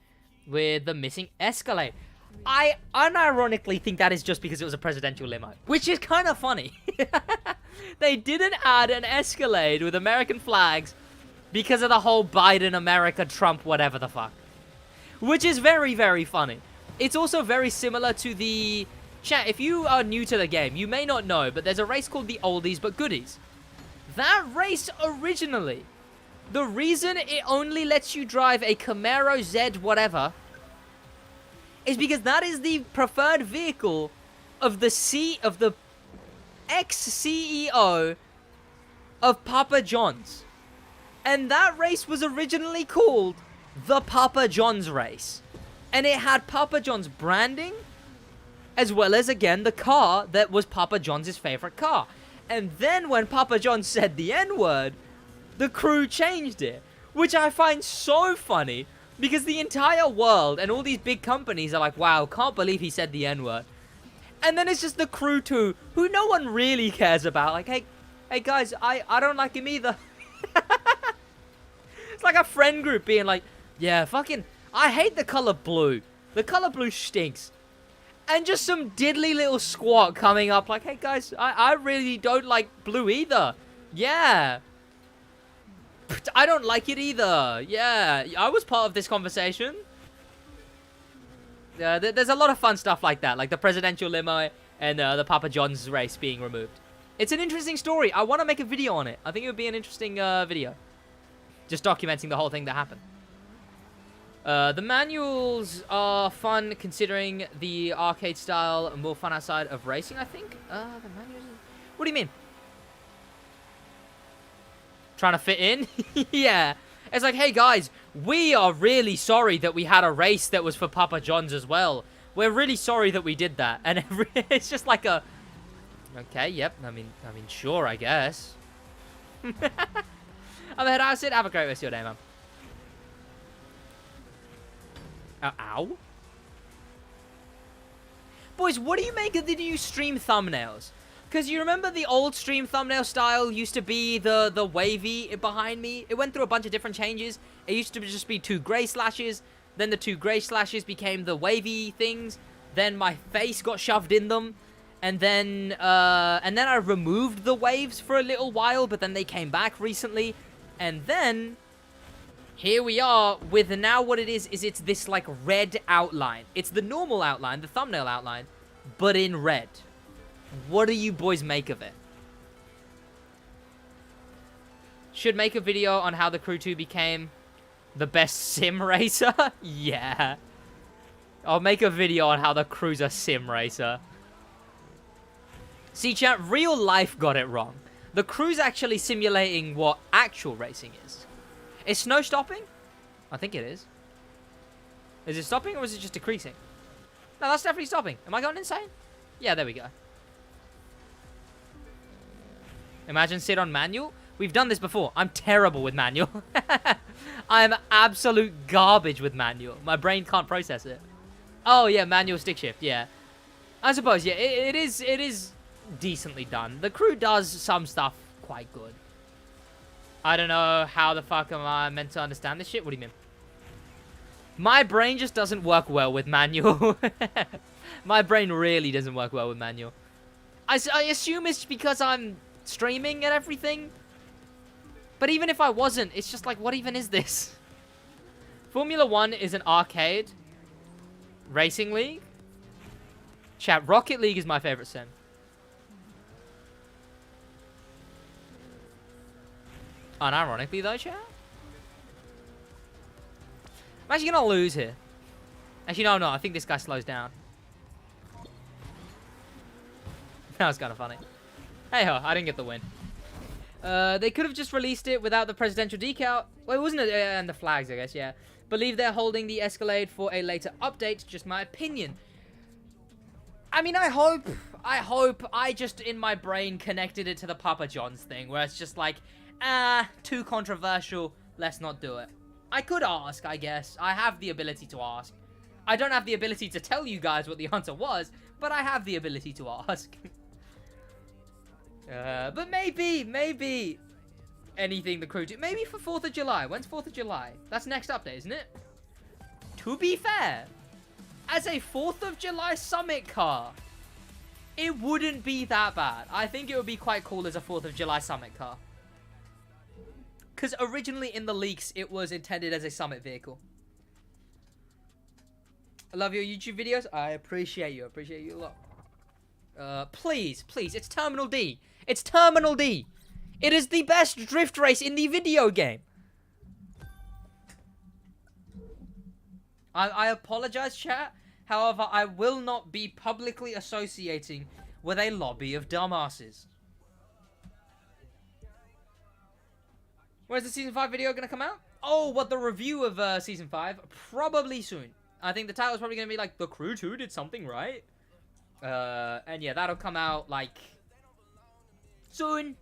with the missing Escalade. I unironically think that is just because it was a presidential limo, which is kind of funny. They didn't add an Escalade with American flags because of the whole Biden, America, Trump, whatever the fuck. Which is very, very funny. It's also very similar to the... Chat, if you are new to the game, you may not know, but there's a race called the Oldies But Goodies. That race originally, the reason it only lets you drive a Camaro Z whatever is because that is the preferred vehicle of the ex-CEO of Papa John's. And that race was originally called the Papa John's race. And it had Papa John's branding, as well as, again, the car that was Papa John's favorite car. And then when Papa John said the N-word, the Crew changed it. Which I find so funny, because the entire world and all these big companies are like, wow, can't believe he said the N-word. And then it's just the Crew 2, who no one really cares about. Like, hey guys, I don't like him either. It's like a friend group being like, yeah, fucking, I hate the color blue. The color blue stinks. And just some diddly little squat coming up like, hey guys, I really don't like blue either. Yeah. I don't like it either. Yeah, I was part of this conversation. There's a lot of fun stuff like that, like the presidential limo and the Papa John's race being removed. It's an interesting story. I want to make a video on it. I think it would be an interesting video. Just documenting the whole thing that happened. The manuals are fun considering the arcade style and more fun outside of racing, I think. The manuals... What do you mean? Trying to fit in? Yeah. It's like, hey guys, we are really sorry that we had a race that was for Papa John's as well. We're really sorry that we did that. And it's just like a... Okay, yep. I mean, sure, I guess. I'm ahead, I said, have a great rest of your day, man. Ow. Boys, what do you make of the new stream thumbnails? Because you remember the old stream thumbnail style used to be the wavy behind me? It went through a bunch of different changes. It used to just be 2 gray slashes. Then the 2 gray slashes became the wavy things. Then my face got shoved in them. And then I removed the waves for a little while, but then they came back recently. And then... here we are with now what it is it's this like red outline. It's the normal outline, the thumbnail outline, but in red. What do you boys make of it? Should make a video on how the Crew 2 became the best sim racer? Yeah. I'll make a video on how the Crew's a sim racer. See, chat, real life got it wrong. The Crew's actually simulating what actual racing is. Is snow stopping? I think it is. Is it stopping or is it just decreasing? No, that's definitely stopping. Am I going insane? Yeah, there we go. Imagine sit on manual. We've done this before. I'm terrible with manual. I'm absolute garbage with manual. My brain can't process it. Oh, yeah, manual stick shift. Yeah. I suppose, yeah, it is decently done. The Crew does some stuff quite good. I don't know how the fuck am I meant to understand this shit. What do you mean? My brain just doesn't work well with manual. My brain really doesn't work well with manual. I assume it's because I'm streaming and everything. But even if I wasn't, it's just like, what even is this? Formula 1 is an arcade racing league. Chat, Rocket League is my favorite sim. Unironically though, chat. I'm actually gonna lose here. Actually, no, I'm not. I think this guy slows down. That was kind of funny. Hey ho, I didn't get the win. They could have just released it without the presidential decal. Well, it wasn't it? And the flags, I guess, yeah. Believe they're holding the Escalade for a later update. Just my opinion. I mean, I hope. I just, in my brain, connected it to the Papa John's thing, where it's just like, too controversial. Let's not do it. I could ask, I guess. I have the ability to ask. I don't have the ability to tell you guys what the answer was, but I have the ability to ask. But maybe anything the crew do. Maybe for 4th of July. When's 4th of July? That's next update, isn't it? To be fair, as a 4th of July summit car, it wouldn't be that bad. I think it would be quite cool as a 4th of July summit car. Because originally in the leaks, it was intended as a summit vehicle. I love your YouTube videos. I appreciate you. I appreciate you a lot. Please, it's Terminal D. It's Terminal D. It is the best drift race in the video game. I apologize, chat. However, I will not be publicly associating with a lobby of dumbasses. Where's the Season 5 video going to come out? Oh, what, the review of Season 5? Probably soon. I think the title's probably going to be like, The Crew 2 did something right. And yeah, that'll come out, like, soon.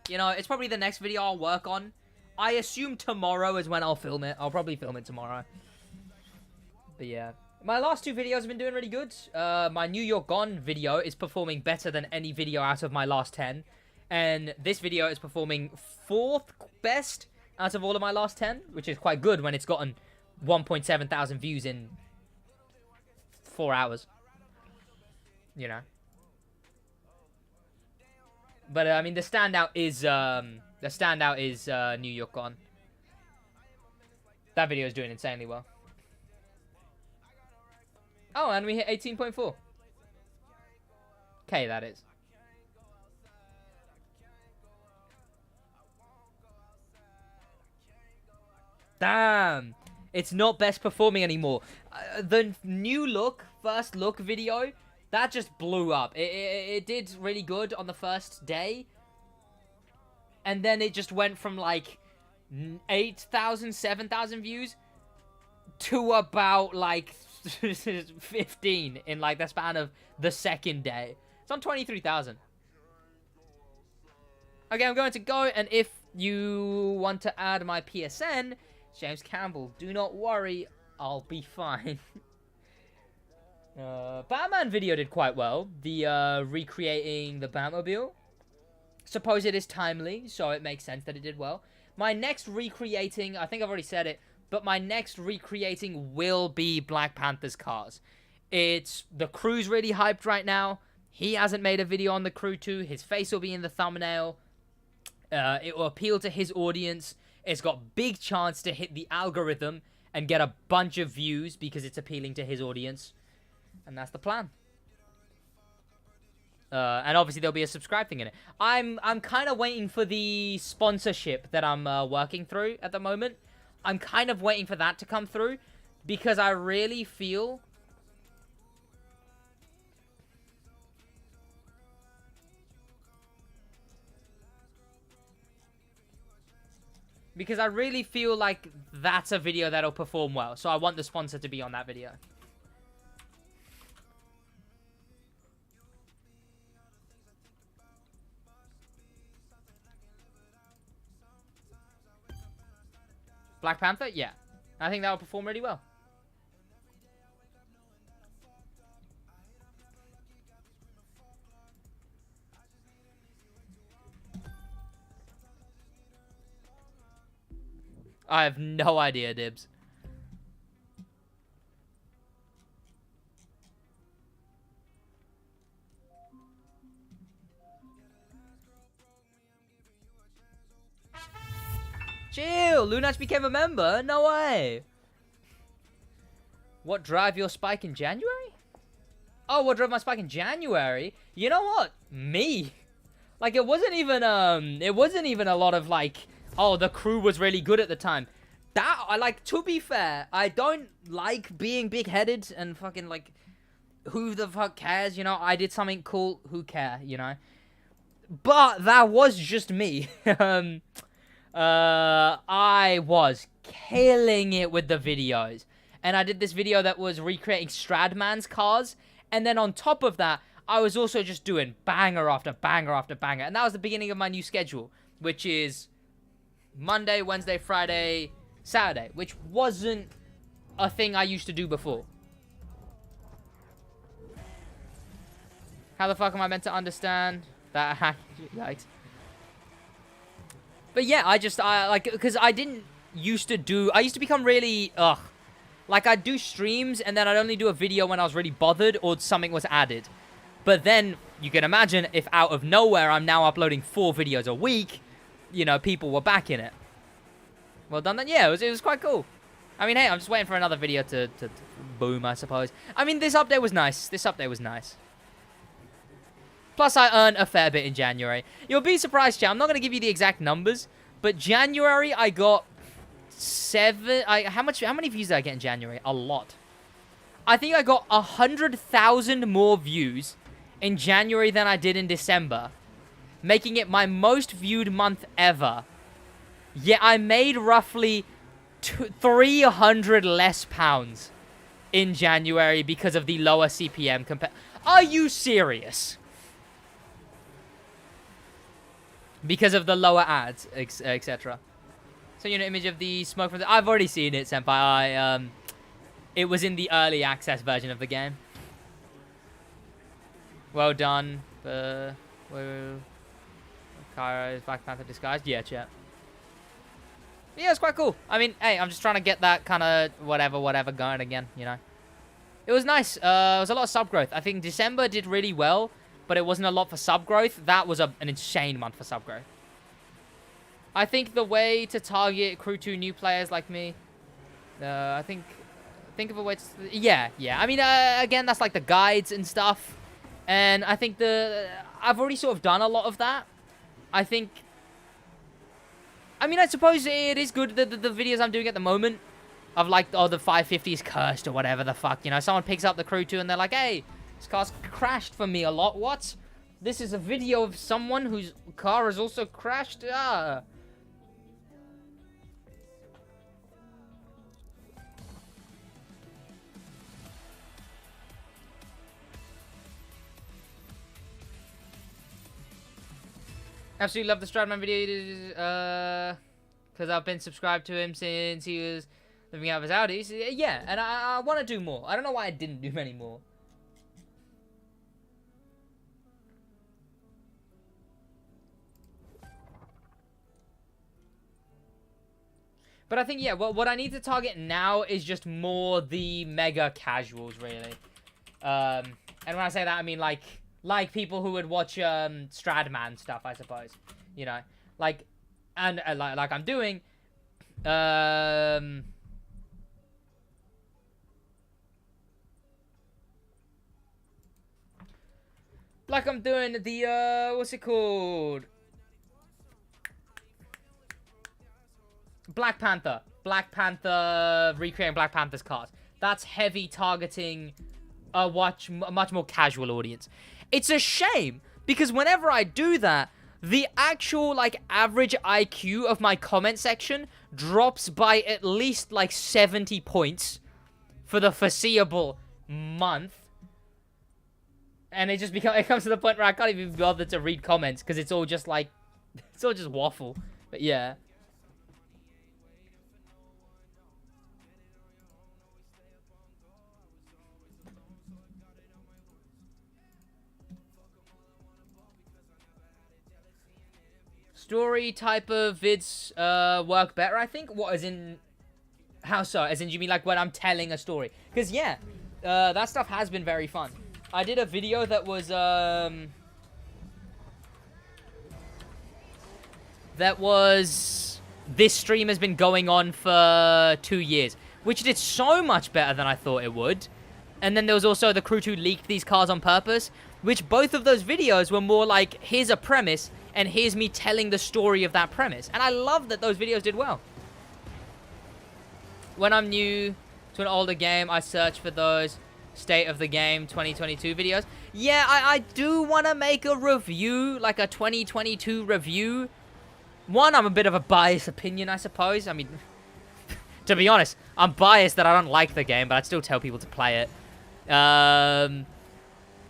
You know, it's probably the next video I'll work on. I assume tomorrow is when I'll film it. I'll probably film it tomorrow. But yeah. My last 2 videos have been doing really good. My New York Gone video is performing better than any video out of my last 10. And this video is performing 4th best out of all of my last 10, which is quite good when it's gotten 1.7 thousand views in 4 hours. You know. But I mean, the standout is New York Gone. That video is doing insanely well. Oh, and we hit 18.4. Okay, that is. Damn. It's not best performing anymore. The new look, first look video, that just blew up. It did really good on the first day. And then it just went from like 8,000, 7,000 views to about like 15 in like the span of the second day. It's on 23,000. Okay, I'm going to go, and if you want to add my PSN, James Campbell, do not worry, I'll be fine. Batman video did quite well. The recreating the Batmobile. Suppose it is timely, so it makes sense that it did well. My next recreating, I think I've already said it, but my next recreating will be Black Panther's cars. It's, the crew's really hyped right now. He hasn't made a video on the crew 2. His face will be in the thumbnail. It will appeal to his audience. It's got big chance to hit the algorithm and get a bunch of views because it's appealing to his audience. And that's the plan. And obviously there'll be a subscribe thing in it. I'm kind of waiting for the sponsorship that I'm working through at the moment. I'm kind of waiting for that to come through because I really feel like that's a video that'll perform well. So I want the sponsor to be on that video. Black Panther? Yeah. I think that will perform really well. I have no idea, Dibs. Chill! Lunash became a member? No way! What drive your spike in January? Oh, what drove my spike in January? You know what? Me. Like, it wasn't even a lot of, like, oh, the crew was really good at the time. To be fair, I don't like being big-headed and fucking, like, who the fuck cares, you know? I did something cool, who care, you know? But that was just me. I was killing it with the videos. And I did this video that was recreating Stradman's cars. And then on top of that, I was also just doing banger after banger after banger. And that was the beginning of my new schedule, which is Monday, Wednesday, Friday, Saturday, which wasn't a thing I used to do before. How the fuck am I meant to understand that? Yikes. But yeah, because I didn't used to become really, like, I'd do streams, and then I'd only do a video when I was really bothered, or something was added. But then, you can imagine, if out of nowhere, I'm now uploading 4 videos a week, you know, people were back in it. Well done then. Yeah, it was quite cool. I mean, hey, I'm just waiting for another video to boom, I suppose. I mean, this update was nice. Plus, I earned a fair bit in January. You'll be surprised, chat. I'm not going to give you the exact numbers, but January, I got 7... How many views did I get in January? A lot. I think I got 100,000 more views in January than I did in December, making it my most viewed month ever. Yet I made roughly 300 less pounds in January because of the lower CPM compared. Are you serious? Because of the lower ads, etc. So, you know, image of the smoke from the... I've already seen it, senpai. It was in the early access version of the game. Well done. Kairo's Black Panther disguised. Yeah, chat. Yeah, it's quite cool. I mean, hey, I'm just trying to get that kind of whatever going again, you know. It was nice. It was a lot of sub growth. I think December did really well, but it wasn't a lot for sub growth. That was an insane month for sub growth. I think the way to target Crew 2 new players like me, I think of a way to... Yeah. I mean, again, that's like the guides and stuff. And I think I've already sort of done a lot of that. I suppose it is good, the videos I'm doing at the moment of, like, oh, the 550 is cursed or whatever the fuck, you know. Someone picks up the Crew 2 and they're like, hey, this car's crashed for me a lot. What? This is a video of someone whose car has also crashed? Ah. Absolutely love the Stradman video, because I've been subscribed to him since he was living out of his Audis. Yeah, and I want to do more. I don't know why I didn't do many more. But I think, yeah, what I need to target now is just more the mega casuals, really. And when I say that, I mean, like people who would watch Stradman stuff, I suppose, you know, like I'm doing. Like I'm doing the what's it called? Black Panther, recreating Black Panther's cars. That's heavy targeting a much more casual audience. It's a shame, because whenever I do that, the actual, like, average IQ of my comment section drops by at least, like, 70 points for the foreseeable month. And it comes to the point where I can't even bother to read comments, because it's all just, like, it's all just waffle. But, yeah. Story type of vids work better, I think. What, as in... How so? As in, you mean like when I'm telling a story? Because, yeah, that stuff has been very fun. I did a video that was, This stream has been going on for 2 years. which did so much better than I thought it would. And then there was also the crew who leaked these cars on purpose, which both of those videos were more like, here's a premise, and here's me telling the story of that premise. And I love that those videos did well. When I'm new to an older game, I search for those State of the Game 2022 videos. Yeah, I do want to make a review, like a 2022 review. One, I'm a bit of a biased opinion, I suppose. I mean, to be honest, I'm biased that I don't like the game, but I'd still tell people to play it.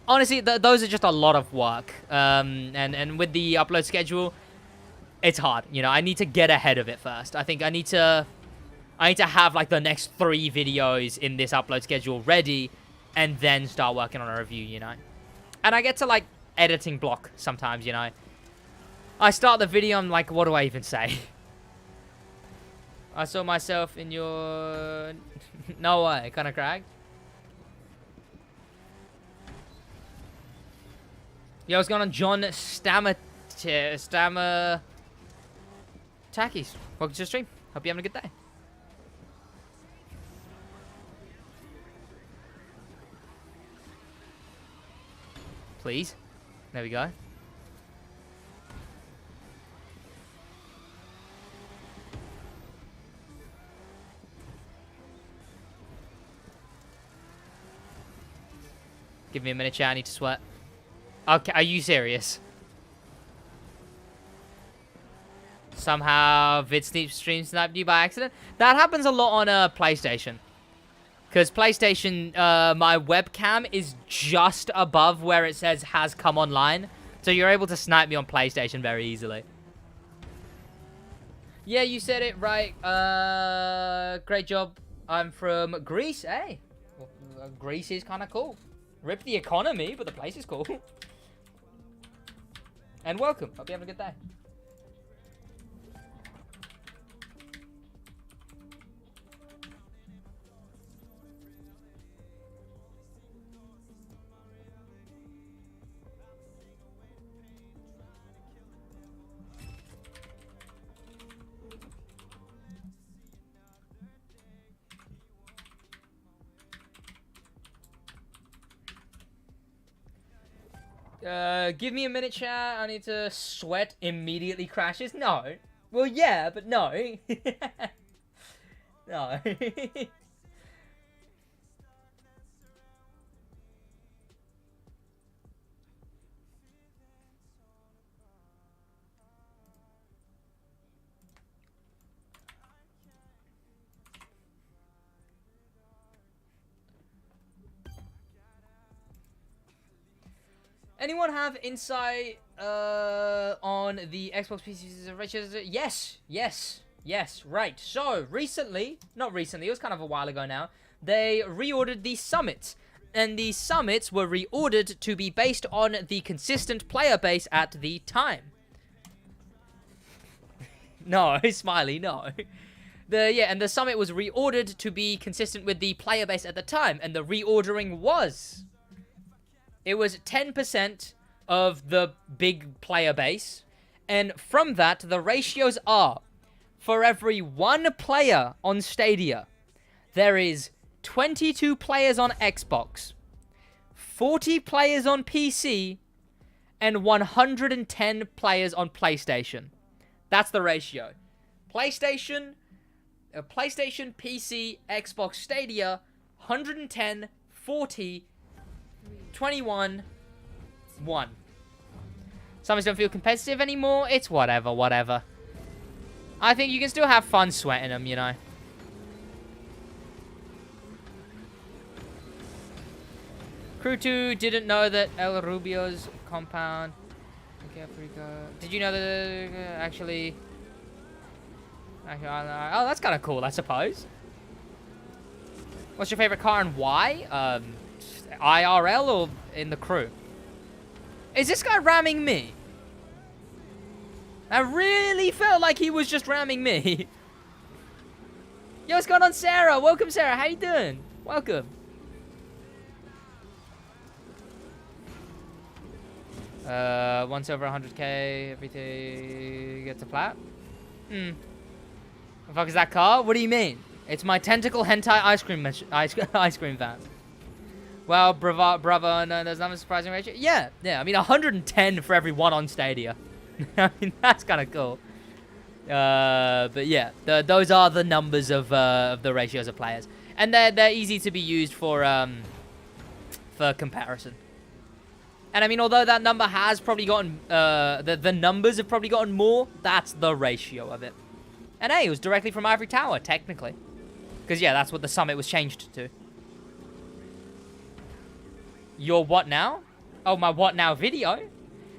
Honestly, those are just a lot of work. And with the upload schedule, it's hard. You know, I need to get ahead of it first. I think I need to have like the next 3 videos in this upload schedule ready, and then start working on a review, you know. And I get to like editing block sometimes, you know. I start the video, I'm like, what do I even say? I saw myself in your... No way, kind of cracked. Yo, what's going on, John Stammer... Takis. Welcome to the stream. Hope you're having a good day. Please. There we go. Give me a minute, chat. I need to sweat. Okay, are you serious? Somehow stream sniped you by accident? That happens a lot on PlayStation. Because PlayStation, my webcam is just above where it says has come online. So you're able to snipe me on PlayStation very easily. Yeah, you said it right. Great job. I'm from Greece. Hey, well, Greece is kind of cool. Rip the economy, but the place is cool. And welcome. Hope you have a good day. Give me a minute, chat. I need to sweat. Immediately crashes. No. Well, yeah, but no. No. Anyone have insight on the Xbox PCs ratios? Yes, right. So, not recently, it was kind of a while ago now, they reordered the Summits. And the Summits were reordered to be based on the consistent player base at the time. No, Smiley, no. And the Summit was reordered to be consistent with the player base at the time. And the reordering was... It was 10% of the big player base. And from that, the ratios are, for every 1 player on Stadia, there is 22 players on Xbox, 40 players on PC, and 110 players on PlayStation. That's the ratio. PlayStation, PC, Xbox Stadia, 110, 40, 21, 1. Some don't feel competitive anymore. It's whatever. I think you can still have fun sweating them, you know. Crew 2 didn't know that El Rubio's compound. Okay, did you know that actually, oh, that's kind of cool, I suppose. What's your favorite car and why? IRL or in the crew? Is this guy ramming me? I really felt like he was just ramming me. Yo, what's going on, Sarah? Welcome, Sarah. How you doing? Welcome. Once over 100k, everything gets a plat. The fuck is that car? What do you mean? It's my tentacle hentai ice cream van. Well, bravo, no, there's not a surprising ratio. Yeah, I mean, 110 for every one on Stadia. I mean, that's kind of cool. But yeah, those are the numbers of the ratios of players, and they're easy to be used for comparison. And I mean, although that number has probably gotten the numbers have probably gotten more, that's the ratio of it. And hey, it was directly from Ivory Tower, technically, because yeah, that's what the summit was changed to. Your what now? Oh, my what now video?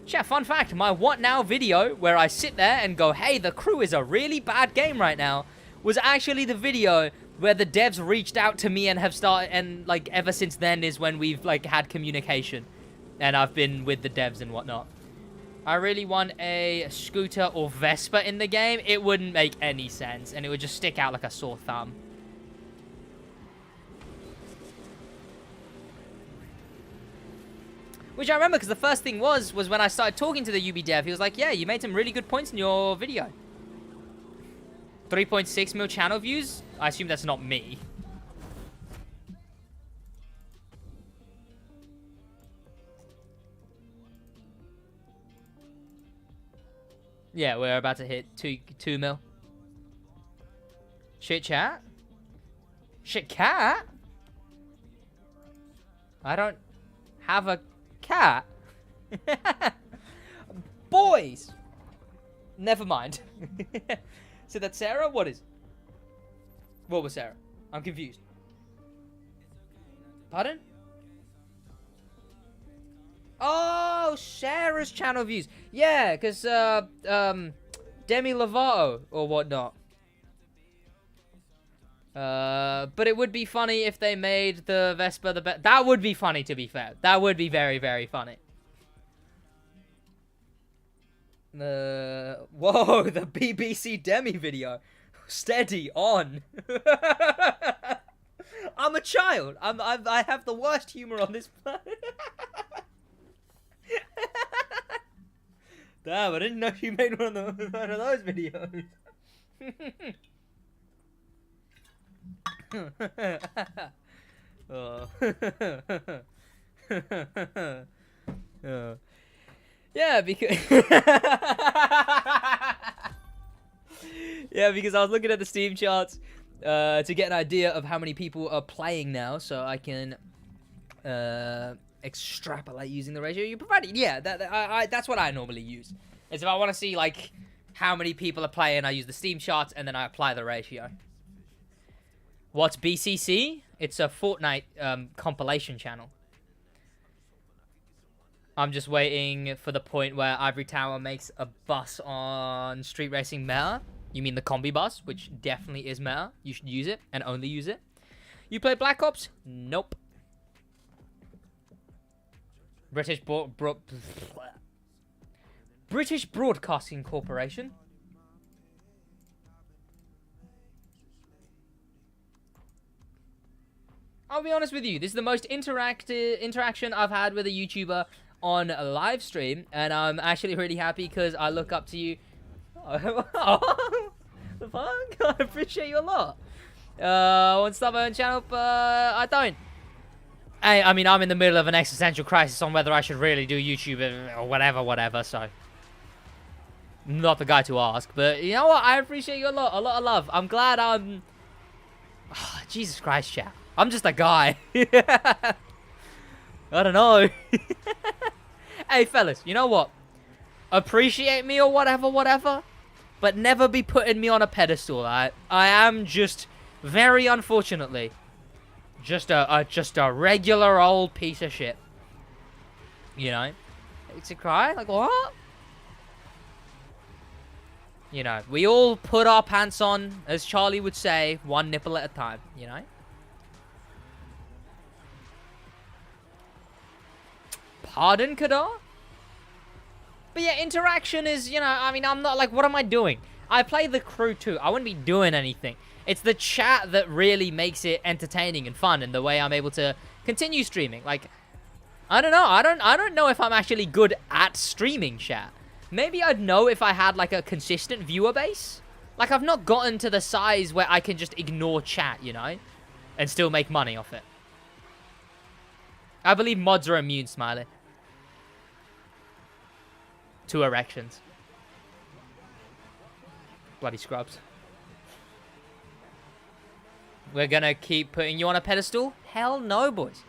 Yeah, fun fact, my what now video, where I sit there and go, hey, the crew is a really bad game right now, was actually the video where the devs reached out to me and have started, and like ever since then is when we've like had communication. And I've been with the devs and whatnot. I really want a scooter or Vespa in the game. It wouldn't make any sense, and it would just stick out like a sore thumb. Which I remember, because the first thing was when I started talking to the UB dev, he was like, yeah, you made some really good points in your video. 3.6 mil channel views? I assume that's not me. Yeah, we're about to hit 2 mil. Shit chat? Shit cat? I don't have a cat. Boys! Never mind. So that's Sarah? What is? What was Sarah? I'm confused. Pardon? Oh, Sarah's channel views. Yeah, because, Demi Lovato or whatnot. But it would be funny if they made the Vespa the best. That would be funny, to be fair. That would be very, very funny. Whoa, the BBC Demi video. Steady on. I'm a child. I have the worst humor on this planet. Damn, I didn't know you made one of those videos. Oh. Oh. Yeah, because yeah, because I was looking at the Steam charts to get an idea of how many people are playing now, so I can extrapolate using the ratio you provided. Yeah, that's what I normally use. Is if I want to see like how many people are playing, I use the Steam charts and then I apply the ratio. What's BCC? It's a Fortnite compilation channel. I'm just waiting for the point where Ivory Tower makes a bus on Street Racing Meta. You mean the combi bus, which definitely is meta. You should use it and only use it. You play Black Ops? Nope. British Broadcasting Corporation. I'll be honest with you, this is the most interaction I've had with a YouTuber on a live stream, and I'm actually really happy because I look up to you. Oh, the fuck? I appreciate you a lot. I want to start my own channel, but I don't. I mean, I'm in the middle of an existential crisis on whether I should really do YouTube or whatever, so. Not the guy to ask, but you know what? I appreciate you a lot of love. I'm glad I'm... Oh, Jesus Christ, chat. I'm just a guy. I don't know. Hey, fellas, you know what? Appreciate me or whatever, but never be putting me on a pedestal. I am just, very unfortunately, just a regular old piece of shit. You know? It's a cry? Like, what? You know, we all put our pants on, as Charlie would say, one nipple at a time, you know? Pardon, Kadar? But yeah, interaction is, you know, I mean, I'm not, like, what am I doing? I play the crew too. I wouldn't be doing anything. It's the chat that really makes it entertaining and fun, and the way I'm able to continue streaming. Like, I don't know. I don't know if I'm actually good at streaming chat. Maybe I'd know if I had, like, a consistent viewer base. Like, I've not gotten to the size where I can just ignore chat, you know? And still make money off it. I believe mods are immune, Smiley. To erections. Bloody scrubs. We're gonna keep putting you on a pedestal? Hell no, boys.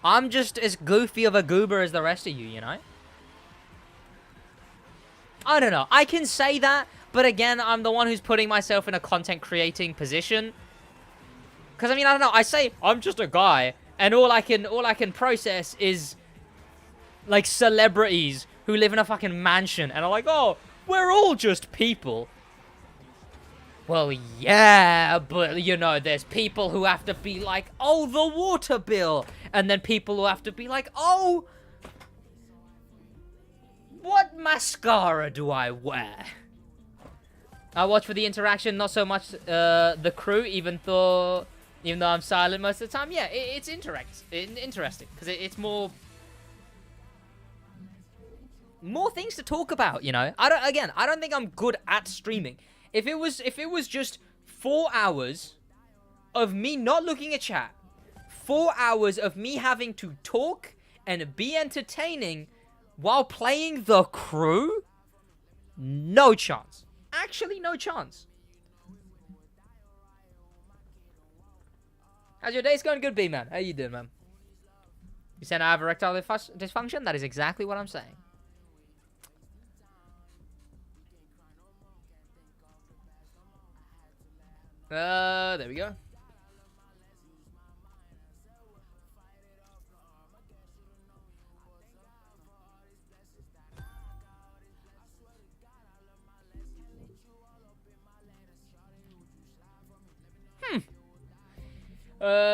I'm just as goofy of a goober as the rest of you, you know? I don't know. I can say that, but again, I'm the one who's putting myself in a content creating position. Because, I mean, I don't know. I say, I'm just a guy, and all I can process is, like, celebrities who live in a fucking mansion, and are like, oh, we're all just people. Well, yeah, but, you know, there's people who have to be like, oh, the water bill. And then people who have to be like, oh, what mascara do I wear? I watch for the interaction, not so much the crew, even though I'm silent most of the time. Yeah, it's interesting, because it's more things to talk about, you know? I don't think I'm good at streaming. If it was just 4 hours of me not looking at chat, 4 hours of me having to talk and be entertaining while playing the crew, no chance. Actually, no chance. How's your day's going? Good, B-man. How you doing, man? You saying I have erectile dysfunction? That is exactly what I'm saying. There we go.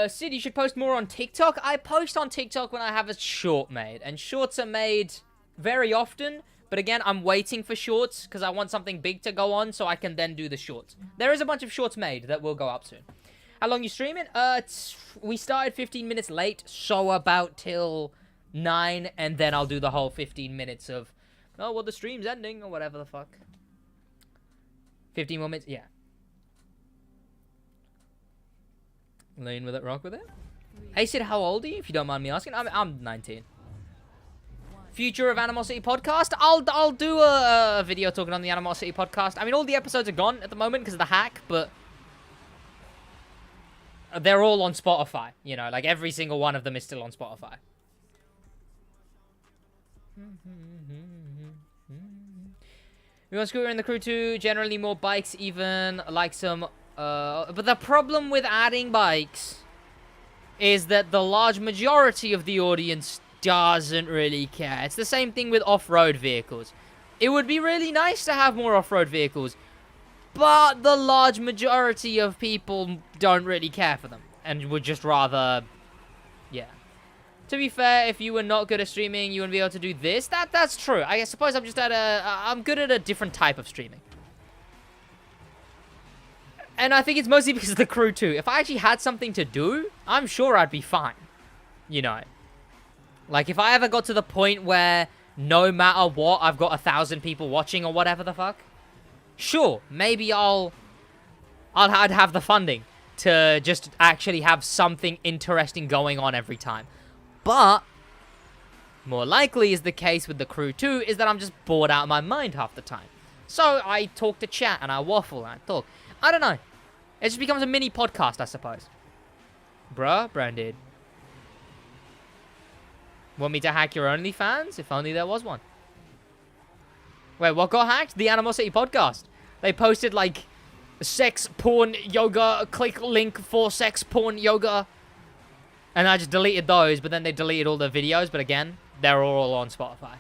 Sid, you should post more on TikTok. I post on TikTok when I have a short made, and shorts are made very often. But again, I'm waiting for shorts because I want something big to go on so I can then do the shorts. There is a bunch of shorts made that will go up soon. How long you streaming? We started 15 minutes late, so about till 9, and then I'll do the whole 15 minutes of, oh, well, the stream's ending, or whatever the fuck. 15 more minutes? Yeah. Lean with it, rock with it. Hey, Sid, how old are you, if you don't mind me asking? I'm 19. Future of Animosity Podcast. I'll do a video talking on the Animosity Podcast. I mean, all the episodes are gone at the moment because of the hack, but they're all on Spotify. You know, like every single one of them is still on Spotify. We want Scooter in the crew too. Generally more bikes, even like some. But the problem with adding bikes is that the large majority of the audience doesn't really care. It's the same thing with off-road vehicles. It would be really nice to have more off-road vehicles, but the large majority of people don't really care for them and would just rather, yeah. To be fair, if you were not good at streaming, you wouldn't be able to do this. That's true. I suppose I'm just I'm good at a different type of streaming. And I think it's mostly because of the crew too. If I actually had something to do, I'm sure I'd be fine. You know. Like, if I ever got to the point where no matter what, I've got 1,000 people watching or whatever the fuck, sure, maybe I'd have the funding to just actually have something interesting going on every time. But more likely is the case with the crew too, is that I'm just bored out of my mind half the time. So I talk to chat and I waffle and I talk. I don't know. It just becomes a mini podcast, I suppose. Bruh, Branded. Want me to hack your OnlyFans? If only there was one. Wait, what got hacked? The Animosity Podcast. They posted, like, sex, porn, yoga, click link for sex, porn, yoga. And I just deleted those, but then they deleted all the videos. But again, they're all on Spotify.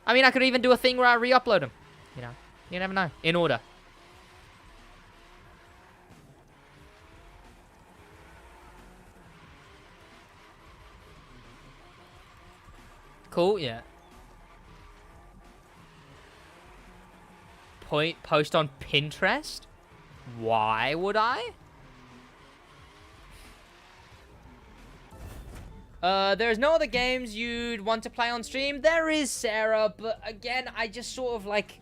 I mean, I could even do a thing where I re-upload them. You know, you never know. In order. Cool, yeah. Post on Pinterest? Why would I? There's no other games you'd want to play on stream? There is, Sarah, but again, I just sort of like...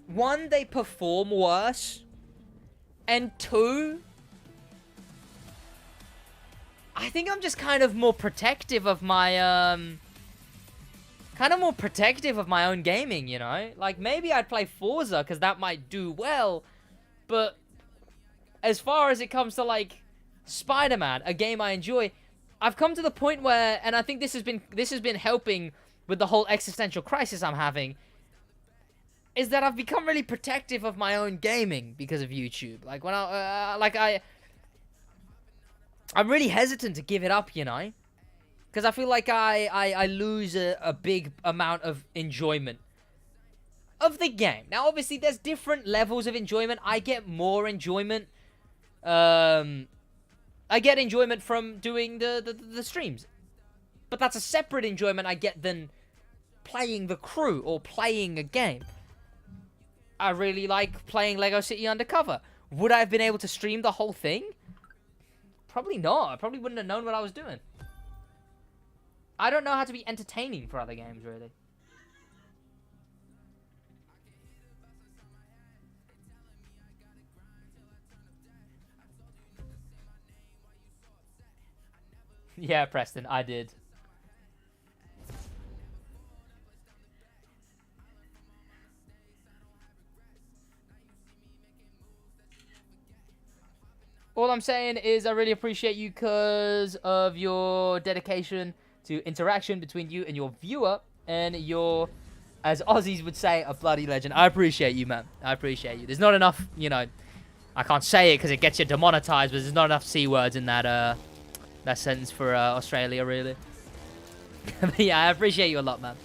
one, they perform worse, and two, I think I'm just kind of more protective of my, own gaming, you know? Like, maybe I'd play Forza, because that might do well, but as far as it comes to, like, Spider-Man, a game I enjoy, I've come to the point where, and I think this has been helping with the whole existential crisis I'm having, is that I've become really protective of my own gaming because of YouTube. Like, when I'm really hesitant to give it up, you know? Because I feel like I lose a big amount of enjoyment of the game. Now, obviously, there's different levels of enjoyment. I get more enjoyment. I get enjoyment from doing the streams. But that's a separate enjoyment I get than playing the crew or playing a game. I really like playing Lego City Undercover. Would I have been able to stream the whole thing? Probably not. I probably wouldn't have known what I was doing. I don't know how to be entertaining for other games, really. Yeah, Preston, I did. All I'm saying is I really appreciate you because of your dedication to interaction between you and your viewer, and your, as Aussies would say, a bloody legend. I appreciate you, man. I appreciate you. There's not enough, you know, I can't say it because it gets you demonetized, but there's not enough C words in that that sentence for Australia, really. But yeah, I appreciate you a lot, man.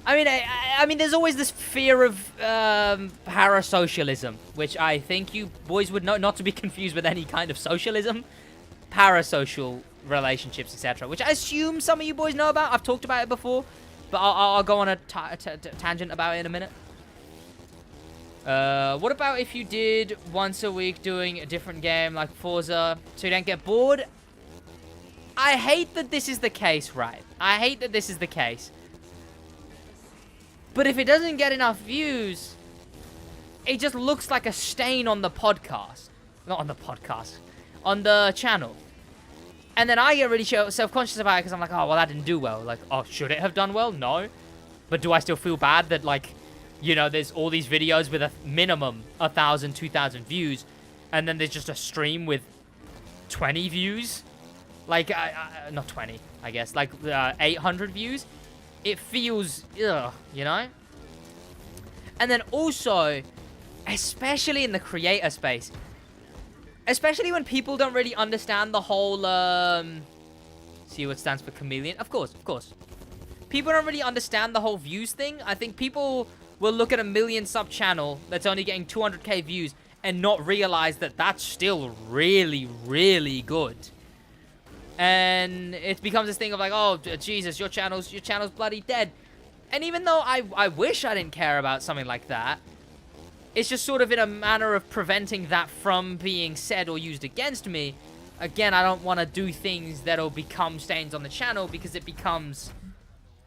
I mean, there's always this fear of parasocialism, which I think you boys would know, not to be confused with any kind of socialism. Parasocial relationships, etc., which I assume some of you boys know about. I've talked about it before, but I'll go on a tangent about it in a minute. What about if you did once a week doing a different game like Forza so you don't get bored? I hate that this is the case, right? I hate that this is the case. But if it doesn't get enough views, it just looks like a stain on the podcast. Not on the podcast. On the channel. And then I get really self-conscious about it because I'm like, oh, well, that didn't do well. Like, oh, should it have done well? No. But do I still feel bad that, like, you know, there's all these videos with a minimum 1,000, 2,000 views, and then there's just a stream with 20 views? Like, not 20, I guess. Like, 800 views? It feels, ugh, you know? And then also, especially in the creator space, especially when people don't really understand the whole, see what stands for chameleon? Of course. People don't really understand the whole views thing. I think people will look at a 1 million sub channel that's only getting 200k views and not realize that that's still really, really good. And it becomes this thing of like, oh, Jesus, your channel's bloody dead. And even though I wish I didn't care about something like that, it's just sort of in a manner of preventing that from being said or used against me. Again, I don't want to do things that'll become stains on the channel because it becomes,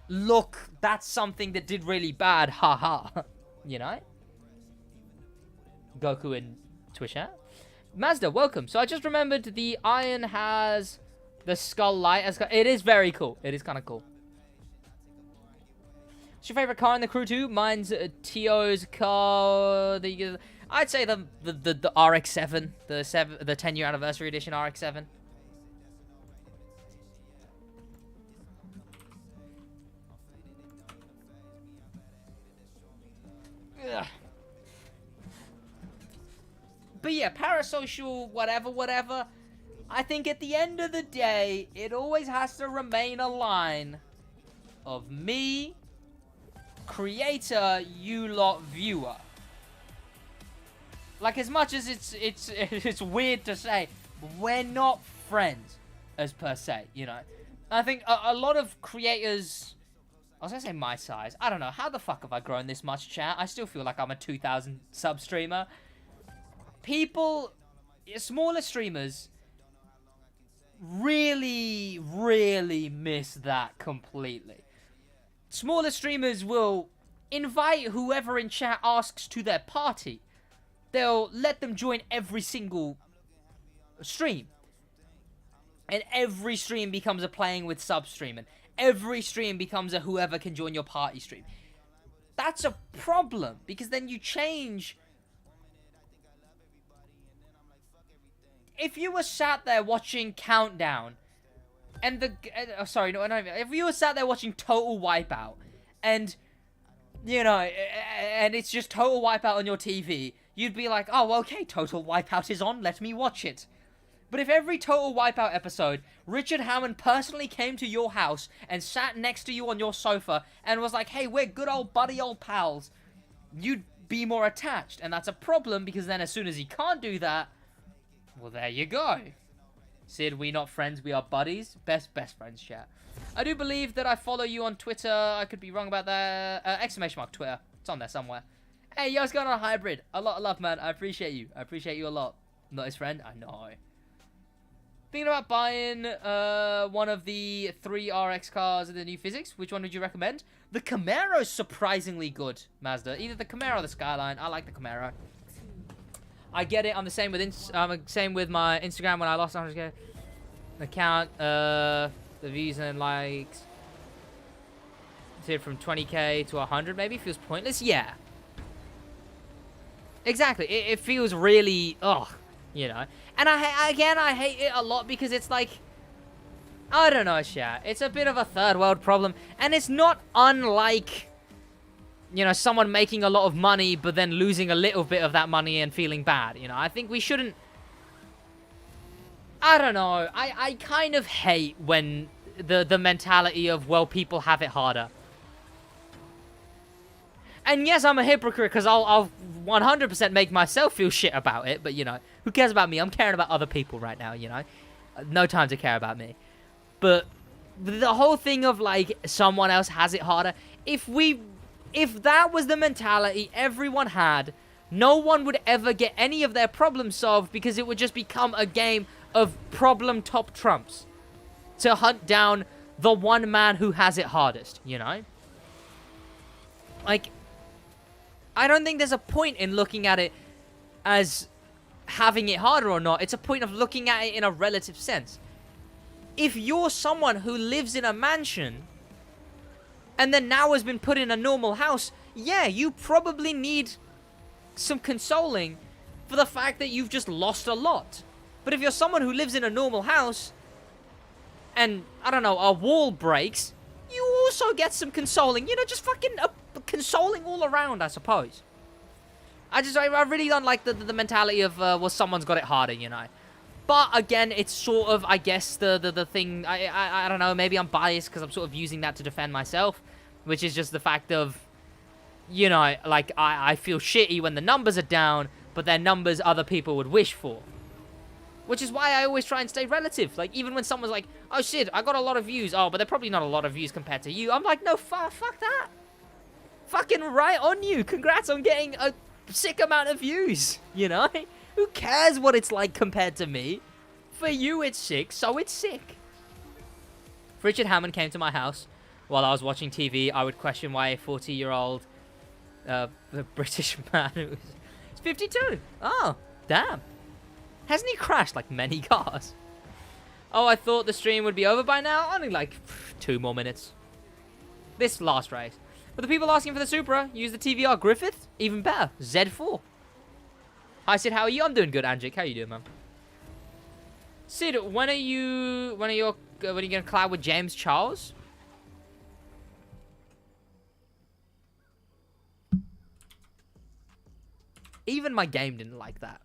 look, that's something that did really bad, haha. You know? Goku and Twitch out. Mazda, welcome. So I just remembered the iron has the skull light. It is very cool. It is kind of cool. What's your favorite car in the crew too? Mine's Tio's car. I'd say the RX-7, the 10-year anniversary edition RX-7. Ugh. But yeah, parasocial, whatever. I think at the end of the day, it always has to remain a line of me, creator, you lot, viewer. Like, as much as it's weird to say, we're not friends, as per se, you know. I think a lot of creators, I was gonna say my size, I don't know, how the fuck have I grown this much, chat? I still feel like I'm a 2,000 sub streamer. People, smaller streamers, really miss that completely. Smaller streamers will invite whoever in chat asks to their party. They'll let them join every single stream. And every stream becomes a playing with sub stream. And every stream becomes a whoever can join your party stream. That's a problem, because then you change. If you were sat there watching Countdown, and if you were sat there watching Total Wipeout, and, you know, and it's just Total Wipeout on your TV, you'd be like, oh, okay, Total Wipeout is on, let me watch it. But if every Total Wipeout episode, Richard Hammond personally came to your house and sat next to you on your sofa and was like, hey, we're good old buddy old pals, you'd be more attached. And that's a problem, because then as soon as he can't do that, well, there you go. Sid, we not friends, we are buddies. Best friends chat. I do believe that I follow you on Twitter. I could be wrong about that. Exclamation mark Twitter. It's on there somewhere. Hey, yo, what's going on, Hybrid? A lot of love, man. I appreciate you. I appreciate you a lot. Not his friend? I know. Thinking about buying one of the 3 RX cars in the new physics. Which one would you recommend? The Camaro's surprisingly good, Mazda. Either the Camaro or the Skyline. I like the Camaro. I get it. I'm the same with my Instagram when I lost 100k account. The views and likes. From 20k to 100 maybe feels pointless. Yeah. Exactly. It feels really you know. And I hate it a lot, because it's like, I don't know, chat. It's a bit of a third world problem, and it's not unlike, you know, someone making a lot of money but then losing a little bit of that money and feeling bad. You know, I think we shouldn't. I don't know. I kind of hate when the mentality of, well, people have it harder. And yes, I'm a hypocrite, because I'll 100% make myself feel shit about it. But, you know, who cares about me? I'm caring about other people right now, you know. No time to care about me. But the whole thing of, like, someone else has it harder. If that was the mentality everyone had, no one would ever get any of their problems solved, because it would just become a game of problem top trumps to hunt down the one man who has it hardest, you know? Like, I don't think there's a point in looking at it as having it harder or not. It's a point of looking at it in a relative sense. If you're someone who lives in a mansion and then now has been put in a normal house, yeah, you probably need some consoling for the fact that you've just lost a lot. But if you're someone who lives in a normal house and, I don't know, a wall breaks, you also get some consoling. You know, just fucking consoling all around, I suppose. I really don't like the mentality of, well, someone's got it harder, you know. But, again, it's sort of, I guess, the thing, I don't know, maybe I'm biased because I'm sort of using that to defend myself, which is just the fact of, you know, like, I feel shitty when the numbers are down, but they're numbers other people would wish for. Which is why I always try and stay relative. Like, even when someone's like, oh, shit, I got a lot of views. Oh, but they're probably not a lot of views compared to you. I'm like, no, fuck that. Fucking right on you. Congrats on getting a sick amount of views, you know? Who cares what it's like compared to me? For you, it's sick, so it's sick. If Richard Hammond came to my house while I was watching TV, I would question why a 40-year-old British man who's 52. Oh, damn. Hasn't he crashed like many cars? Oh, I thought the stream would be over by now. Only like 2 more minutes. This last race. But the people asking for the Supra, use the TVR Griffith. Even better, Z4. Hi Sid, how are you? I'm doing good, Angic. How you doing, man? Sid, when are you gonna collab with James Charles? Even my game didn't like that.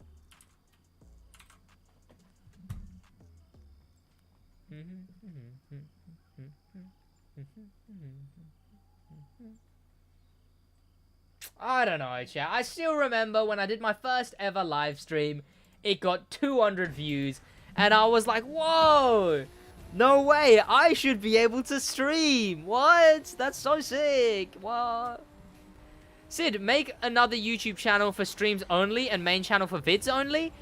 I don't know, chat. I still remember when I did my first ever live stream, it got 200 views, and I was like, whoa, no way, I should be able to stream. What? That's so sick. What? Sid, make another YouTube channel for streams only and main channel for vids only.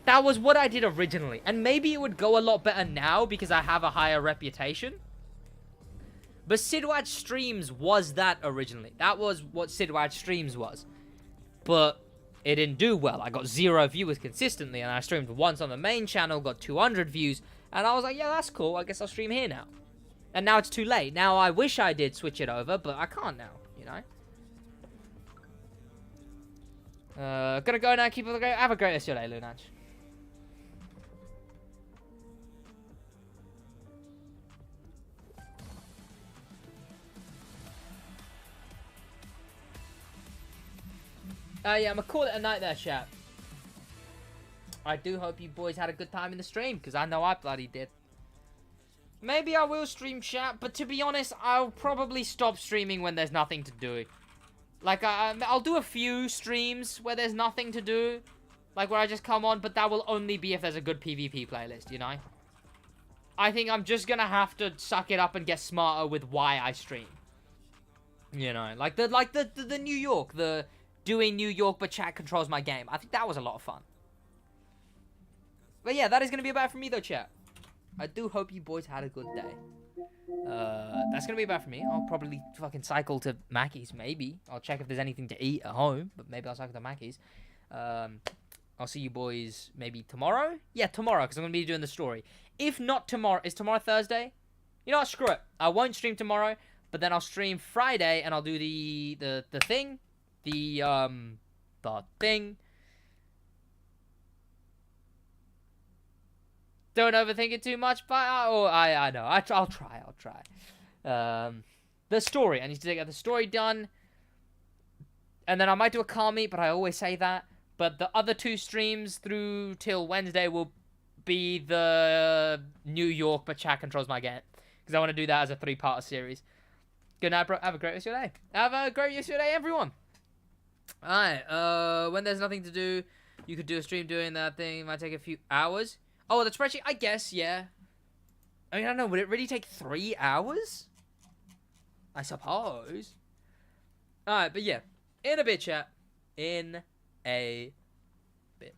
That was what I did originally, and maybe it would go a lot better now because I have a higher reputation. But SidWaj Streams was that originally. That was what SidWaj Streams was. But it didn't do well. I got 0 viewers consistently, and I streamed once on the main channel, got 200 views, and I was like, yeah, that's cool. I guess I'll stream here now. And now it's too late. Now I wish I did switch it over, but I can't now, you know? Gonna go now. Keep it going. Have a great rest of your day, Lunach. Yeah, I'm gonna call it a night there, chat. I do hope you boys had a good time in the stream, because I know I bloody did. Maybe I will stream chat, but to be honest, I'll probably stop streaming when there's nothing to do. Like, I'll do a few streams where there's nothing to do. Like, where I just come on, but that will only be if there's a good PvP playlist, you know? I think I'm just gonna have to suck it up and get smarter with why I stream. You know, like the New York, the doing New York but chat controls my game. I think that was a lot of fun. But yeah, that is gonna be about it from me though, chat. I do hope you boys had a good day. That's gonna be about for me. I'll probably fucking cycle to Mackey's, maybe. I'll check if there's anything to eat at home, but maybe I'll cycle to Mackey's. I'll see you boys maybe tomorrow? Yeah, tomorrow, because I'm gonna be doing the story. If not tomorrow, is tomorrow Thursday? You know what, screw it. I won't stream tomorrow, but then I'll stream Friday, and I'll do the thing. The thing. Don't overthink it too much, but I know. I'll try. The story. I need to get the story done. And then I might do a car meet, but I always say that. But the other 2 streams through till Wednesday will be the New York, but chat controls my game. Because I want to do that as a 3-part series. Good night, bro. Have a great rest of your day. Have a great rest of your day, everyone. Alright, when there's nothing to do, you could do a stream doing that thing. It might take a few hours. Oh, the spreadsheet? I guess, yeah. I mean, I don't know. Would it really take 3 hours? I suppose. Alright, but yeah. In a bit, chat. In a bit.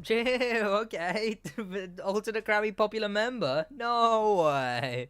Chill, okay. Alternate Grammy popular member? No way.